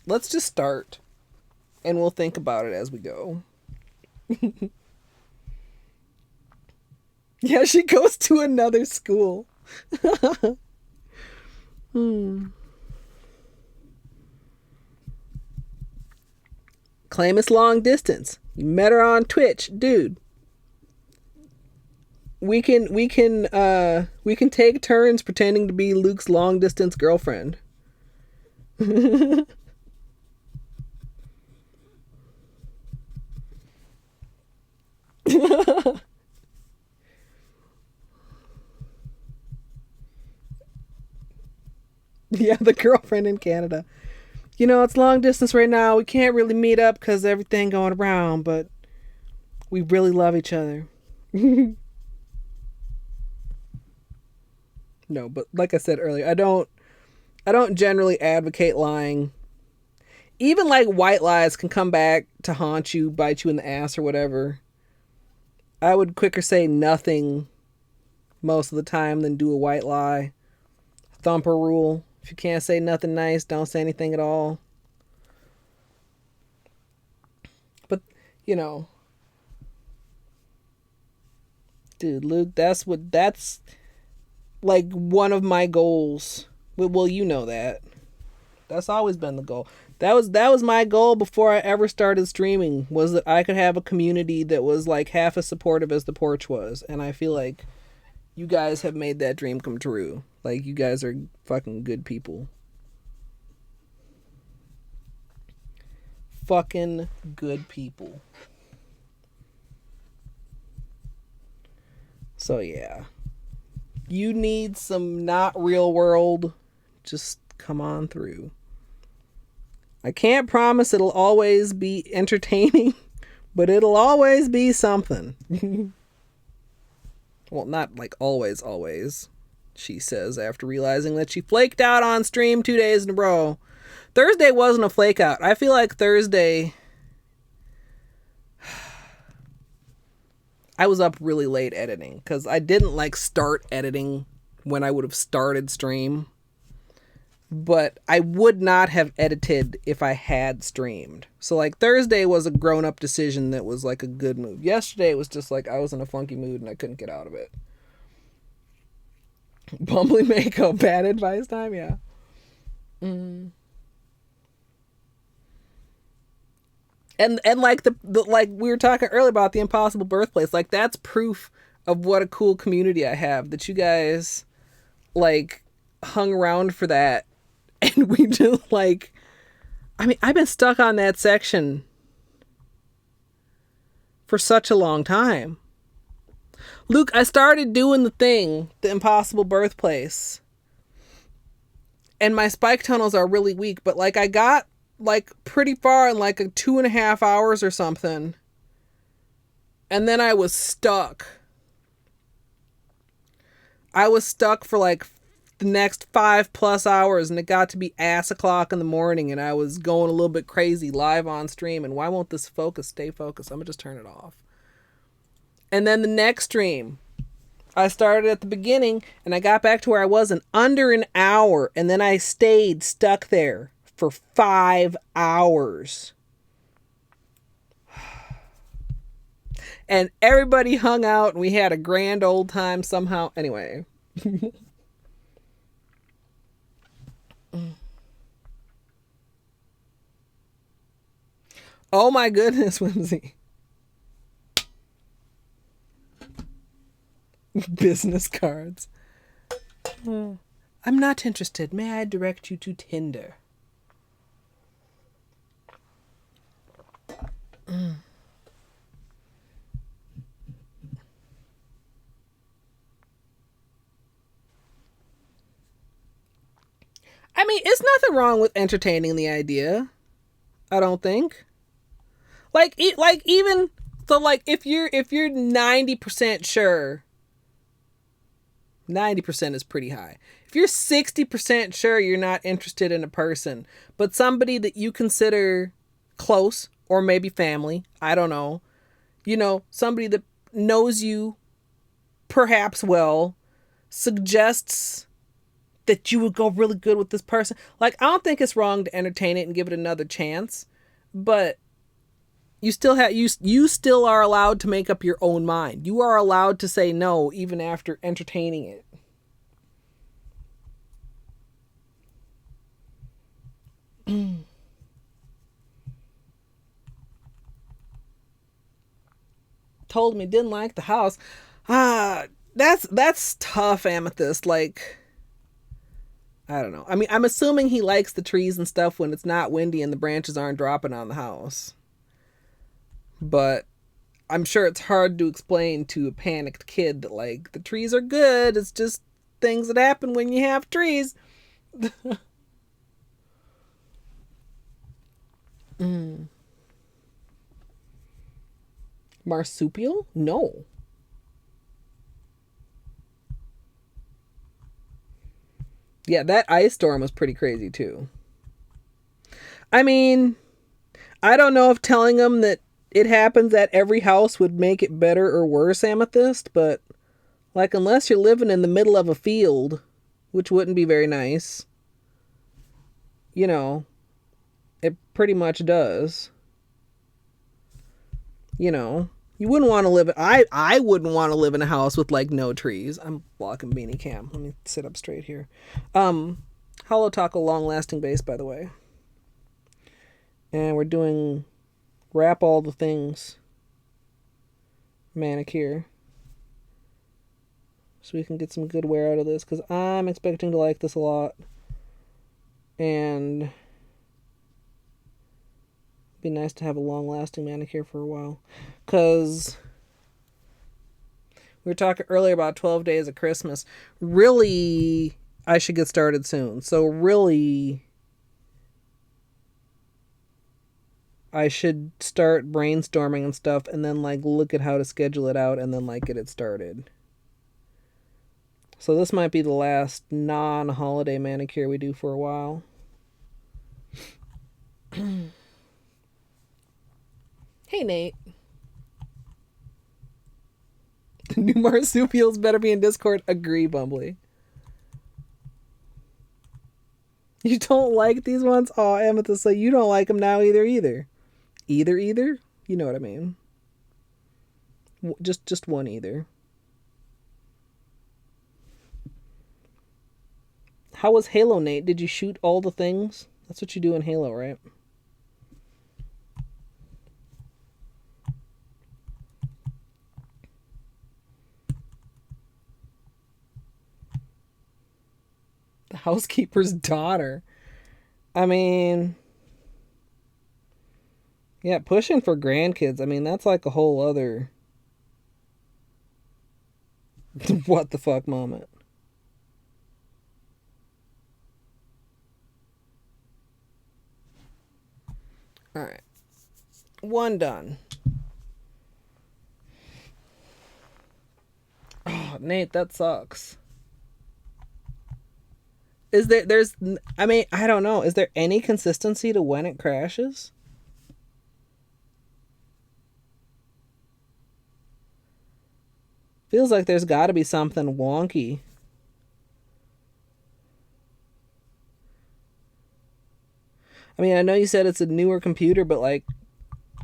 Let's just start, and we'll think about it as we go. Yeah, she goes to another school. Claim it's long distance. You met her on Twitch, dude. We can take turns pretending to be Luke's long distance girlfriend. Yeah, the girlfriend in Canada. It's long distance right now. We can't really meet up because everything going around, but we really love each other. No, but like I said earlier, I don't generally advocate lying. Even like white lies can come back to haunt you, bite you in the ass or whatever. I would quicker say nothing most of the time than do a white lie. Thumper rule. If you can't say nothing nice, don't say anything at all. But, dude, Luke, that's like one of my goals. Well, you know that. That's always been the goal. That was my goal before I ever started streaming, was that I could have a community that was like half as supportive as the porch was. And I feel like you guys have made that dream come true. Like, you guys are fucking good people. Fucking good people. So, yeah. You need some not real world, just come on through. I can't promise it'll always be entertaining, but it'll always be something. Well, not like always, she says after realizing that she flaked out on stream 2 days in a row. Thursday wasn't a flake out. I feel like Thursday, I was up really late editing because I didn't like start editing when I would have started stream. But I would not have edited if I had streamed. So like Thursday was a grown-up decision that was like a good move. Yesterday it was just like I was in a funky mood and I couldn't get out of it. Bumbly Mako, bad advice time, yeah. And like the like we were talking earlier about the impossible birthplace, like that's proof of what a cool community I have, that you guys like hung around for that. And we just like, I mean, I've been stuck on that section for such a long time. Luke, I started doing the thing, the impossible birthplace. And my spike tunnels are really weak, but like I got like pretty far in like 2.5 hours or something. And then I was stuck. I was stuck for like the next 5+ hours, and it got to be ass o'clock in the morning, and I was going a little bit crazy live on stream. And why won't this focus stay focused? I'm gonna just turn it off. And then the next stream, I started at the beginning and I got back to where I was in under an hour, and then I stayed stuck there for 5 hours. And everybody hung out and we had a grand old time somehow. Anyway. Oh my goodness, Whimsy. Business cards. I'm not interested. May I direct you to Tinder? I mean, it's nothing wrong with entertaining the idea. I don't think. Like even so, like if you're 90% sure, 90% is pretty high. If you're 60% sure you're not interested in a person, but somebody that you consider close or maybe family, I don't know, you know, somebody that knows you perhaps well, suggests that you would go really good with this person. Like, I don't think it's wrong to entertain it and give it another chance, but you still have you still are allowed to make up your own mind. You are allowed to say no even after entertaining it. Told me didn't like the house. That's tough, Amethyst. Like, I don't know. I mean, I'm assuming he likes the trees and stuff when it's not windy and the branches aren't dropping on the house. But I'm sure it's hard to explain to a panicked kid that, like, the trees are good. It's just things that happen when you have trees. Marsupial? No. Yeah, that ice storm was pretty crazy too. I mean, I don't know if telling them that it happens at every house would make it better or worse, Amethyst, but like, unless you're living in the middle of a field, which wouldn't be very nice, you know, it pretty much does. You know, you wouldn't want to live. I wouldn't want to live in a house with like no trees. I'm blocking Beanie Cam. Let me sit up straight here. Holo Taco long lasting base, by the way. And we're doing wrap all the things manicure, so we can get some good wear out of this, because I'm expecting to like this a lot. And be nice to have a long-lasting manicure for a while, because we were talking earlier about 12 days of Christmas. Really, I should get started soon. So really, I should start brainstorming and stuff, and then like look at how to schedule it out, and then like get it started. So this might be the last non-holiday manicure we do for a while. Hey, Nate. The new marsupials better be in Discord. Agree, Bumbly. You don't like these ones? Oh, Amethyst, so you don't like them now either? Either? You know what I mean. Just one either. How was Halo, Nate? Did you shoot all the things? That's what you do in Halo, right? The housekeeper's daughter. I mean, yeah, pushing for grandkids. I mean, that's like a whole other what the fuck moment. All right. One done. Oh, Nate, that sucks. I mean, I don't know. Is there any consistency to when it crashes? Feels like there's got to be something wonky. I mean, I know you said it's a newer computer, but like,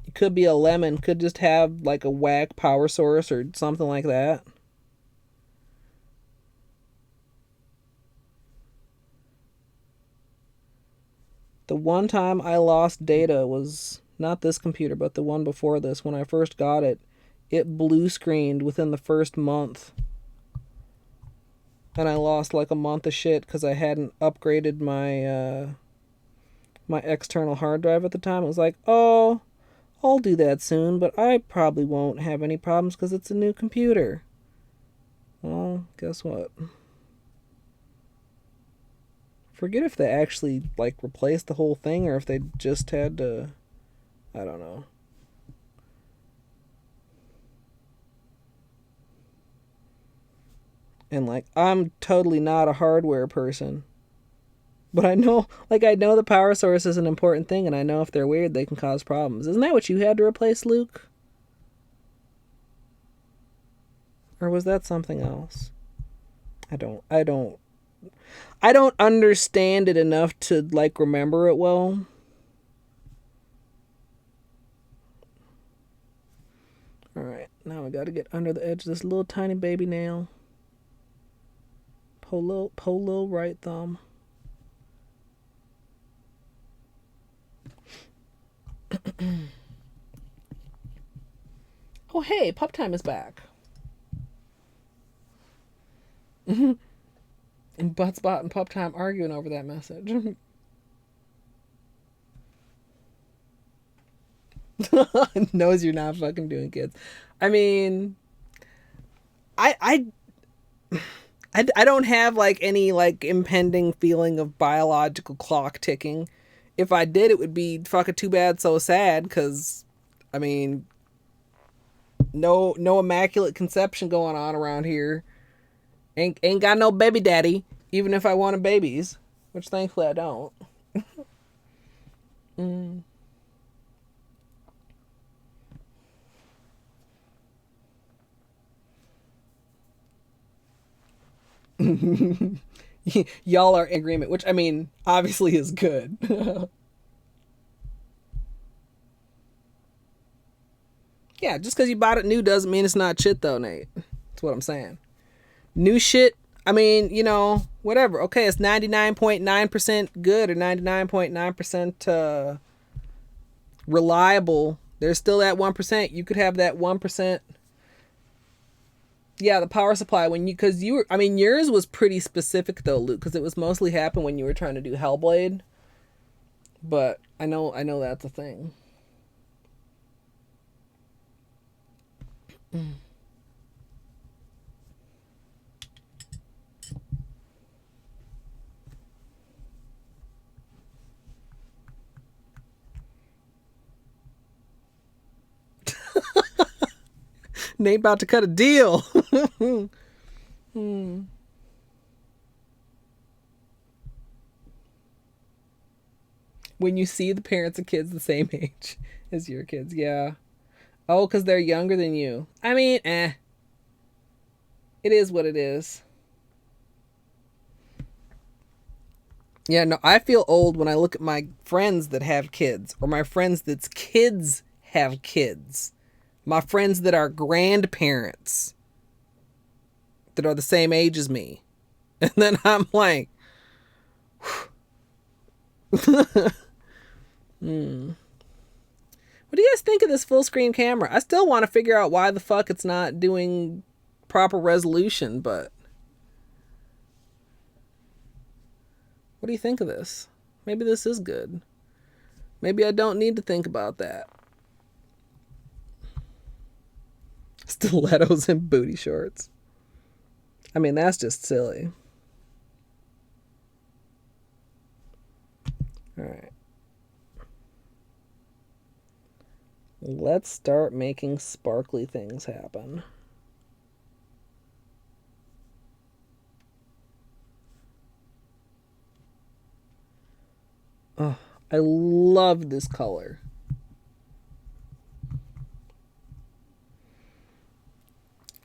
it could be a lemon, could just have like a whack power source or something like that. The one time I lost data was not this computer, but the one before this. When I first got it, it blue screened within the first month. And I lost like a month of shit because I hadn't upgraded my external hard drive at the time. It was like, oh, I'll do that soon, but I probably won't have any problems because it's a new computer. Well, guess what? Forget if they actually like replaced the whole thing or if they just had to, I don't know. And like, I'm totally not a hardware person, but I know the power source is an important thing, and I know if they're weird they can cause problems. Isn't that what you had to replace, Luke? Or was that something else? I don't understand it enough to like remember it well. Alright, now we gotta get under the edge of this little tiny baby nail. Polo right thumb. Oh hey, pup time is back. And Buttspot and Pup Time arguing over that message. Knows you're not fucking doing kids. I mean, I don't have like any like impending feeling of biological clock ticking. If I did, it would be fucking too bad, so sad. Because, I mean, no immaculate conception going on around here. Ain't got no baby daddy. Even if I wanted babies, which thankfully I don't. Y'all are in agreement, which I mean, obviously is good. Yeah, just because you bought it new doesn't mean it's not shit, though, Nate. That's what I'm saying. New shit, I mean, whatever. Okay, it's 99.9% good or 99.9% reliable. There's still that 1%. You could have that 1%. Yeah, the power supply because yours was pretty specific though, Luke, because it was mostly happened when you were trying to do Hellblade. But I know that's a thing. Nate about to cut a deal. When you see the parents of kids the same age as your kids, yeah. Oh, because they're younger than you. I mean, It is what it is. Yeah, no, I feel old when I look at my friends that have kids, or my friends that's kids have kids. My friends that are grandparents that are the same age as me. And then I'm like, What do you guys think of this full screen camera? I still want to figure out why the fuck it's not doing proper resolution, but what do you think of this? Maybe this is good. Maybe I don't need to think about that. Stilettos and booty shorts. I mean, that's just silly. Alright. Let's start making sparkly things happen. Oh, I love this color.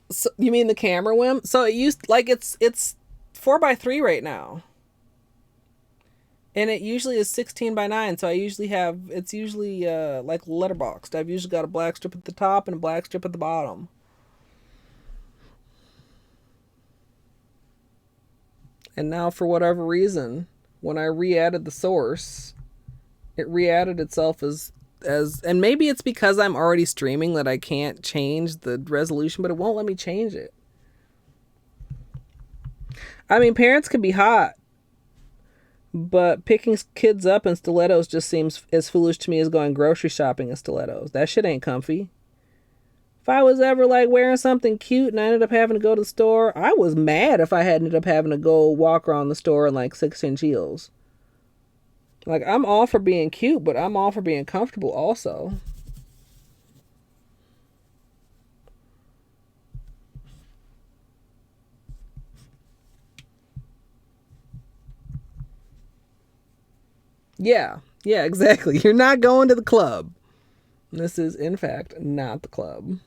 So, you mean the camera WIM? So it used like it's 4x3 right now. And it usually is 16 by 9, so I usually have it's usually like letterboxed. I've usually got a black strip at the top and a black strip at the bottom. And now for whatever reason, when I re-added the source, it re-added itself as and maybe it's because I'm already streaming that I can't change the resolution, but it won't let me change it. I mean, parents can be hot, but picking kids up in stilettos just seems as foolish to me as going grocery shopping in stilettos. That shit ain't comfy. If I was ever like wearing something cute and I ended up having to go to the store, I was mad if I had ended up having to go walk around the store in like 6-inch heels. Like, I'm all for being cute, but I'm all for being comfortable also. Yeah, yeah, exactly. You're not going to the club. This is, in fact, not the club.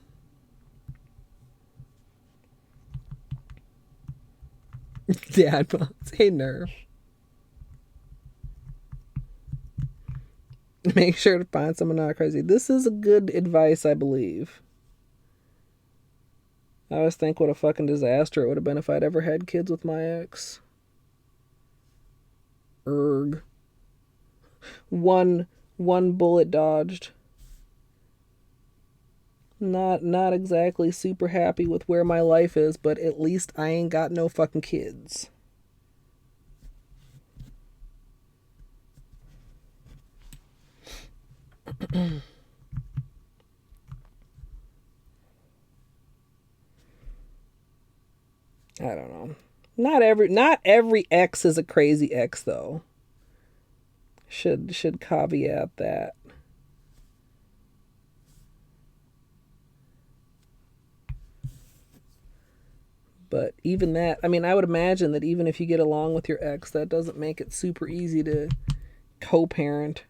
Dad moms. Hey, Nerf. Make sure to find someone not crazy. This is a good advice, I believe. I always think what a fucking disaster it would have been if I'd ever had kids with my ex. Erg. One bullet dodged. Not exactly super happy with where my life is, but at least I ain't got no fucking kids. I don't know. Not every ex is a crazy ex though. Should caveat that. But even that, I mean, I would imagine that even if you get along with your ex, that doesn't make it super easy to co-parent.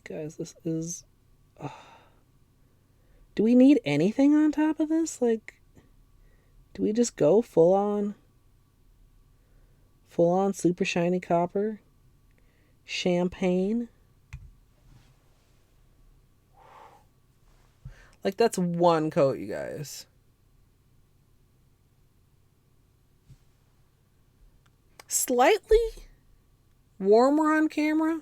Guys, this is. Do we need anything on top of this? Like, do we just go full on? Full on super shiny copper? Champagne? Like, that's one coat, you guys. Slightly warmer on camera.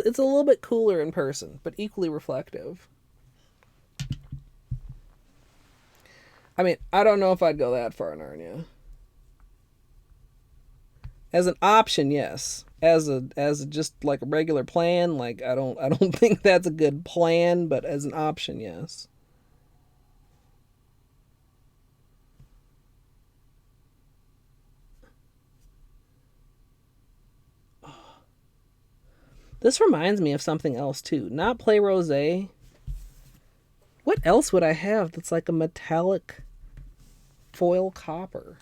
It's a little bit cooler in person, but equally reflective. I mean, I don't know if I'd go that far, Narnia. As an option, yes. As just like a regular plan, like I don't think that's a good plan, but as an option, yes. This reminds me of something else too. Not play rosé. What else would I have that's like a metallic foil copper?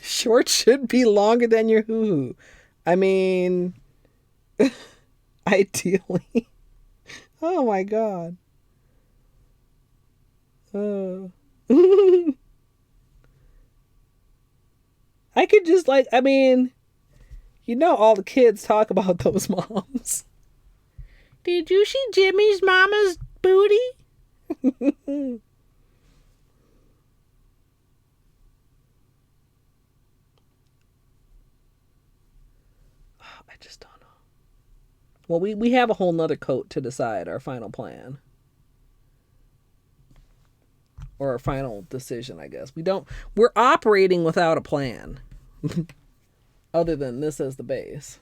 Short should be longer than your hoo hoo. I mean, ideally. Oh my god. Uh. I could just like, I mean, all the kids talk about those moms. Did you see Jimmy's mama's booty? I just don't know. Well, we have a whole nother coat to decide our final plan. Or our final decision, I guess. We're operating without a plan. Other than this as the base.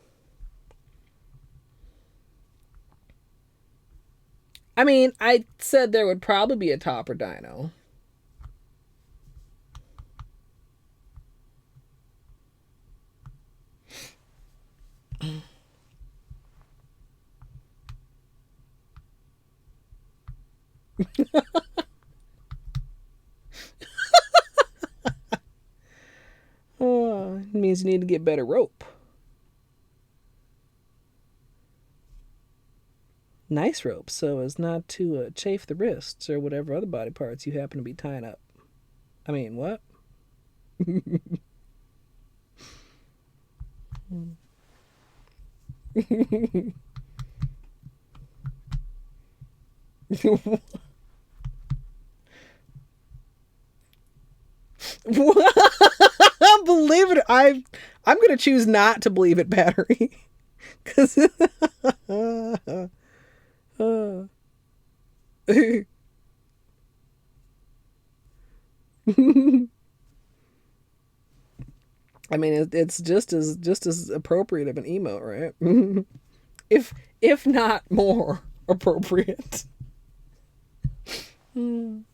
I mean, I said there would probably be a topper dino. means you need to get better rope. Nice rope, so as not to chafe the wrists or whatever other body parts you happen to be tying up. I mean, what? Believe it, I'm gonna choose not to believe it, Battery, because I mean, it's just as appropriate of an emote, right? if not more appropriate. I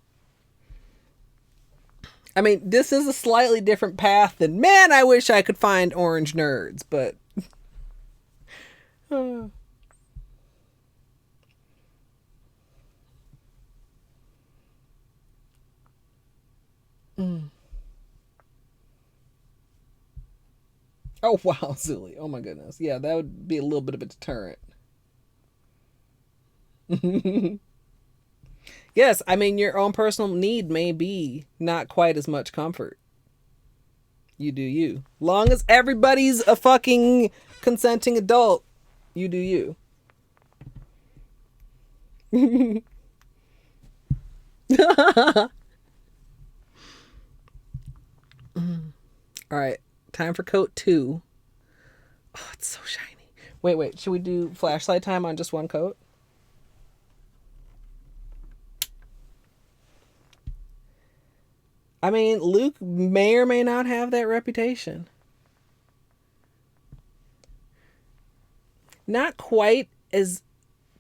mean, this is a slightly different path than, man, I wish I could find orange nerds, but Oh, wow, Zuli. Oh, my goodness. Yeah, that would be a little bit of a deterrent. Yes, I mean, your own personal need may be not quite as much comfort. You do you. Long as everybody's a fucking consenting adult, you do you. All right, time for coat 2. Oh, it's so shiny. Wait. Should we do flashlight time on just one coat? I mean, Luke may or may not have that reputation. Not quite as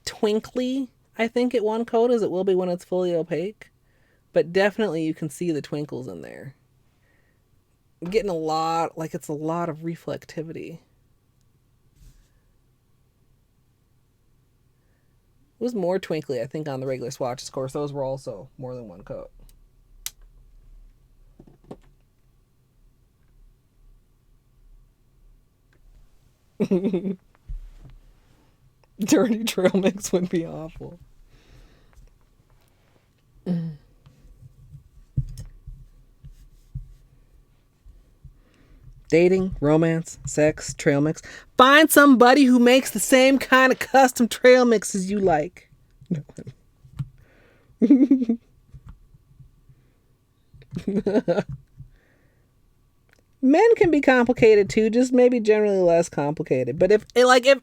twinkly, I think, at one coat as it will be when it's fully opaque. But definitely you can see the twinkles in there. I'm getting a lot of reflectivity. It was more twinkly, I think, on the regular swatches. Of course, those were also more than one coat. Dirty trail mix would be awful. Dating, romance, sex, trail mix. Find somebody who makes the same kind of custom trail mix as you like. Men can be complicated too, just maybe generally less complicated. But if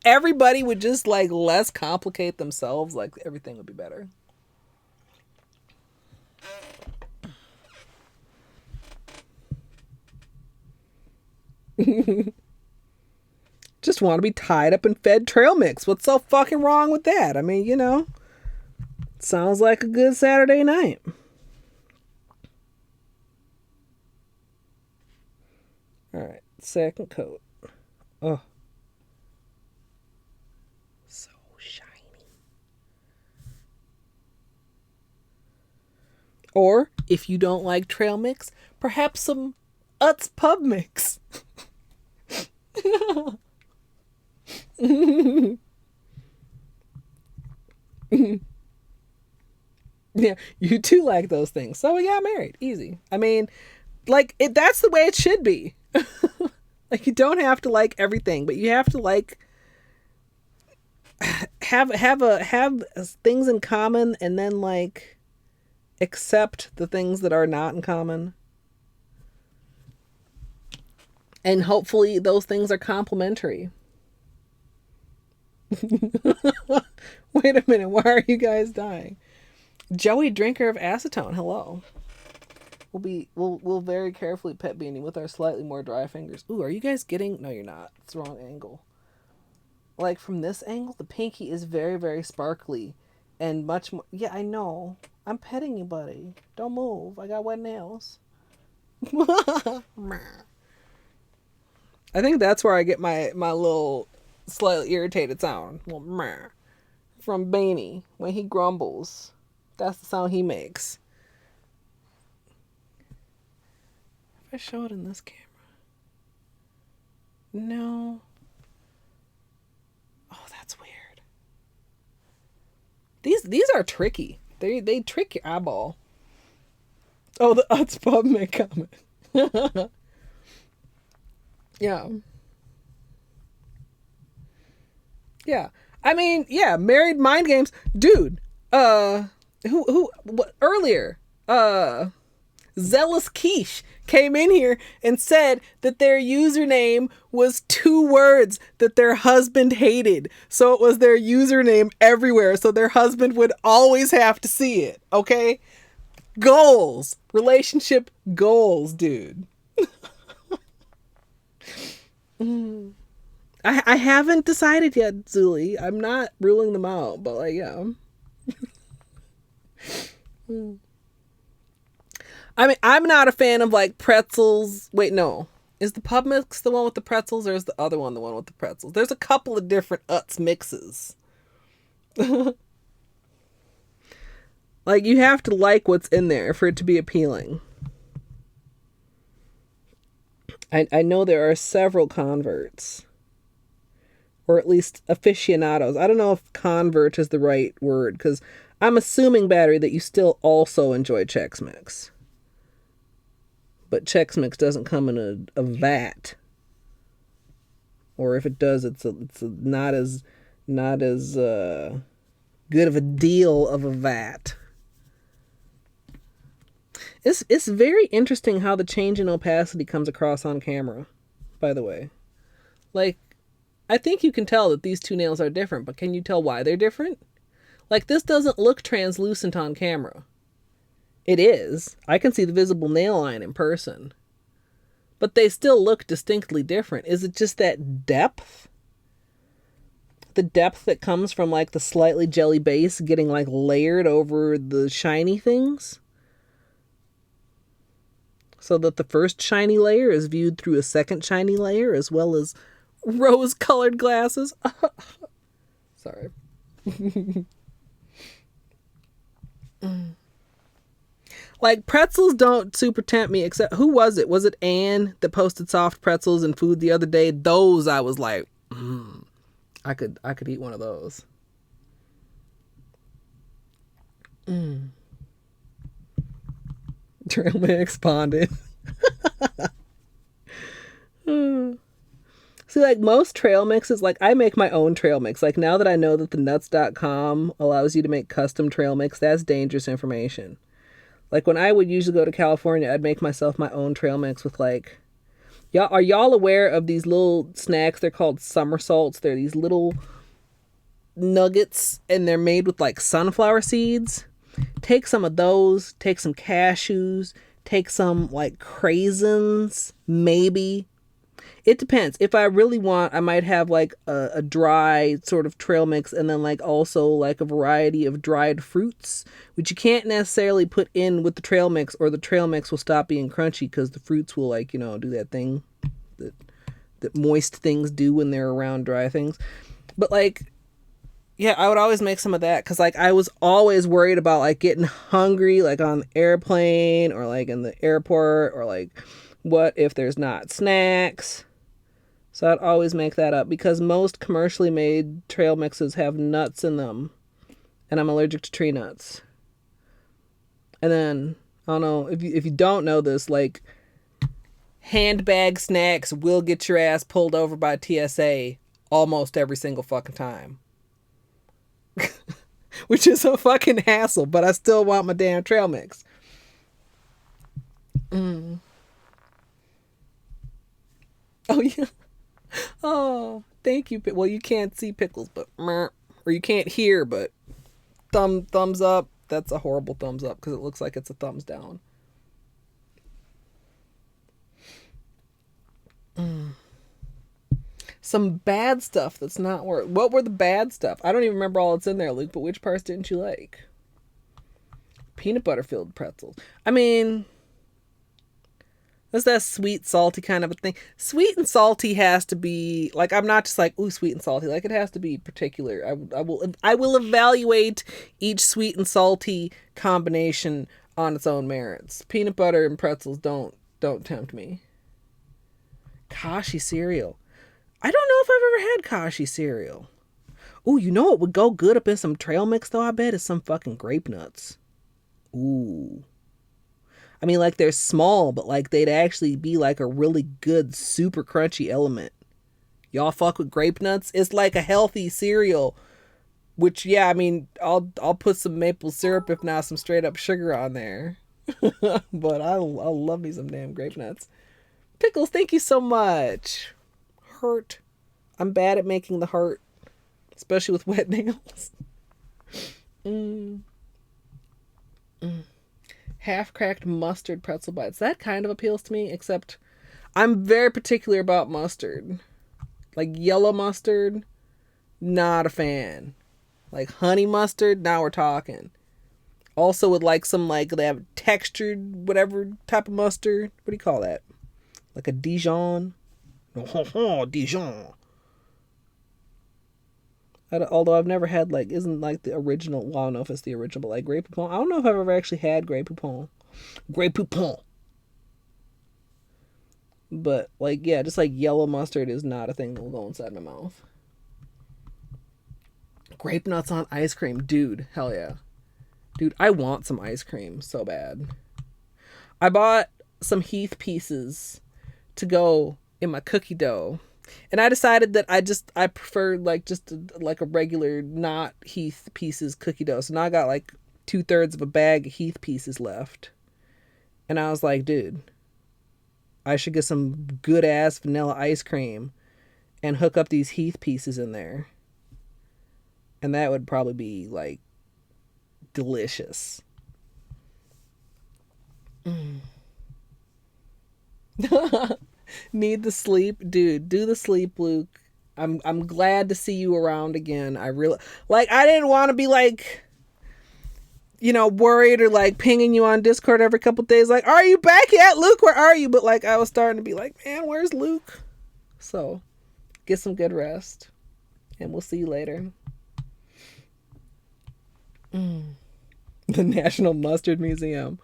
everybody would just like less complicate themselves, like everything would be better. Just want to be tied up and fed trail mix. What's so fucking wrong with that? I mean, you know, sounds like a good Saturday night. All right, second coat. Oh, so shiny. Or if you don't like trail mix, perhaps some Utz pub mix. Yeah, you too like those things. So we got married. Easy. I mean, like that's the way it should be. Like you don't have to like everything, but you have to like have things in common and then like accept the things that are not in common. And hopefully those things are complementary. Wait a minute, why are you guys dying? Joey, drinker of acetone, hello. We'll very carefully pet beanie with our slightly more dry fingers. Ooh, are you guys getting? No, you're not. It's the wrong angle. Like from this angle, the pinky is very, very sparkly and much more. Yeah, I know. I'm petting you, buddy. Don't move. I got wet nails. I think that's where I get my little slightly irritated sound. From Beanie when he grumbles. That's the sound he makes. If I show it in this camera. No. Oh, that's weird. These are tricky. They trick your eyeball. Oh, the Utz Pub may comment. Yeah. Yeah. I mean, yeah, married mind games. Dude, what, earlier, Zealous Quiche came in here and said that their username was 2 words that their husband hated. So it was their username everywhere. So their husband would always have to see it. Okay? Goals. Relationship goals, dude. I haven't decided yet, Zuli. I'm not ruling them out, but like, yeah. I mean, I'm not a fan of like pretzels. Wait, no. Is the pub mix the one with the pretzels, or is the other one the one with the pretzels? There's a couple of different Utz mixes. Like, you have to like what's in there for it to be appealing. I know there are several converts. Or at least aficionados. I don't know if convert is the right word, because I'm assuming, Battery, that you still also enjoy Chex Mix. But Chex Mix doesn't come in a vat. Or if it does, it's not as good of a deal of a vat. It's very interesting how the change in opacity comes across on camera, by the way. Like, I think you can tell that these two nails are different, but can you tell why they're different? Like, this doesn't look translucent on camera. It is. I can see the visible nail line in person. But they still look distinctly different. Is it just that depth? The depth that comes from, like, the slightly jelly base getting, like, layered over the shiny things? So that the first shiny layer is viewed through a second shiny layer, as well as rose-colored glasses. Sorry. Like, pretzels don't super tempt me, except, who was it? Was it Anne that posted soft pretzels in food the other day? Those, I was like, I could eat one of those. Trail mix bonded. See, like, most trail mixes, like, I make my own trail mix. Like, now that I know that the nuts.com allows you to make custom trail mix, that's dangerous information. Like, when I would usually go to California, I'd make myself my own trail mix with, like, are y'all aware of these little snacks? They're called somersaults. They're these little nuggets, and they're made with, like, sunflower seeds. Take some of those, take some cashews, take some, like, craisins, maybe. It depends. If I really want, I might have, like, a dry sort of trail mix, and then, like, also, like, a variety of dried fruits, which you can't necessarily put in with the trail mix, or the trail mix will stop being crunchy, because the fruits will, like, you know, do that thing that moist things do when they're around dry things. But, like, yeah, I would always make some of that, because, like, I was always worried about, like, getting hungry, like, on the airplane, or, like, in the airport, or, like, what if there's not snacks? So I'd always make that up, because most commercially made trail mixes have nuts in them, and I'm allergic to tree nuts. And then, I don't know, if you don't know this, like, handbag snacks will get your ass pulled over by TSA almost every single fucking time. Which is a fucking hassle, but I still want my damn trail mix. Oh, yeah. Oh, thank you. Well, you can't see Pickles, but or you can't hear, but thumbs up. That's a horrible thumbs up, because it looks like it's a thumbs down. Some bad stuff that's not work. What were the bad stuff? I don't even remember all that's in there, Luke, but which parts didn't you like? Peanut butter filled pretzels. I mean, that's that sweet, salty kind of a thing. Sweet and salty has to be, like, I'm not just like, ooh, sweet and salty. Like, it has to be particular. I will evaluate each sweet and salty combination on its own merits. Peanut butter and pretzels don't tempt me. Kashi cereal. I don't know if I've ever had Kashi cereal. Ooh, you know what would go good up in some trail mix though, I bet, is some fucking grape nuts. Ooh. I mean, like, they're small, but like they'd actually be like a really good, super crunchy element. Y'all fuck with grape nuts? It's like a healthy cereal. Which, yeah, I mean, I'll put some maple syrup, if not some straight up sugar on there. But I'll love me some damn grape nuts. Pickles, thank you so much. Heart. I'm bad at making the heart, especially with wet nails. Half cracked mustard pretzel bites. That kind of appeals to me, except I'm very particular about mustard. Like yellow mustard, not a fan. Like honey mustard, now we're talking. Also with like some, like, they have textured whatever type of mustard. What do you call that? Like a Dijon? Dijon. Although I've never had, like, isn't like the original, well, I don't know if it's the original, but like Grey Poupon. I don't know if I've ever actually had Grey Poupon. Grey Poupon. But like, yeah, just like yellow mustard is not a thing that will go inside my mouth. Grape nuts on ice cream. Dude, hell yeah. Dude, I want some ice cream so bad. I bought some Heath pieces to go in my cookie dough. And I decided that I prefer like just like a regular not Heath pieces cookie dough. So now I got like 2/3 of a bag of Heath pieces left. And I was like, dude, I should get some good ass vanilla ice cream and hook up these Heath pieces in there. And that would probably be like delicious. Need the sleep, dude. Do the sleep, Luke. I'm glad to see you around again. I really, like, I didn't want to be like, you know, worried or like pinging you on Discord every couple days, like, are you back yet, Luke? Where are you? But like, I was starting to be like, man, where's Luke? So, get some good rest, and we'll see you later. The National Mustard Museum.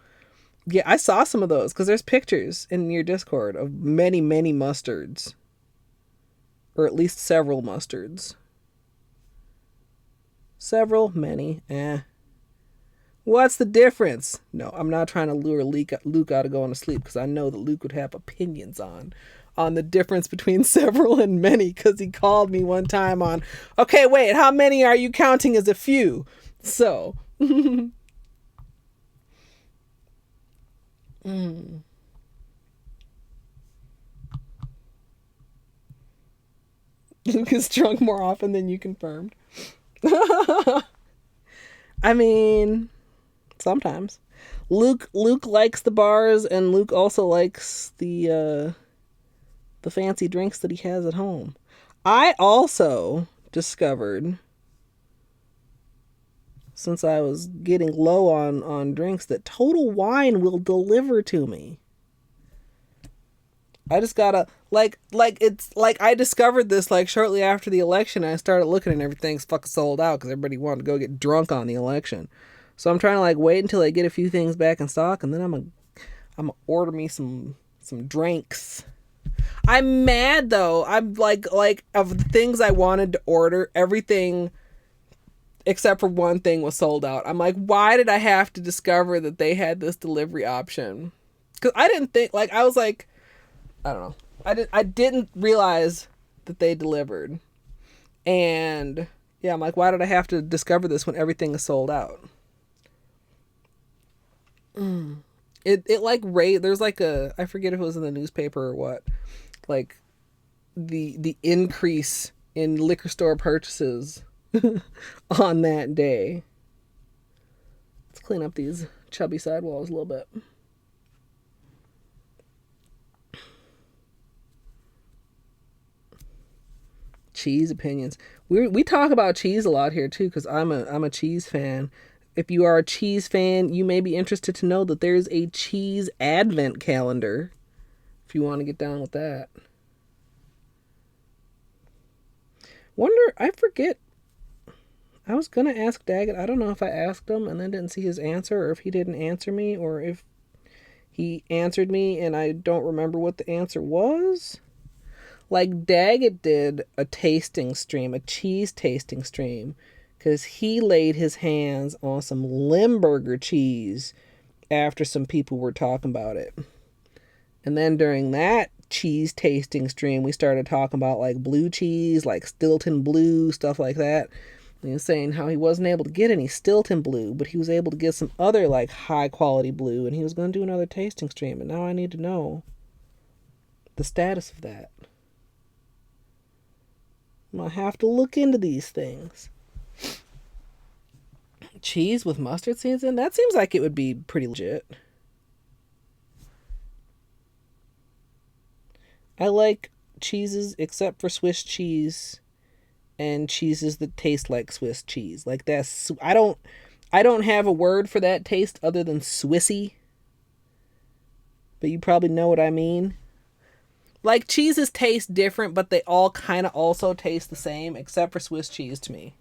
Yeah, I saw some of those because there's pictures in your Discord of many, many mustards. Or at least several mustards. Several, many, What's the difference? No, I'm not trying to lure Luke out of going to sleep because I know that Luke would have opinions on the difference between several and many, because he called me one time on, okay, wait, how many are you counting as a few? So... Luke is drunk more often than you confirmed. I mean, sometimes. Luke likes the bars, and Luke also likes the fancy drinks that he has at home. I also discovered, since I was getting low on drinks, that Total Wine will deliver to me. I just gotta, it's like I discovered this like shortly after the election, and I started looking and everything's fucking sold out because everybody wanted to go get drunk on the election. So I'm trying to like wait until I get a few things back in stock, and then I'm gonna order me some drinks. I'm mad though. I'm like of the things I wanted to order, everything except for one thing was sold out. I'm like, why did I have to discover that they had this delivery option? Because I didn't think, like, I was like, I don't know. I didn't realize that they delivered. And yeah, I'm like, why did I have to discover this when everything is sold out? It like there's like I forget if it was in the newspaper or what, like the increase in liquor store purchases on that day. Let's clean up these chubby sidewalls a little bit. Cheese opinions. We talk about cheese a lot here too, because I'm a cheese fan. If you are a cheese fan, you may be interested to know that there's a cheese advent calendar if you want to get down with that. I forget. I was gonna ask Daggett. I don't know if I asked him and then didn't see his answer, or if he didn't answer me, or if he answered me and I don't remember what the answer was. Like Daggett did a tasting stream, a cheese tasting stream, because he laid his hands on some Limburger cheese after some people were talking about it. And then during that cheese tasting stream, we started talking about like blue cheese, like Stilton Blue, stuff like that. And he was saying how he wasn't able to get any Stilton Blue, but he was able to get some other like high quality blue, and he was going to do another tasting stream. And now I need to know the status of that. I'm going to have to look into these things. Cheese with mustard seeds in? That seems like it would be pretty legit. I like cheeses except for Swiss cheese and cheeses that taste like Swiss cheese. Like that's I don't have a word for that taste other than Swissy. But you probably know what I mean. Like cheeses taste different, but they all kind of also taste the same except for Swiss cheese to me.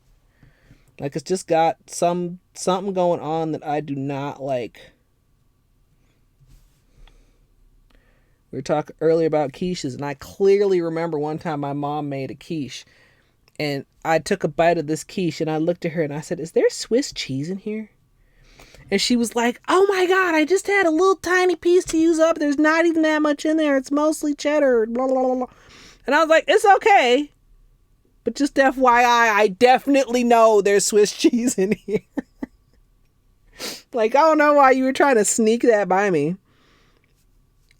Like it's just got something going on that I do not like. We were talking earlier about quiches, and I clearly remember one time my mom made a quiche, and I took a bite of this quiche, and I looked at her and I said, "Is there Swiss cheese in here?" And she was like, "Oh my God, I just had a little tiny piece to use up. There's not even that much in there. It's mostly cheddar." Blah, blah, blah, blah. And I was like, "It's okay. But just FYI, I definitely know there's Swiss cheese in here." Like, I don't know why you were trying to sneak that by me.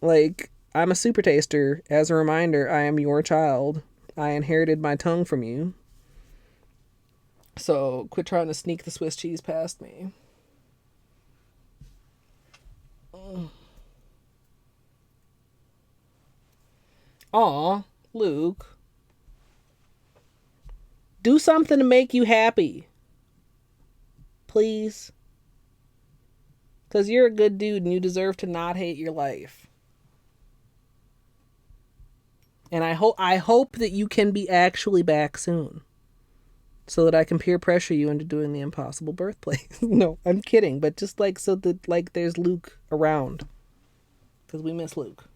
Like, I'm a super taster. As a reminder, I am your child. I inherited my tongue from you. So quit trying to sneak the Swiss cheese past me. Aw, Luke. Do something to make you happy. Please. Because you're a good dude and you deserve to not hate your life. And I hope that you can be actually back soon. So that I can peer pressure you into doing the impossible birthplace. No, I'm kidding. But just like so that like there's Luke around. Because we miss Luke.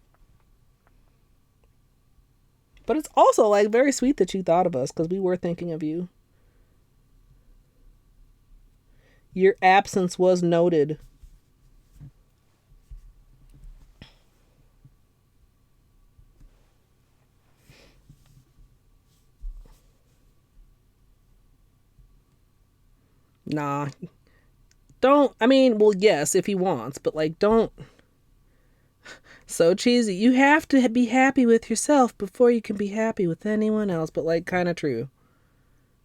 But it's also like very sweet that you thought of us. Because we were thinking of you. Your absence was noted. Nah. Don't, I mean, well, yes, if he wants, but like, don't. So cheesy. You have to be happy with yourself before you can be happy with anyone else, but like, kind of true.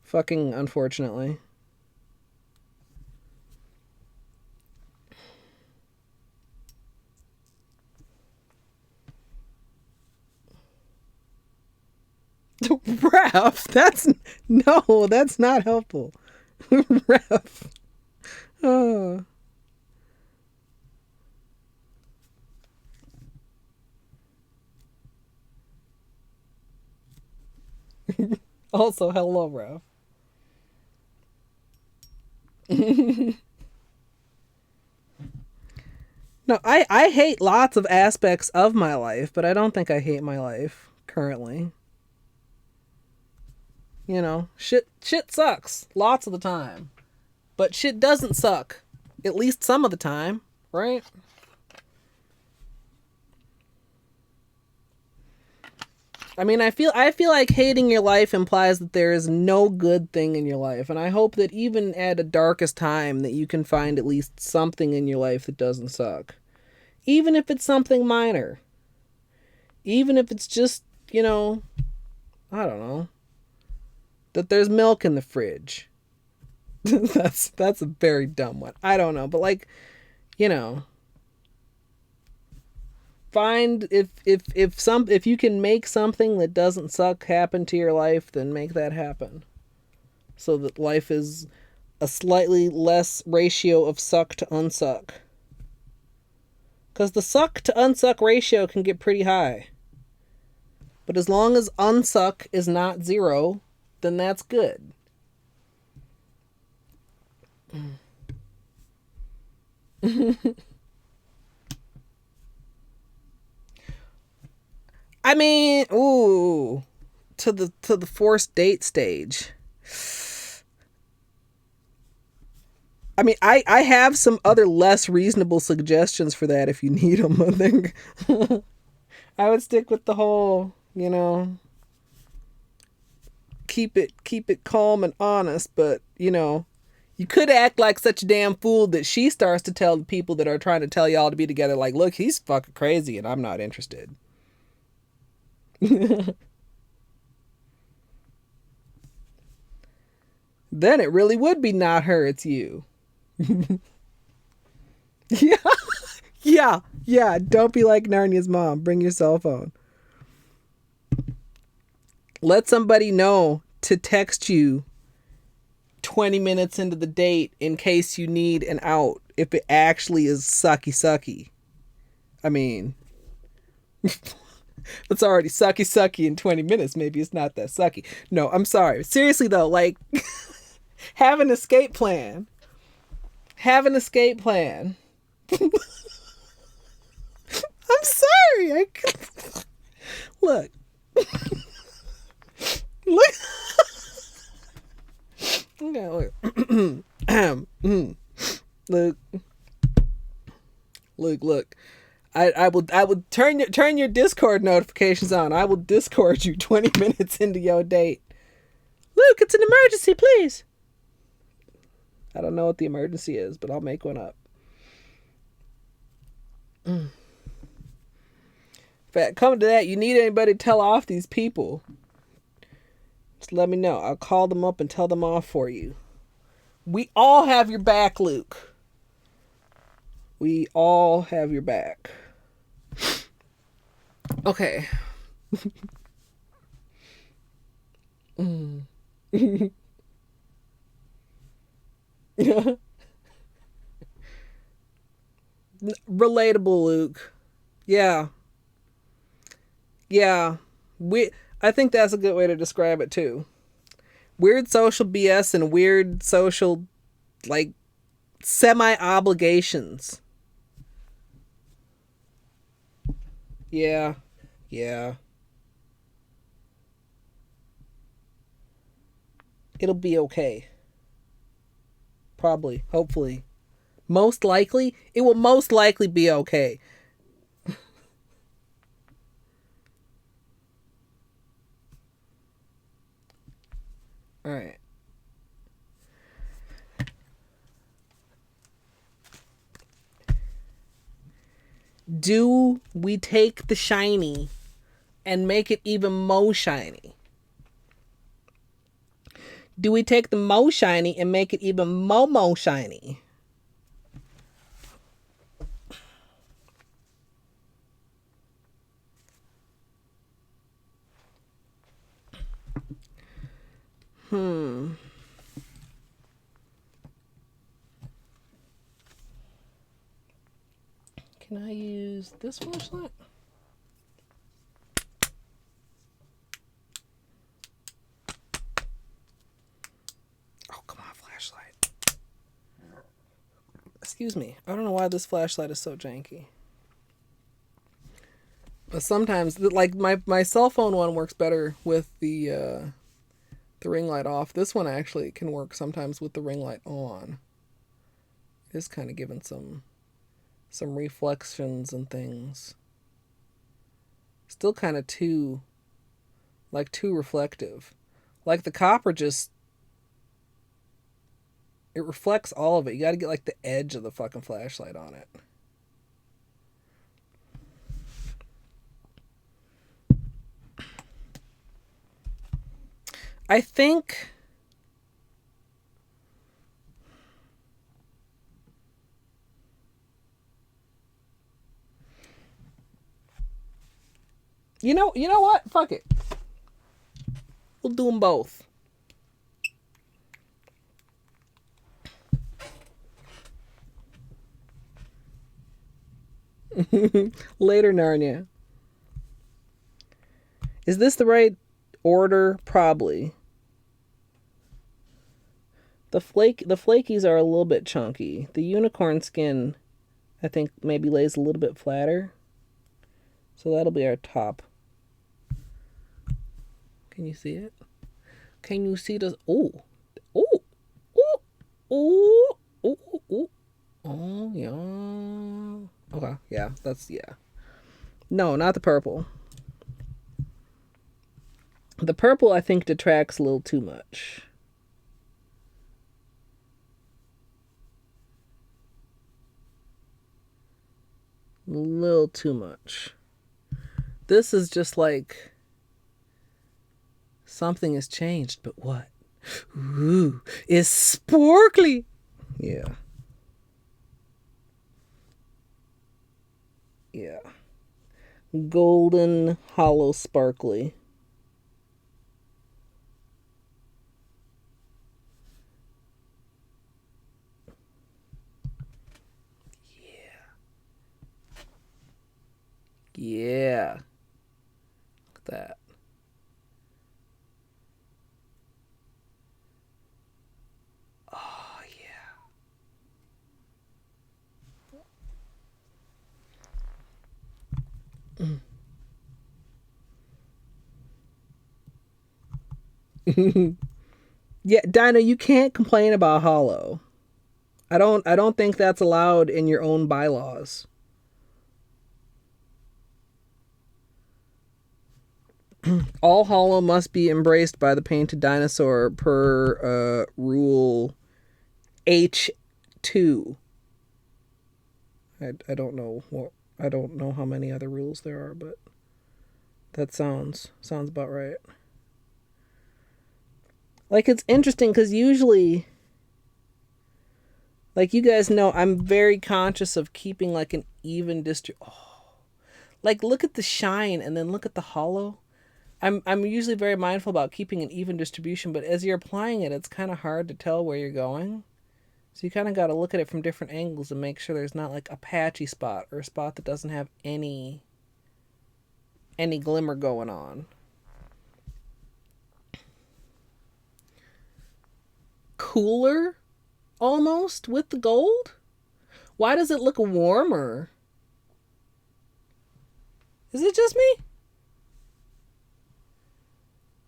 Fucking unfortunately. Ref, that's not helpful. Ref. Oh. Also, hello, Ref. No, I hate lots of aspects of my life, but I don't think I hate my life currently. You know, shit sucks lots of the time. But shit doesn't suck. At least some of the time, right? I mean, I feel like hating your life implies that there is no good thing in your life, and I hope that even at a darkest time that you can find at least something in your life that doesn't suck. Even if it's something minor. Even if it's just, you know, I don't know, that there's milk in the fridge. that's a very dumb one. I don't know, but like, you know, find if you can make something that doesn't suck happen to your life, then make that happen. So that life is a slightly less ratio of suck to unsuck. Because the suck to unsuck ratio can get pretty high. But as long as unsuck is not 0, then that's good. I mean, ooh. the forced date stage. I mean, I have some other less reasonable suggestions for that if you need them. I think I would stick with the whole, keep it calm and honest, but you could act like such a damn fool that she starts to tell the people that are trying to tell y'all to be together, like, look, he's fucking crazy and I'm not interested. Then it really would be not her, it's you. Yeah. Yeah. Don't be like Narnia's mom. Bring your cell phone. Let somebody know to text you 20 minutes into the date in case you need an out if it actually is sucky. I mean, it's already sucky in 20 minutes. Maybe it's not that sucky. No, I'm sorry. Seriously though, like, have an escape plan. I'm sorry. Look. Okay, look. I will turn your Discord notifications on. I will Discord you 20 minutes into your date. Luke, it's an emergency, please. I don't know what the emergency is, but I'll make one up. In fact, coming to that, you need anybody to tell off these people, just let me know. I'll call them up and tell them off for you. We all have your back, Luke. We all have your back. Okay. Relatable, Luke. Yeah. I think that's a good way to describe it too. Weird social BS and weird social, like, semi-obligations. Yeah. It'll be okay. Probably. Hopefully. Most likely. It will most likely be okay. All right. Do we take the shiny and make it even more shiny? Do we take the mo shiny and make it even more shiny? Can I use this flashlight? Oh, come on, flashlight. Excuse me. I don't know why this flashlight is so janky. But sometimes, like, my cell phone one works better with the ring light off. This one actually can work sometimes with the ring light on. It is kind of giving some reflections and things. Still kind of too reflective. Like the copper just, it reflects all of it. You got to get like the edge of the fucking flashlight on it. I think you know what? Fuck it. We'll do them both. Later, Narnia. Is this the right order? Probably. The Flakies are a little bit chunky. The unicorn skin, I think, maybe lays a little bit flatter. So that'll be our top. Can you see it? Can you see this? Oh, oh, oh, oh, oh, oh, oh, yeah. Okay, yeah, that's, yeah. No, not the purple. The purple, I think, detracts a little too much. A little too much. This is just like something has changed, but what? Ooh, it's sparkly. Yeah. Yeah. Golden, hollow, sparkly. Yeah. Look at that. Oh, yeah. Yeah, Dinah, you can't complain about Holo. I don't think that's allowed in your own bylaws. All Holo must be embraced by the painted dinosaur per rule H2. I don't know what I don't know how many other rules there are, but that sounds about right. Like, it's interesting because usually, like, you guys know, I'm very conscious of keeping like an even like, look at the shine and then look at the Holo. I'm usually very mindful about keeping an even distribution, but as you're applying it, it's kind of hard to tell where you're going. So you kind of got to look at it from different angles and make sure there's not like a patchy spot or a spot that doesn't have any glimmer going on. Cooler almost with the gold? Why does it look warmer? Is it just me?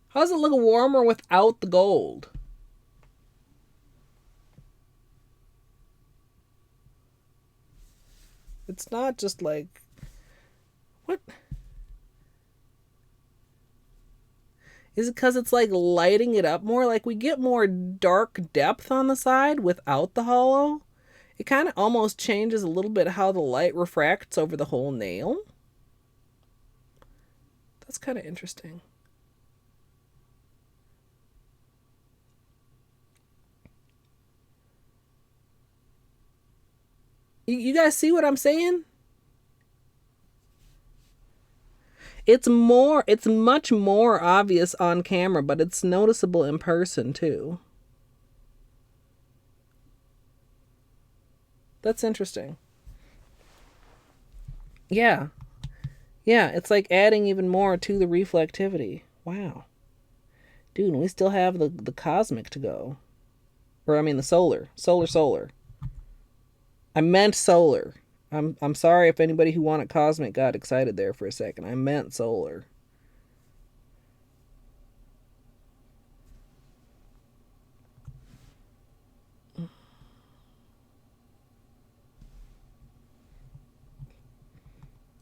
How does it look warmer without the gold? It's not just like... What? Is it because it's like lighting it up more? Like, we get more dark depth on the side without the Holo. It kind of almost changes a little bit how the light refracts over the whole nail. That's kind of interesting. You guys see what I'm saying? It's much more obvious on camera, but it's noticeable in person too. That's interesting. Yeah. Yeah, it's like adding even more to the reflectivity. Wow. Dude, we still have the cosmic to go. Or, I mean, the solar. Solar. I meant solar. I'm sorry if anybody who wanted cosmic got excited there for a second. I meant solar.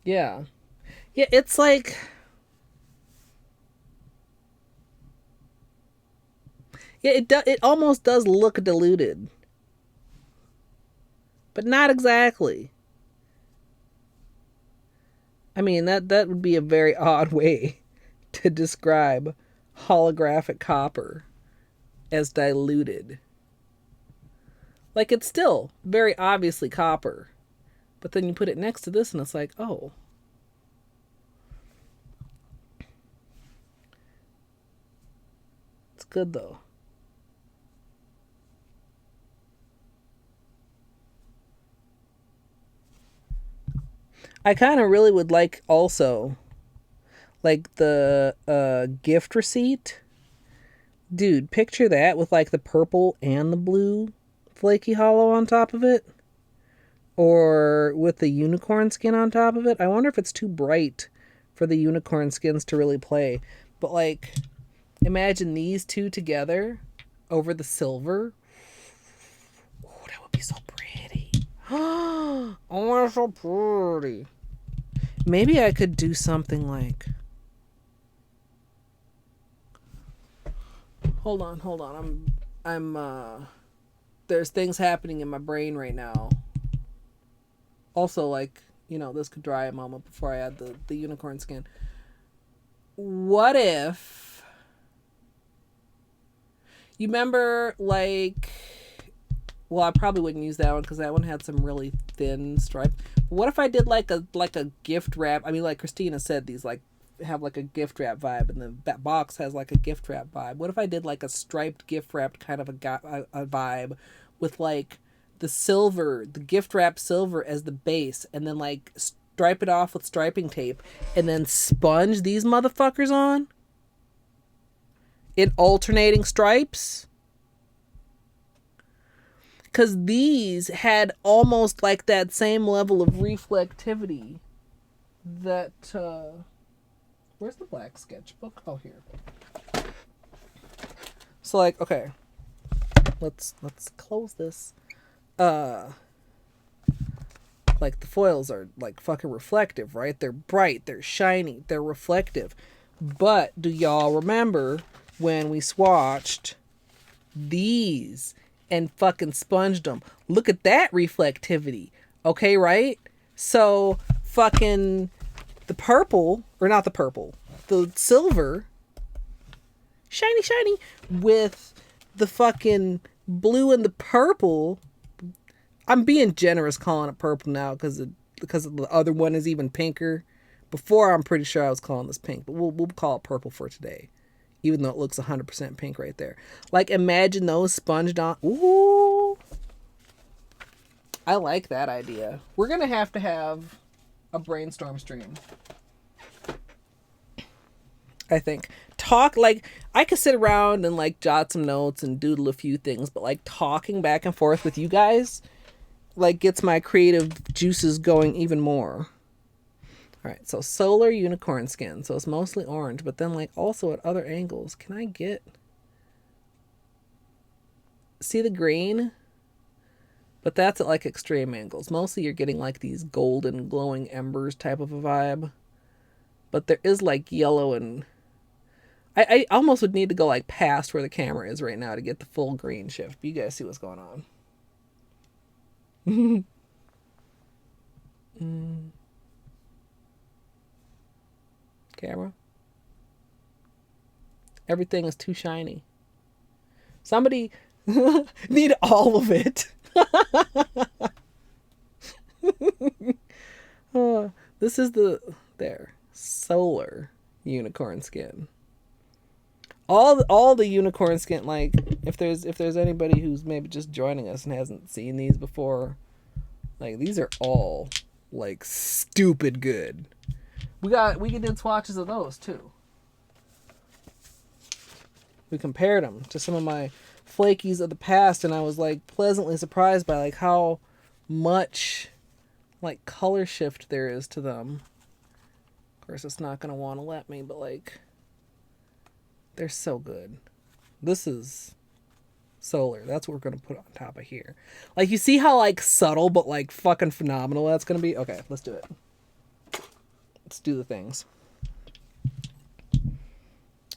Yeah. Yeah, it's like... Yeah, it almost does look diluted. But not exactly. I mean, that would be a very odd way to describe holographic copper as diluted. Like, it's still very obviously copper. But then you put it next to this and it's like, oh. It's good though. I kind of really would like also, like, the gift receipt. Dude, picture that with like the purple and the blue flaky Holo on top of it. Or with the unicorn skin on top of it. I wonder if it's too bright for the unicorn skins to really play. But like, Imagine these two together over the silver. Oh, that would be so pretty. Oh, that's so pretty. Maybe I could do something like... Hold on. There's things happening in my brain right now. Also, like, this could dry a moment before I add the unicorn skin. What if... You remember, like... Well, I probably wouldn't use that one because that one had some really thin stripe. What if I did like a gift wrap? I mean, like Christina said, these like have like a gift wrap vibe, and that box has like a gift wrap vibe. What if I did like a striped gift wrapped kind of a vibe with like the gift wrap silver as the base, and then like stripe it off with striping tape, and then sponge these motherfuckers on in alternating stripes? Because these had almost like that same level of reflectivity that... where's the black sketchbook? Oh, here. So, like, okay. Let's close this. Like, the foils are, like, fucking reflective, right? They're bright, they're shiny, they're reflective. But do y'all remember when we swatched these and fucking sponged them? Look at that reflectivity. Okay, right? So fucking the purple, or not the purple, the silver, shiny with the fucking blue and the purple. I'm being generous calling it purple now because the other one is even pinker. Before, I'm pretty sure I was calling this pink, but we'll call it purple for today, even though it looks 100% pink right there. Like, imagine those sponged on. Ooh. I like that idea. We're going to have a brainstorm stream, I think. I could sit around and, like, jot some notes and doodle a few things, but, like, talking back and forth with you guys, like, gets my creative juices going even more. All right, so solar unicorn skin. So it's mostly orange, but then like also at other angles. Can I get... See the green? But that's at like extreme angles. Mostly you're getting like these golden glowing embers type of a vibe. But there is like yellow and... I almost would need to go like past where the camera is right now to get the full green shift. But you guys see what's going on. Camera. Everything is too shiny. Somebody need all of it. This is the solar unicorn skin. All the unicorn skin, like if there's anybody who's maybe just joining us and hasn't seen these before, like these are all like stupid good. We did swatches of those too. We compared them to some of my Flakies of the past, and I was like pleasantly surprised by like how much like color shift there is to them. Of course, it's not gonna want to let me, but like they're so good. This is solar. That's what we're gonna put on top of here. Like, you see how like subtle but like fucking phenomenal that's gonna be? Okay, let's do it. Let's do the things.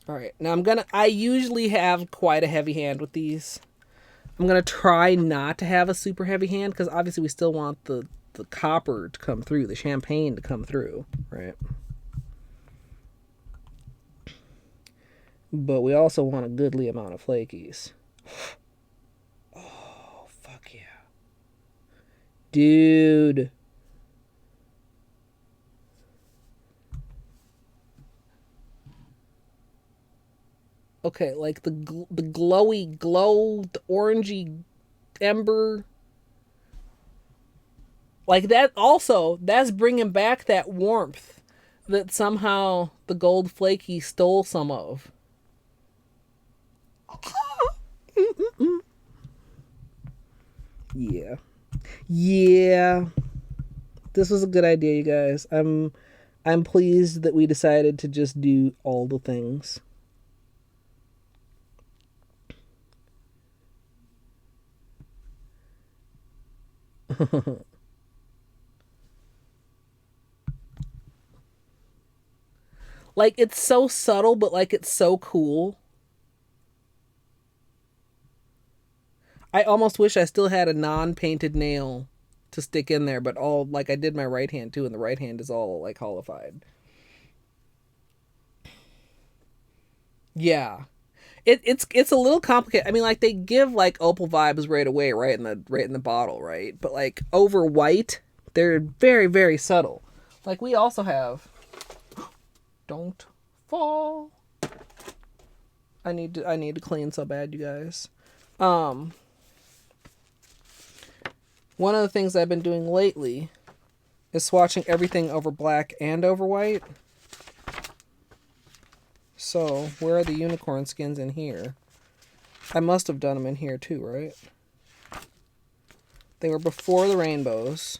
Alright, now I usually have quite a heavy hand with these. I'm gonna try not to have a super heavy hand because obviously we still want the copper to come through, the champagne to come through, right? But we also want a goodly amount of Flakies. Oh, fuck yeah. Dude. Okay, like the glowy glow, the orangey ember. Like that also, that's bringing back that warmth that somehow the gold flaky stole some of. Yeah. Yeah. This was a good idea, you guys. I'm pleased that we decided to just do all the things. Like, it's so subtle, but like it's so cool. I almost wish I still had a non-painted nail to stick in there, but all like I did my right hand too, and the right hand is all like holified. Yeah. It's a little complicated. I mean, like they give like opal vibes right away, right in the bottle, right? But like over white, they're very very subtle. Like we also have. Don't fall. I need to clean so bad, you guys. Um, One of the things I've been doing lately is swatching everything over black and over white. So, where are the unicorn skins in here? I must have done them in here too, right? They were before the rainbows.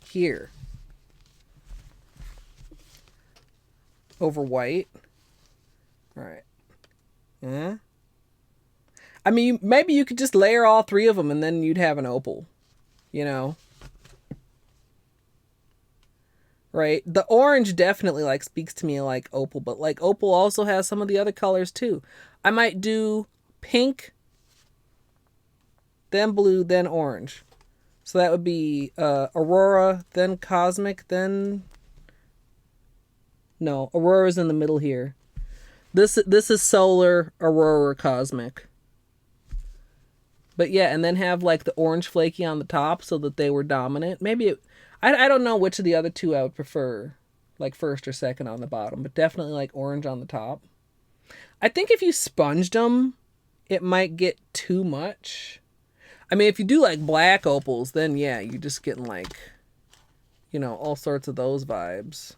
Here. Over white. Alright. Yeah. I mean, maybe you could just layer all three of them and then you'd have an opal. You know? Right? The orange definitely like speaks to me like opal, but like opal also has some of the other colors too. I might do pink, then blue, then orange. So that would be Aurora, then Cosmic, then... No, Aurora's in the middle here. This is Solar, Aurora, Cosmic. But yeah, and then have like the orange flaky on the top so that they were dominant. Maybe I don't know which of the other two I would prefer, like first or second on the bottom, but definitely like orange on the top. I think if you sponged them, it might get too much. I mean, if you do like black opals, then yeah, you're just getting like, you know, all sorts of those vibes.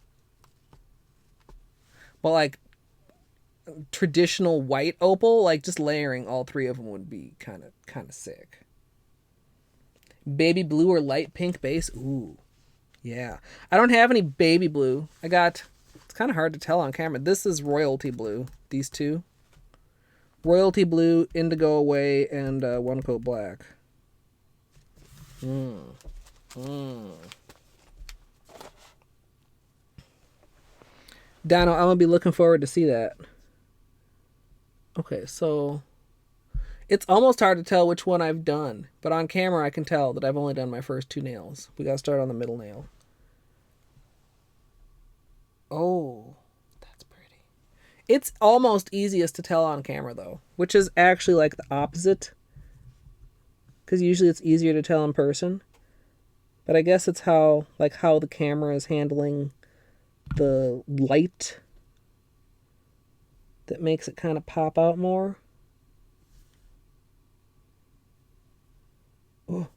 But like traditional white opal, like just layering all three of them would be kind of sick. Baby blue or light pink base. Ooh. Yeah. I don't have any baby blue. It's kind of hard to tell on camera. This is royalty blue. These two. Royalty blue, indigo away, and one coat black. Dino, I'm going to be looking forward to see that. Okay, so it's almost hard to tell which one I've done, but on camera I can tell that I've only done my first two nails. We got to start on the middle nail. Oh, that's pretty. It's almost easiest to tell on camera though, which is actually like the opposite, because usually it's easier to tell in person. But I guess it's how the camera is handling the light that makes it kind of pop out more. Oh,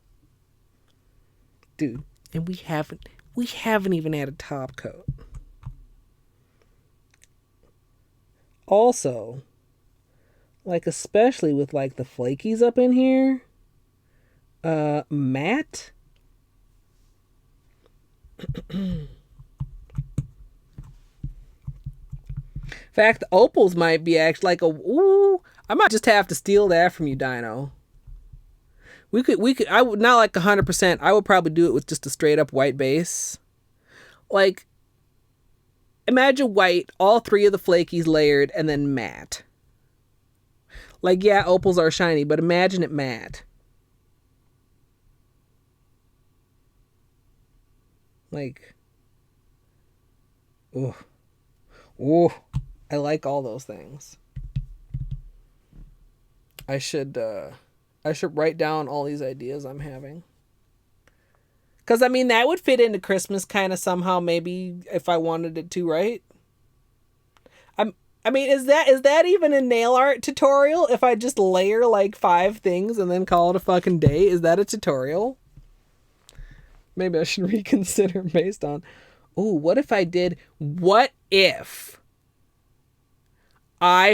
dude, and we haven't even had a top coat. Also, like especially with like the flakies up in here, matte. In fact, the opals might be actually like I might just have to steal that from you, Dino. We could I would not like 100%. I would probably do it with just a straight up white base. Like imagine white, all three of the flakies layered, and then matte. Like yeah, opals are shiny, but imagine it matte. Like oh, I like all those things. I should write down all these ideas I'm having. Because, I mean, that would fit into Christmas kind of somehow, maybe, if I wanted it to, right? I mean, is that even a nail art tutorial? If I just layer, like, 5 things and then call it a fucking day? Is that a tutorial? Maybe I should reconsider based on... Ooh, what if I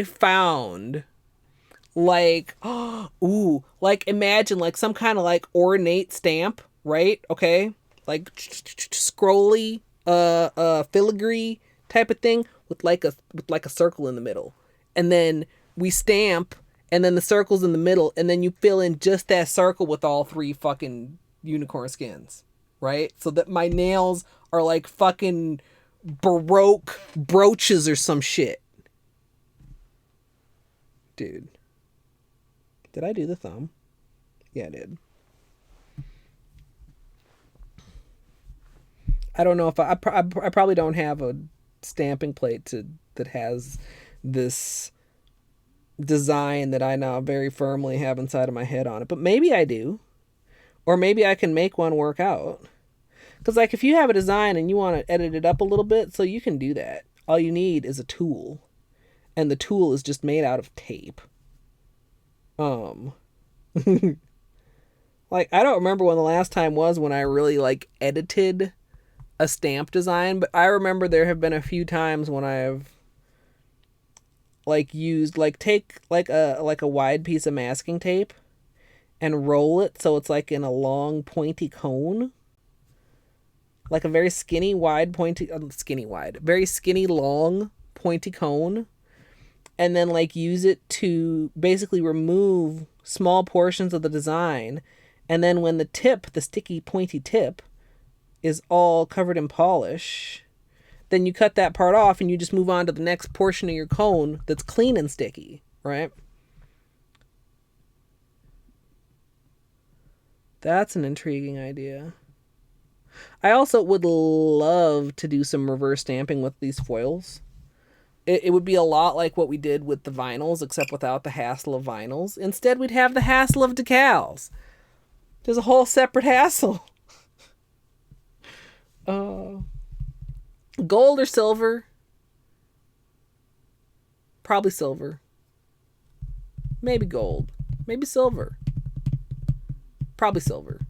found... like, like imagine like some kind of like ornate stamp, right? Okay, like scrolly, filigree type of thing with like a circle in the middle, and then we stamp, and then the circle's in the middle, and then you fill in just that circle with all 3 fucking unicorn skins, right? So that my nails are like fucking Baroque brooches or some shit. Dude. Did I do the thumb? Yeah, I did. I don't know if I probably don't have a stamping plate that has this design that I now very firmly have inside of my head on it. But maybe I do. Or maybe I can make one work out. Because, like, if you have a design and you want to edit it up a little bit, so you can do that. All you need is a tool. And the tool is just made out of tape. Like, I don't remember when the last time was when I really, like, edited a stamp design, but I remember there have been a few times when I've like used like take like a wide piece of masking tape and roll it so it's like in a long pointy cone, like a very skinny wide pointy very skinny long pointy cone, and then like use it to basically remove small portions of the design, and then when the sticky pointy tip is all covered in polish, then you cut that part off and you just move on to the next portion of your cone that's clean and sticky, right? That's an intriguing idea. I also would love to do some reverse stamping with these foils. It would be a lot like what we did with the vinyls, except without the hassle of vinyls. Instead, we'd have the hassle of decals. There's a whole separate hassle. Gold or silver? Probably silver. Maybe gold. Maybe silver. Probably silver.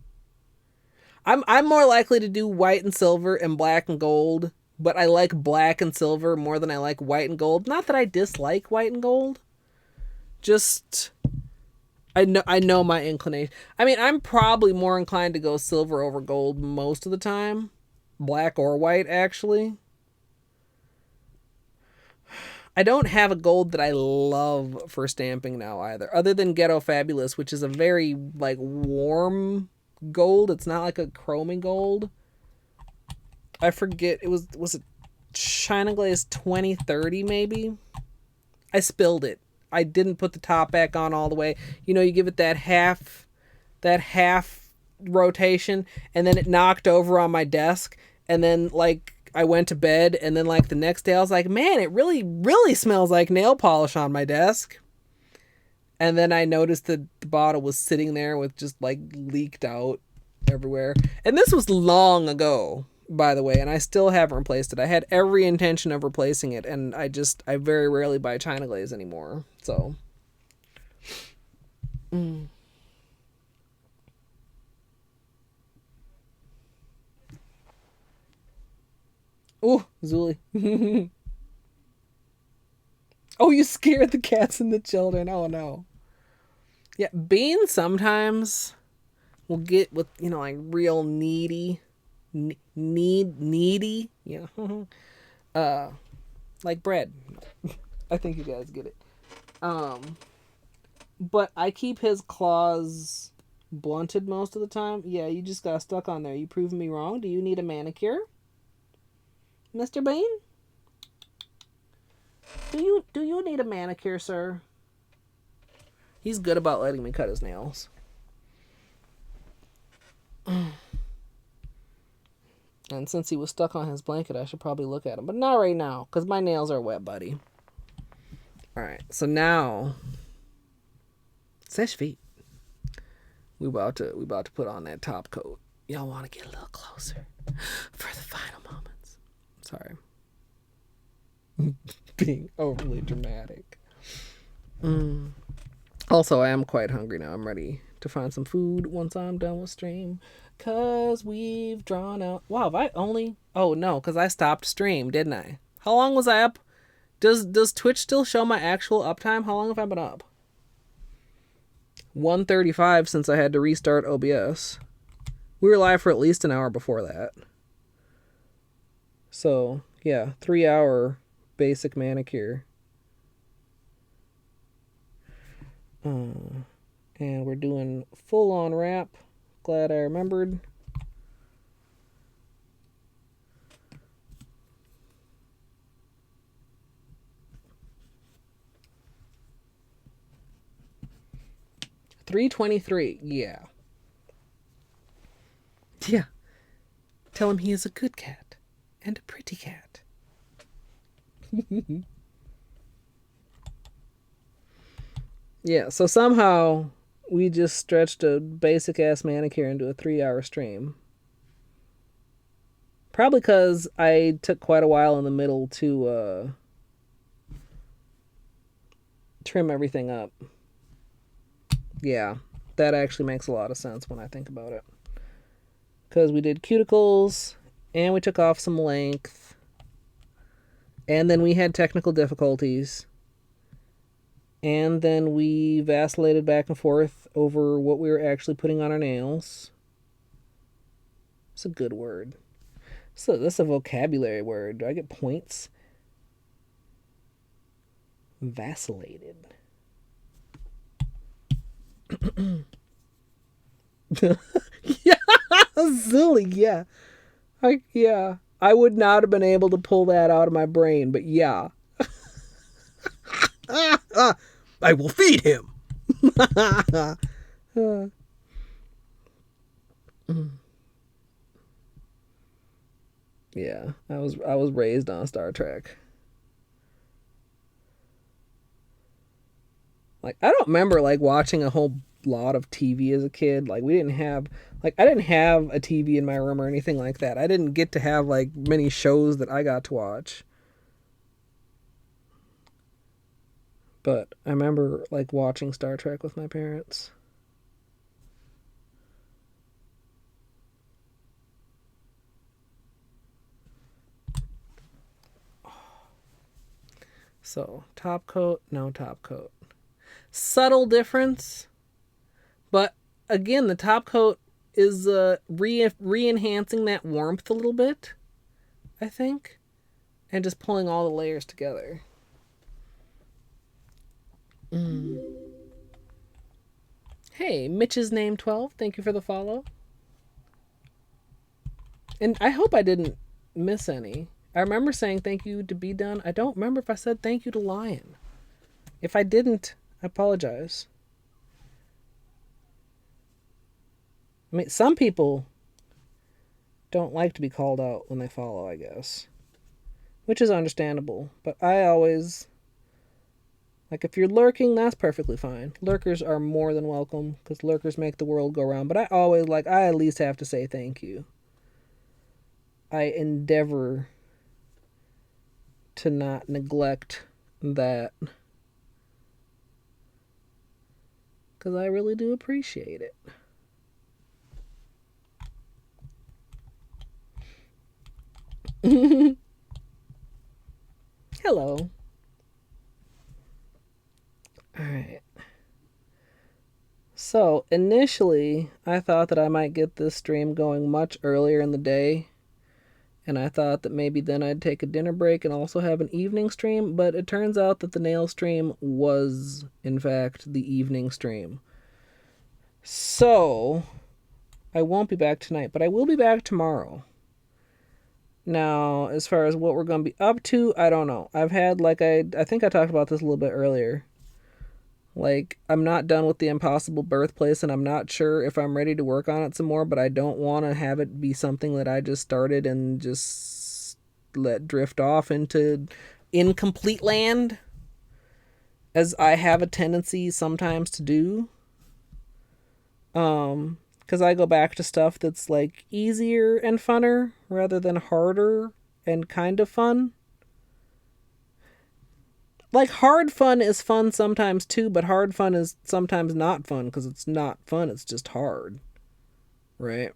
I'm more likely to do white and silver and black and gold, but I like black and silver more than I like white and gold. Not that I dislike white and gold. Just I know my inclination. I mean, I'm probably more inclined to go silver over gold most of the time. Black or white, actually. I don't have a gold that I love for stamping now either, other than Ghetto Fabulous, which is a very like warm gold. It's not like a chromey gold. I forget, was it China Glaze 2030 maybe? I spilled it. I didn't put the top back on all the way. You know, you give it that half rotation, and then it knocked over on my desk, and then like I went to bed, and then like the next day I was like, man, it really smells like nail polish on my desk. And then I noticed that the bottle was sitting there with just like leaked out everywhere. And this was long ago, by the way, and I still haven't replaced it. I had every intention of replacing it, and I very rarely buy China Glaze anymore. So Ooh, Zuli. Oh, you scared the cats and the children. Oh, no. Yeah, Bean sometimes will get with, you know, like real needy. Needy. Yeah. Like bread. I think you guys get it. But I keep his claws blunted most of the time. Yeah, you just got stuck on there. You proving me wrong. Do you need a manicure, Mr. Bean? Do you need a manicure, sir? He's good about letting me cut his nails. And since he was stuck on his blanket, I should probably look at him. But not right now, because my nails are wet, buddy. Alright, so now... Sesh feet. We about to put on that top coat. Y'all want to get a little closer for the final moments. Sorry. Being overly dramatic. Also, I am quite hungry now. I'm ready to find some food once I'm done with stream. Because we've drawn out... Wow, have I only... Oh, no, because I stopped stream, didn't I? How long was I up? Does Twitch still show my actual uptime? How long have I been up? 1:35 since I had to restart OBS. We were live for at least an hour before that. So, yeah, 3-hour basic manicure. And we're doing full on wrap. Glad I remembered. $3.23. Yeah. Yeah. Tell him he is a good cat and a pretty cat. Yeah, so somehow we just stretched a basic ass manicure into a 3-hour stream. Probably because I took quite a while in the middle to trim everything up. Yeah, that actually makes a lot of sense when I think about it. Because we did cuticles, and we took off some length, and then we had technical difficulties, and then we vacillated back and forth over what we were actually putting on our nails. It's a good word. So that's a vocabulary word. Do I get points? Vacillated. Yeah, silly. Yeah, I would not have been able to pull that out of my brain, but yeah. I will feed him. Yeah, I was raised on Star Trek. Like I don't remember like watching a whole lot of TV as a kid. Like we didn't have I didn't have a TV in my room or anything like that. I didn't get to have like many shows that I got to watch. But I remember like watching Star Trek with my parents. So, top coat, no top coat. Subtle difference, but again, the top coat is re-enhancing that warmth a little bit, I think, and just pulling all the layers together. Hey, Mitch's name 12, thank you for the follow. And I hope I didn't miss any. I remember saying thank you to Be Done. I don't remember if I said thank you to Lion. If I didn't, I apologize. I mean, some people don't like to be called out when they follow, I guess. Which is understandable. But I always... Like, if you're lurking, that's perfectly fine. Lurkers are more than welcome, because lurkers make the world go round. But I always, I at least have to say thank you. I endeavor to not neglect that. Because I really do appreciate it. Hello. Alright. So, initially, I thought that I might get this stream going much earlier in the day. And I thought that maybe then I'd take a dinner break and also have an evening stream. But it turns out that the nail stream was, in fact, the evening stream. So, I won't be back tonight, but I will be back tomorrow. Now, as far as what we're going to be up to, I don't know. I've had, I think I talked about this a little bit earlier. I'm not done with the Impossible Birthplace, and I'm not sure if I'm ready to work on it some more, but I don't want to have it be something that I just started and just let drift off into incomplete land, as I have a tendency sometimes to do. Because I go back to stuff that's, easier and funner, rather than harder and kind of fun. Hard fun is fun sometimes too, but hard fun is sometimes not fun because it's not fun, it's just hard. Right?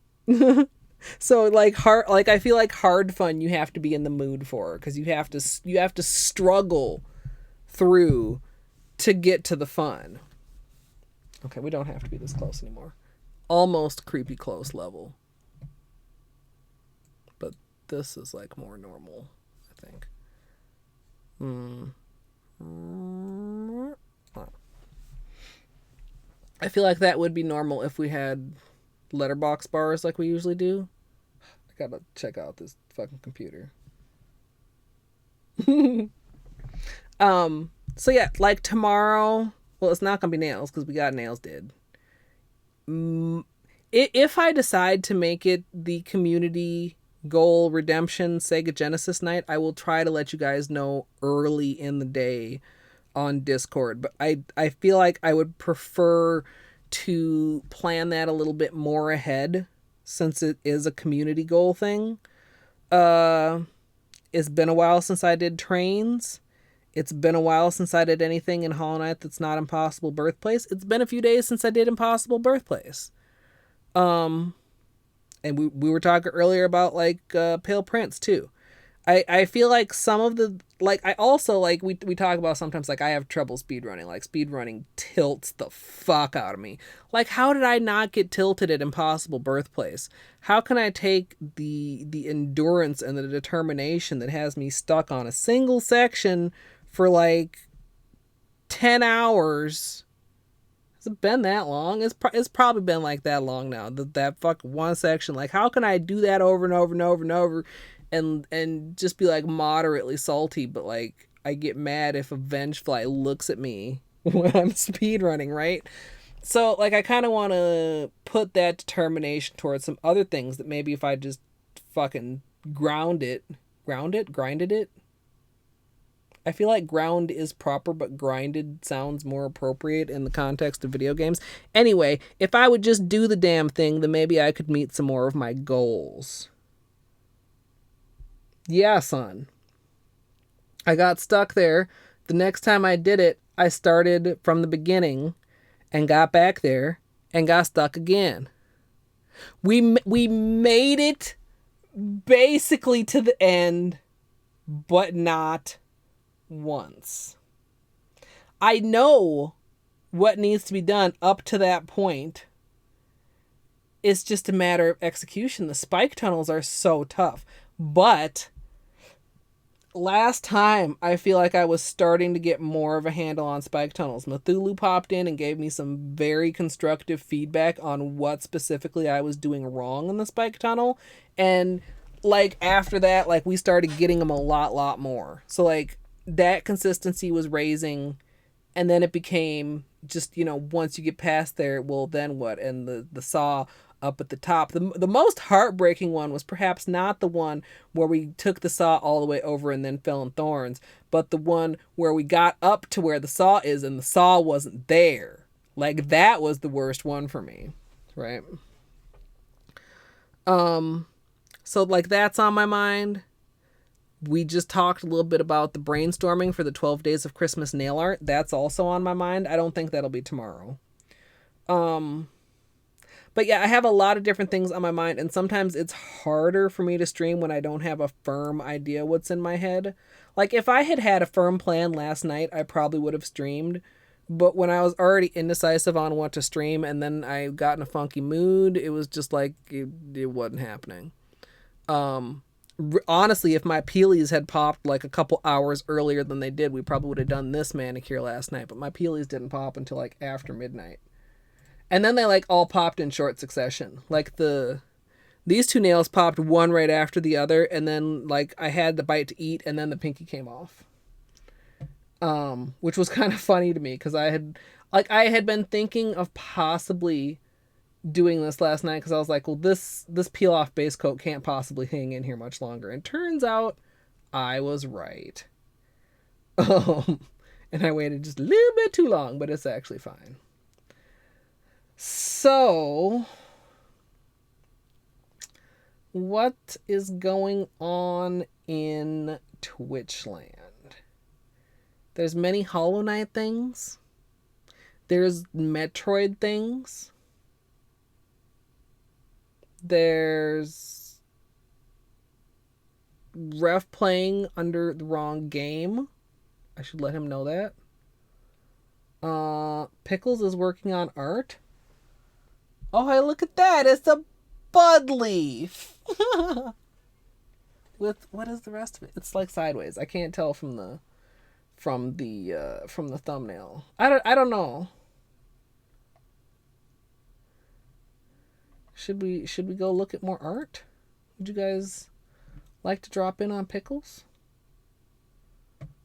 So hard, I feel like hard fun you have to be in the mood for, because you have to struggle through to get to the fun. Okay, we don't have to be this close anymore. Almost creepy close level. But this is more normal, I think. I feel like that would be normal if we had letterbox bars like we usually do. I gotta check out this fucking computer. So yeah, like tomorrow, well, it's not gonna be nails because we got nails did. If I decide to make it the community goal redemption Sega Genesis night, I will try to let you guys know early in the day on Discord. But I feel like I would prefer to plan that a little bit more ahead since it is a community goal thing. Uh it's been a while since I did trains. It's been a while since I did anything in Hollow Knight that's not Impossible Birthplace. It's been a few days since I did Impossible Birthplace. Um, and we were talking earlier about like Pale Prince too. I feel like some of the like I also like we talk about sometimes like I have trouble speedrunning. Like speedrunning tilts the fuck out of me. Like how did I not get tilted at Impossible Birthplace? How can I take the endurance and the determination that has me stuck on a single section for like 10 hours? Has it been that long? It's probably been like that long now. That fuck one section. Like, how can I do that over and over and over and over, and just be like moderately salty? But like, I get mad if a Vengefly looks at me when I'm speedrunning, right? So like, I kind of want to put that determination towards some other things that maybe if I just fucking grinded it. I feel like ground is proper, but grinded sounds more appropriate in the context of video games. Anyway, if I would just do the damn thing, then maybe I could meet some more of my goals. Yeah, son. I got stuck there. The next time I did it, I started from the beginning and got back there and got stuck again. We made it basically to the end, but not once. I know what needs to be done up to that point. It's just a matter of execution. The spike tunnels are so tough. But last time, I feel like I was starting to get more of a handle on spike tunnels. Cthulhu popped in and gave me some very constructive feedback on what specifically I was doing wrong in the spike tunnel. And like after that, like we started getting them a lot more. So like that consistency was raising, and then it became just, you know, once you get past there, well then what? And the saw up at the top. The most heartbreaking one was perhaps not the one where we took the saw all the way over and then fell in thorns, but the one where we got up to where the saw is and the saw wasn't there. Like that was the worst one for me, right? So like that's on my mind. We just talked a little bit about the brainstorming for the 12 Days of Christmas nail art. That's also on my mind. I don't think that'll be tomorrow. But yeah, I have a lot of different things on my mind, and sometimes it's harder for me to stream when I don't have a firm idea what's in my head. Like if I had had a firm plan last night, I probably would have streamed. But when I was already indecisive on what to stream and then I got in a funky mood, it was just like it wasn't happening. Honestly, if my peelies had popped like a couple hours earlier than they did, we probably would have done this manicure last night. But my peelies didn't pop until like after midnight, and then they like all popped in short succession. Like these two nails popped one right after the other, and then like I had the bite to eat, and then the pinky came off. Which was kind of funny to me because I had been thinking of possibly doing this last night because I was like, well, this peel off base coat can't possibly hang in here much longer. And turns out I was right. And I waited just a little bit too long, but it's actually fine. So, what is going on in Twitchland? There's many Hollow Knight things. There's Metroid things. There's Ref playing under the wrong game. I should let him know that. Pickles is working on art. Oh, hey, look at that. It's a bud leaf. With what is the rest of it? It's like sideways. I can't tell from the thumbnail. I don't know. Should we go look at more art? Would you guys like to drop in on pickles?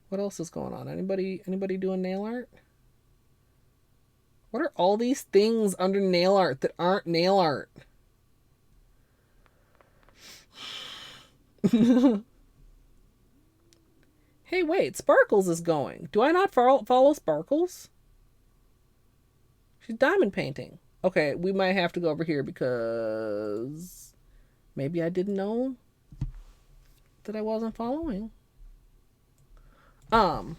What else is going on? Anybody doing nail art? What are all these things under nail art that aren't nail art? Hey, wait, Sparkles is going. Do I not follow Sparkles? She's diamond painting. Okay, we might have to go over here because maybe I didn't know that I wasn't following. Headed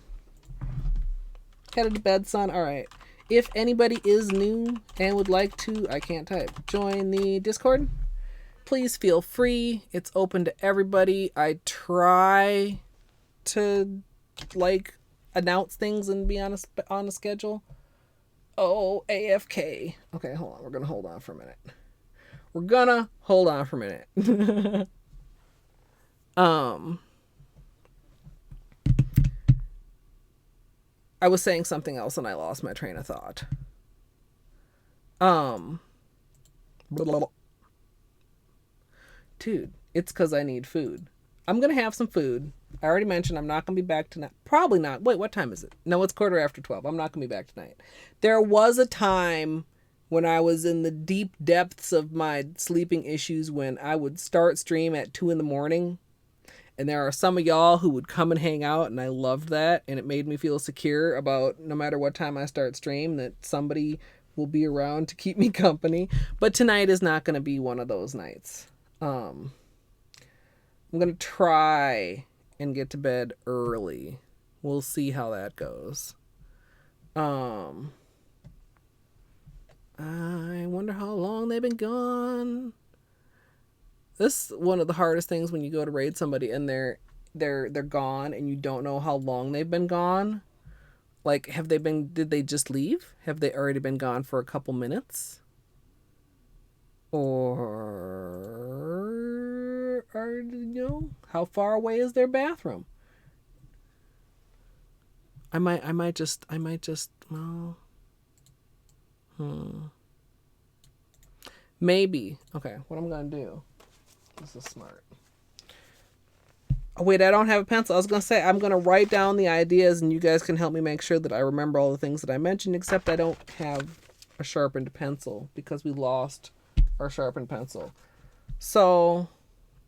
to bed, son. All right. If anybody is new and would like to, I can't type, join the Discord, please feel free. It's open to everybody. I try to announce things and be on a schedule. Oh, AFK. Okay, hold on. We're gonna hold on for a minute. I was saying something else and I lost my train of thought. Dude, it's because I need food. I'm gonna have some food. I already mentioned I'm not gonna be back tonight. Probably not. Wait, what time is it? No, it's 12:15. I'm not gonna be back tonight. There was a time when I was in the deep depths of my sleeping issues when I would start stream at 2 a.m. And there are some of y'all who would come and hang out, and I loved that, and it made me feel secure about no matter what time I start stream that somebody will be around to keep me company. But tonight is not going to be one of those nights. I'm going to try and get to bed early. We'll see how that goes. I wonder how long they've been gone. This is one of the hardest things when you go to raid somebody and they're gone and you don't know how long they've been gone. Like, did they just leave? Have they already been gone for a couple minutes? Or how far away is their bathroom? I might just maybe. Okay, what I'm gonna do. This is smart. Oh, wait, I don't have a pencil. I was going to say, I'm going to write down the ideas and you guys can help me make sure that I remember all the things that I mentioned, except I don't have a sharpened pencil because we lost our sharpened pencil. So,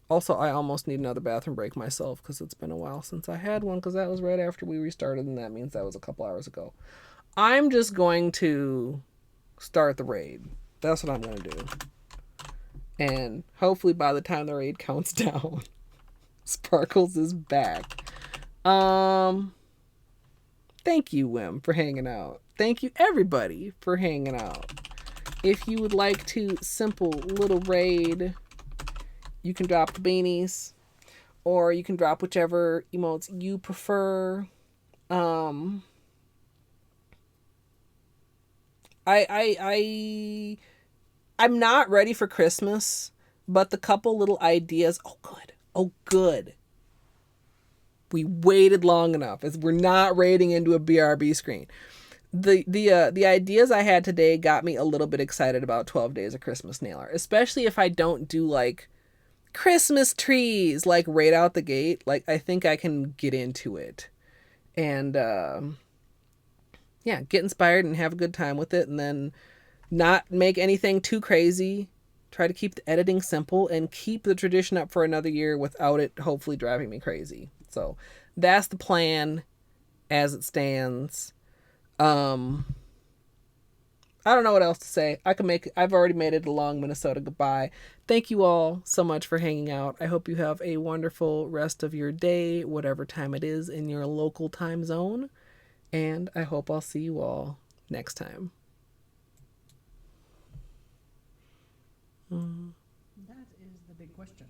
also, I almost need another bathroom break myself because it's been a while since I had one because that was right after we restarted and that means that was a couple hours ago. I'm just going to start the raid. That's what I'm going to do. And hopefully by the time the raid counts down, Sparkles is back. Thank you, Wim, for hanging out. Thank you, everybody, for hanging out. If you would like to simple little raid, you can drop the beanies, or you can drop whichever emotes you prefer. I'm not ready for Christmas, but the couple little ideas. Oh, good. We waited long enough as we're not raiding into a BRB screen. The ideas I had today got me a little bit excited about 12 Days of Christmas nail art, especially if I don't do like Christmas trees like right out the gate. Like, I think I can get into it and get inspired and have a good time with it, and then not make anything too crazy. Try to keep the editing simple and keep the tradition up for another year without it hopefully driving me crazy. So that's the plan as it stands. I don't know what else to say. I've already made it a long Minnesota goodbye. Thank you all so much for hanging out. I hope you have a wonderful rest of your day, whatever time it is in your local time zone. And I hope I'll see you all next time. That is the big question.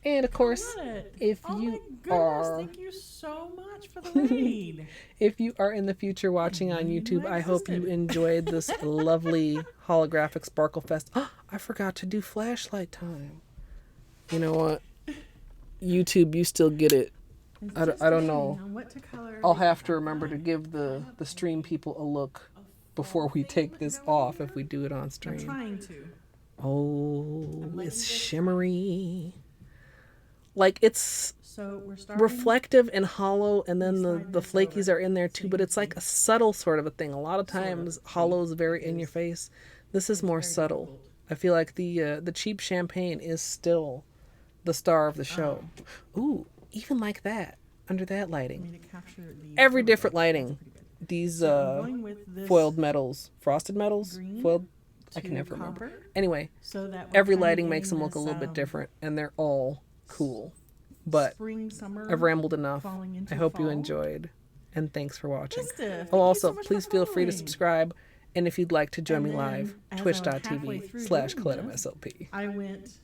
And of course, if you are, thank you so much for the raid. If you are in the future watching on YouTube, I hope you enjoyed this lovely holographic Sparkle Fest. Oh, I forgot to do flashlight time. You know what? YouTube, you still get it It's I just don't debating know. on what to color I'll because have to remember to give the stream people a look before we take this off if we do it on I'm stream. trying to. Oh, it's shimmery. Like it's So we're starting. reflective and hollow, and then the Slide this flakies over are in there so too, you but can it's like see. a subtle sort of a thing. A lot of Sort of, times see, hollow's very in your because face. This is it's more very subtle. difficult. I feel like the cheap champagne is still the star of the show. Ooh, even like that, under that I lighting. mean, to capture the Every there we different go. That's lighting. pretty good. These So I'm going with this foiled metals, frosted metals, green foiled. I to can never remember. copper, Anyway, so that we're every kinda lighting makes getting them look a this, little bit different, and they're all cool. But spring, summer, I've rambled enough. falling into I hope you fall. enjoyed, and thanks for watching. Krista, thank Oh, you also, so much please for feel free to following. subscribe, and if you'd like to join And me then, live, as I went halfway twitch.tv through slash doing Colette this, MSLP. I went